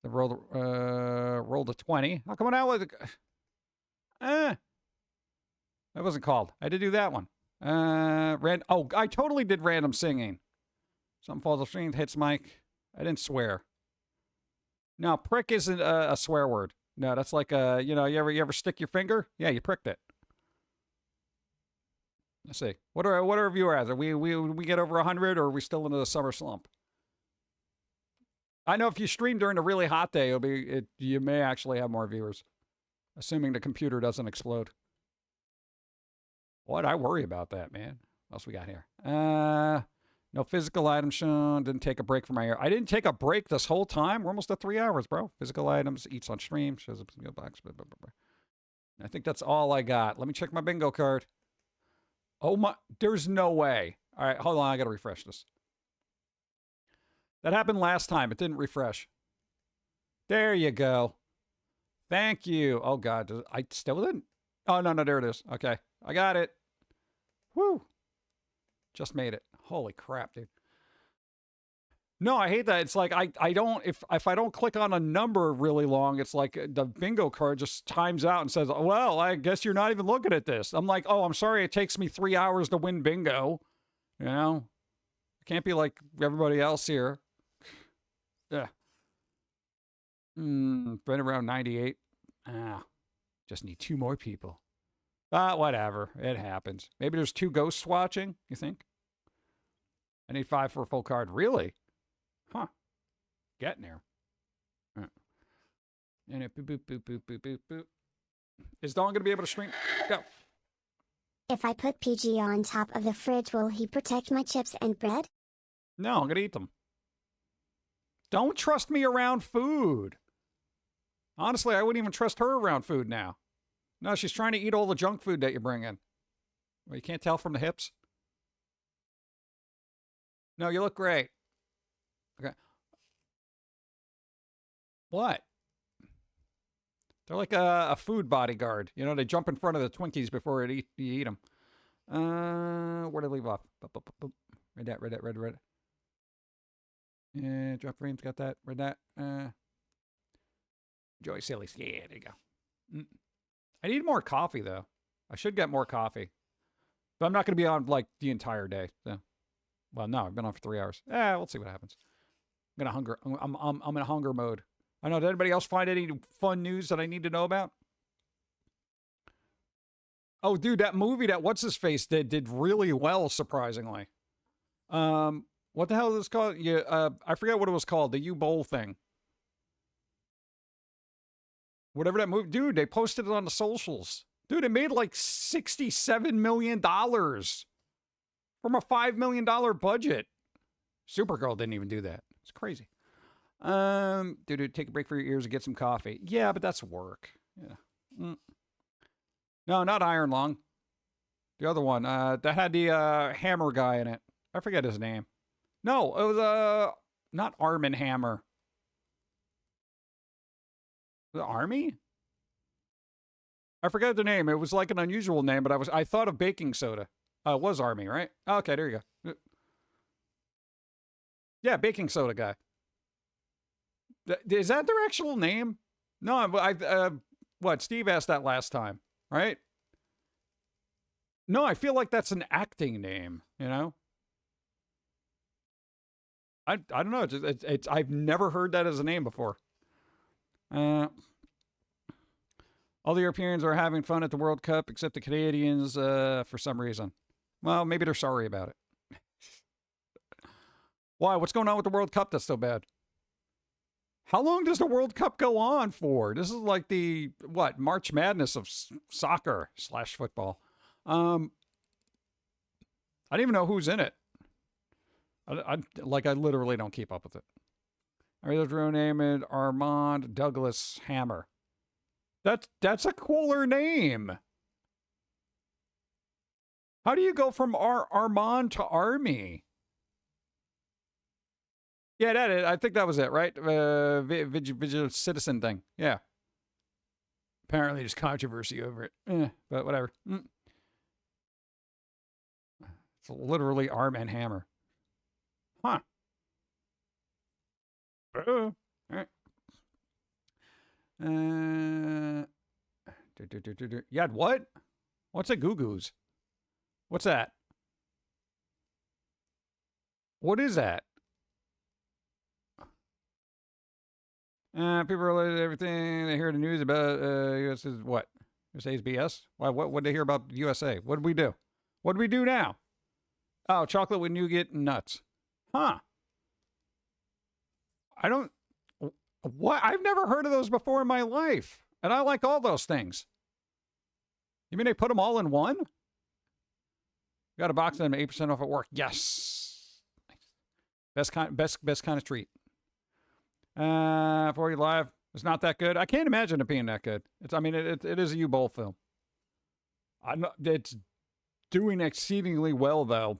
The rolled a 20. How come out with that wasn't called. I did do that one. I totally did random singing. Something falls off screen, hits mic. I didn't swear. No, prick isn't a swear word. No, that's like you ever stick your finger? Yeah, you pricked it. Let's see. What are our viewer ads? Are we get over 100 or are we still into the summer slump? I know if you stream during a really hot day, you may actually have more viewers, assuming the computer doesn't explode. What? I worry about that, man. What else we got here? No physical items shown. Didn't take a break from my ear. I didn't take a break this whole time. We're almost at 3 hours, bro. Physical items, eats on stream, shows up in the box. Blah, blah, blah. I think that's all I got. Let me check my bingo card. Oh my, there's no way. All right, hold on. I got to refresh this. That happened last time. It didn't refresh. There you go. Thank you. Oh, God. I still didn't. Oh, no, there it is. Okay. I got it. Woo. Just made it. Holy crap, dude. No, I hate that. It's like I don't, if I don't click on a number really long, it's like the bingo card just times out and says, well, I guess you're not even looking at this. I'm like, oh, I'm sorry. It takes me 3 hours to win bingo. You know, I can't be like everybody else here. Yeah. Been around 98. Just need 2 more people. Whatever. It happens. Maybe there's 2 ghosts watching, you think? I need 5 for a full card. Really? Huh. Getting there. And it boop, boop, boop, boop, boop, boop, boop. Is Dawn going to be able to stream? Go. If I put PG on top of the fridge, will he protect my chips and bread? No, I'm going to eat them. Don't trust me around food. Honestly, I wouldn't even trust her around food now. No, she's trying to eat all the junk food that you bring in. Well, you can't tell from the hips? No, you look great. Okay. What? They're like a food bodyguard. You know, they jump in front of the Twinkies before you eat them. Where did I leave off? Read that. Yeah, drop frames, got that. Read that. Joy Sillies. Yeah, there you go. I need more coffee, though. I should get more coffee. But I'm not going to be on, like, the entire day. So. Well, no, I've been on for 3 hours. We'll see what happens. I'm going to hunger. I'm in a hunger mode. I know. Did anybody else find any fun news that I need to know about? Oh, dude, that movie that What's-His-Face did really well, surprisingly. What the hell is this called? Yeah, I forget what it was called. The U-Bowl thing. Whatever that movie. Dude, they posted it on the socials. Dude, it made like $67 million from a $5 million budget. Supergirl didn't even do that. It's crazy. Dude, take a break for your ears and get some coffee. Yeah, but that's work. Yeah. No, not Iron Lung. The other one, that had the hammer guy in it. I forget his name. No, it was not Arm and Hammer. The Army? I forgot the name. It was like an unusual name, but I thought of baking soda. It was Army, right? Okay, there you go. Yeah, baking soda guy. Is that their actual name? No, what? Steve asked that last time, right? No, I feel like that's an acting name, you know? I don't know. It's I've never heard that as a name before. All the Europeans are having fun at the World Cup, except the Canadians, for some reason. Well, maybe they're sorry about it. Why? What's going on with the World Cup that's so bad? How long does the World Cup go on for? This is like the, March Madness of soccer/football. I don't even know who's in it. I literally don't keep up with it. I mean, his real name is Armand Douglas Hammer. That's a cooler name. How do you go from Armand to Army? Yeah, I think that was it, right? Vigil citizen thing. Yeah. Apparently there's controversy over it. But whatever. It's literally Arm and Hammer. Huh. All right. Yeah, what? What's a goo-goos? What's that? What is that? People relate everything they hear the news about US is what? USA's BS? Why? What did they hear about USA? What did we do? What did we do now? Oh, chocolate with nougat and nuts. Huh. What? I've never heard of those before in my life. And I like all those things. You mean they put them all in one? Got a box of them, 8% off at work. Yes. Best kind of treat. 40 Live. It's not that good. I can't imagine it being that good. It is a U-Bowl film. It's doing exceedingly well, though.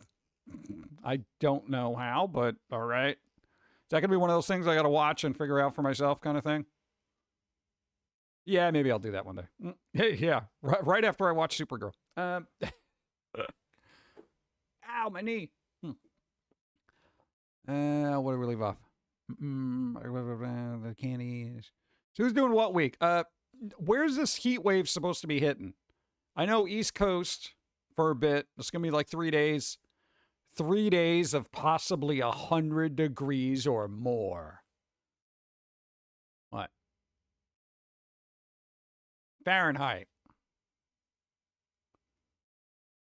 I don't know how, but all right. Is that going to be one of those things I got to watch and figure out for myself kind of thing? Yeah, maybe I'll do that one day. Yeah, right after I watch Supergirl. Ow, my knee. What do we leave off? The candies. So who's doing what week? Where's this heat wave supposed to be hitting? I know East Coast for a bit. It's going to be like 3 days. 3 days of possibly 100 degrees or more. What? Fahrenheit.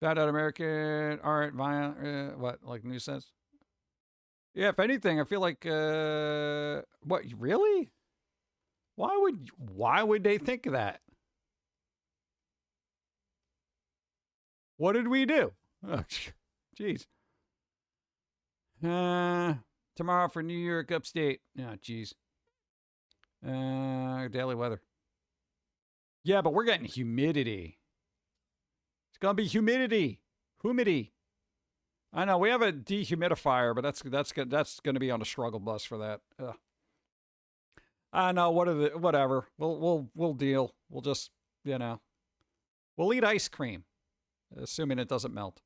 Shout out American art, violent, what, like news says? Yeah, if anything, I feel like, what, really? Why would they think of that? What did we do? Oh, jeez. Tomorrow for New York upstate. Oh, jeez. Daily weather. Yeah, but we're getting humidity. It's gonna be humidity. I know we have a dehumidifier, but that's gonna be on a struggle bus for that. Ugh. I know. Whatever. We'll deal. We'll just we'll eat ice cream, assuming it doesn't melt.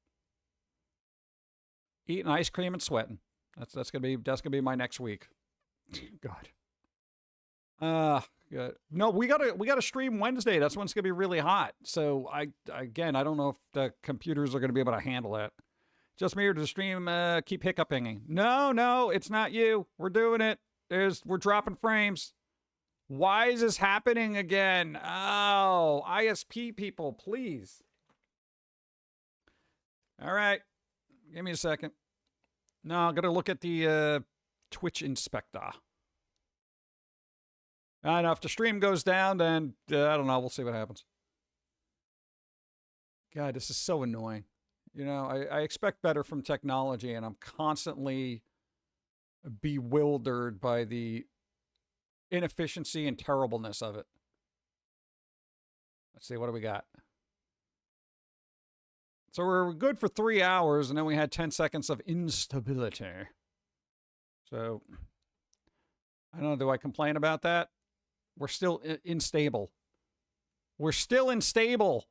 Eating ice cream and sweating. That's gonna be my next week. God. good. No, we gotta stream Wednesday. That's when it's gonna be really hot. So I don't know if the computers are gonna be able to handle that. Just me here to stream. Keep hiccuping. No, it's not you. We're doing it. We're dropping frames. Why is this happening again? Oh, ISP people, please. All right, give me a second. No, I'm gonna look at the Twitch inspector. I know if the stream goes down, then I don't know. We'll see what happens. God, this is so annoying. You know, I expect better from technology, and I'm constantly bewildered by the inefficiency and terribleness of it. Let's see, what do we got? So we're good for 3 hours, and then we had 10 seconds of instability. So, I don't know, do I complain about that? We're still unstable. We're still unstable.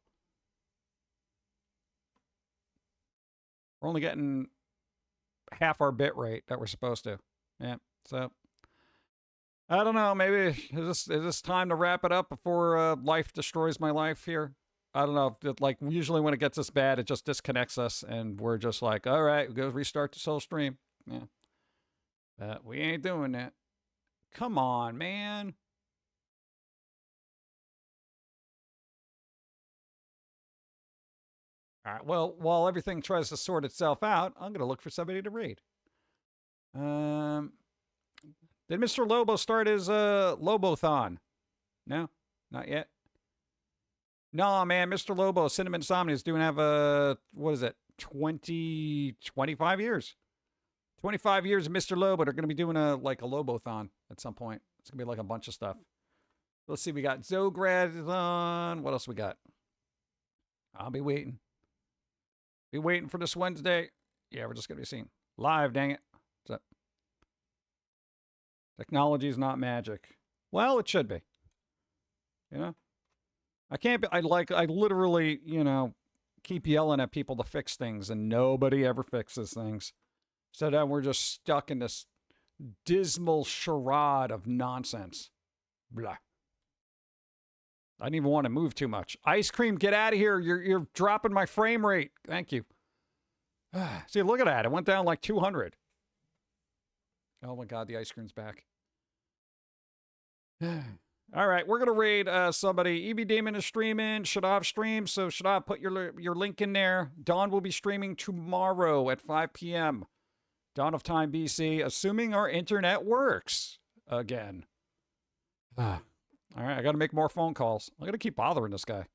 We're only getting half our bit rate that we're supposed to. Yeah, so I don't know. Maybe is this time to wrap it up before life destroys my life here? I don't know. Like usually when it gets this bad, it just disconnects us, and we're just like, all right, go restart the whole stream. Yeah, we ain't doing that. Come on, man. All right, well, while everything tries to sort itself out, I'm going to look for somebody to raid. Did Mr. Lobo start his Lobothon? No, not yet. No, man, Mr. Lobo, Cinnamon Insomnia is doing have a, what is it, 25 years. 25 years of Mr. Lobo. They're going to be doing a Lobothon at some point. It's going to be like a bunch of stuff. Let's see, we got Zograd. What else we got? I'll be waiting. Be waiting for this Wednesday. Yeah, we're just going to be seeing live, dang it. So, technology is not magic. Well, it should be. You know? I can't be, I literally, you know, keep yelling at people to fix things, and nobody ever fixes things. So then we're just stuck in this dismal charade of nonsense. Blah. I didn't even want to move too much. Ice cream, get out of here. You're dropping my frame rate. Thank you. See, look at that. It went down like 200. Oh my God, the ice cream's back. All right, we're going to raid somebody. EB Demon is streaming. Shadav streams. So Shadav, put your link in there. Dawn will be streaming tomorrow at 5 p.m. Dawn of Time BC, assuming our internet works again. All right, I got to make more phone calls. I'm going to keep bothering this guy.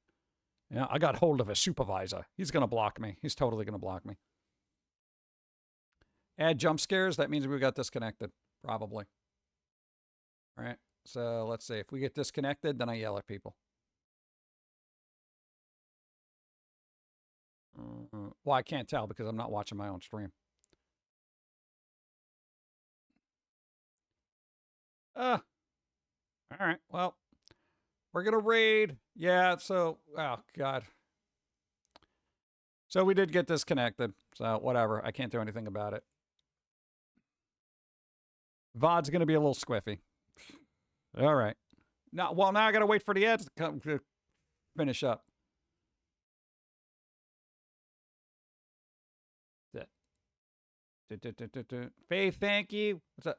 Yeah, I got hold of his supervisor. He's going to block me. He's totally going to block me. Add jump scares. That means we got disconnected, probably. All right, so let's see. If we get disconnected, then I yell at people. Well, I can't tell because I'm not watching my own stream. All right, well. We're going to raid. Yeah, so, oh, God. So we did get disconnected. So, whatever. I can't do anything about it. VOD's going to be a little squiffy. All right. Now I got to wait for the ads to come to finish up. Faith, thank you. What's up?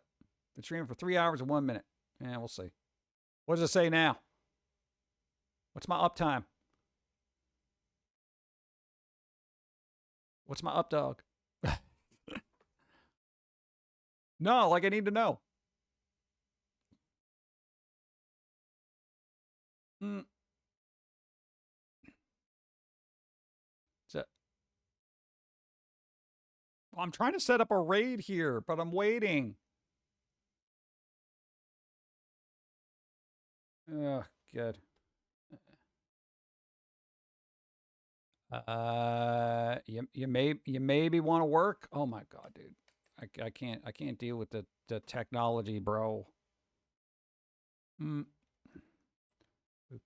Been streaming for 3 hours and 1 minute. Yeah, we'll see. What does it say now? What's my uptime? What's my up, dog? No, like I need to know. So, well, I'm trying to set up a raid here, but I'm waiting. Oh, good. You maybe want to work. Oh my God, dude, I can't deal with the technology, bro. Boop,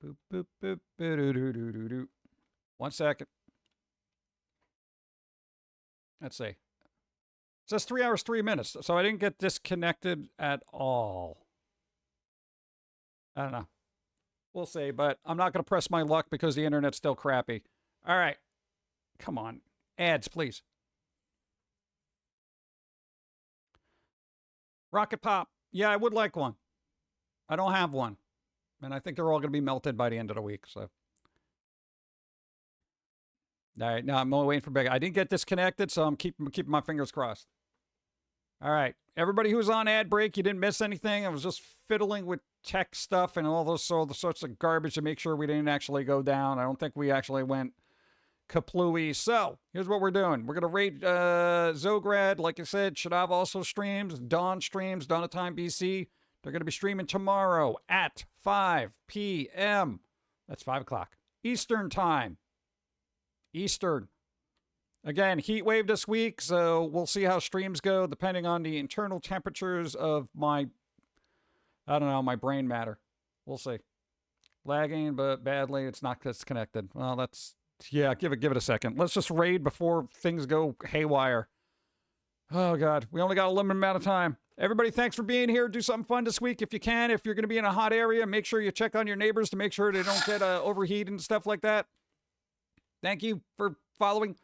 boop, boop, boop, doo, doo, doo, doo, doo. 1 second. Let's see. It says 3 hours 3 minutes, so I didn't get disconnected at all. I don't know. We'll see, but I'm not going to press my luck because the internet's still crappy. All right. Come on. Ads, please. Rocket Pop. Yeah, I would like one. I don't have one. And I think they're all going to be melted by the end of the week, so. All right, now I'm only waiting for Big. I didn't get disconnected, so I'm keeping my fingers crossed. All right, everybody who's on ad break, you didn't miss anything. I was just fiddling with tech stuff and all those sorts of garbage to make sure we didn't actually go down. I don't think we actually went kaplooey. So here's what we're doing. We're gonna rate Zograd. Like I said, Shadav also streams. Dawn streams. Dawn of Time BC. They're gonna be streaming tomorrow at 5 p.m. That's 5 o'clock Eastern time. Eastern. Again, heat wave this week, so we'll see how streams go depending on the internal temperatures of my, I don't know, my brain matter. We'll see. Lagging, but badly. It's not disconnected. Well, that's, yeah, give it a second. Let's just raid before things go haywire. Oh, God. We only got a limited amount of time. Everybody, thanks for being here. Do something fun this week if you can. If you're going to be in a hot area, make sure you check on your neighbors to make sure they don't get overheated and stuff like that. Thank you for following.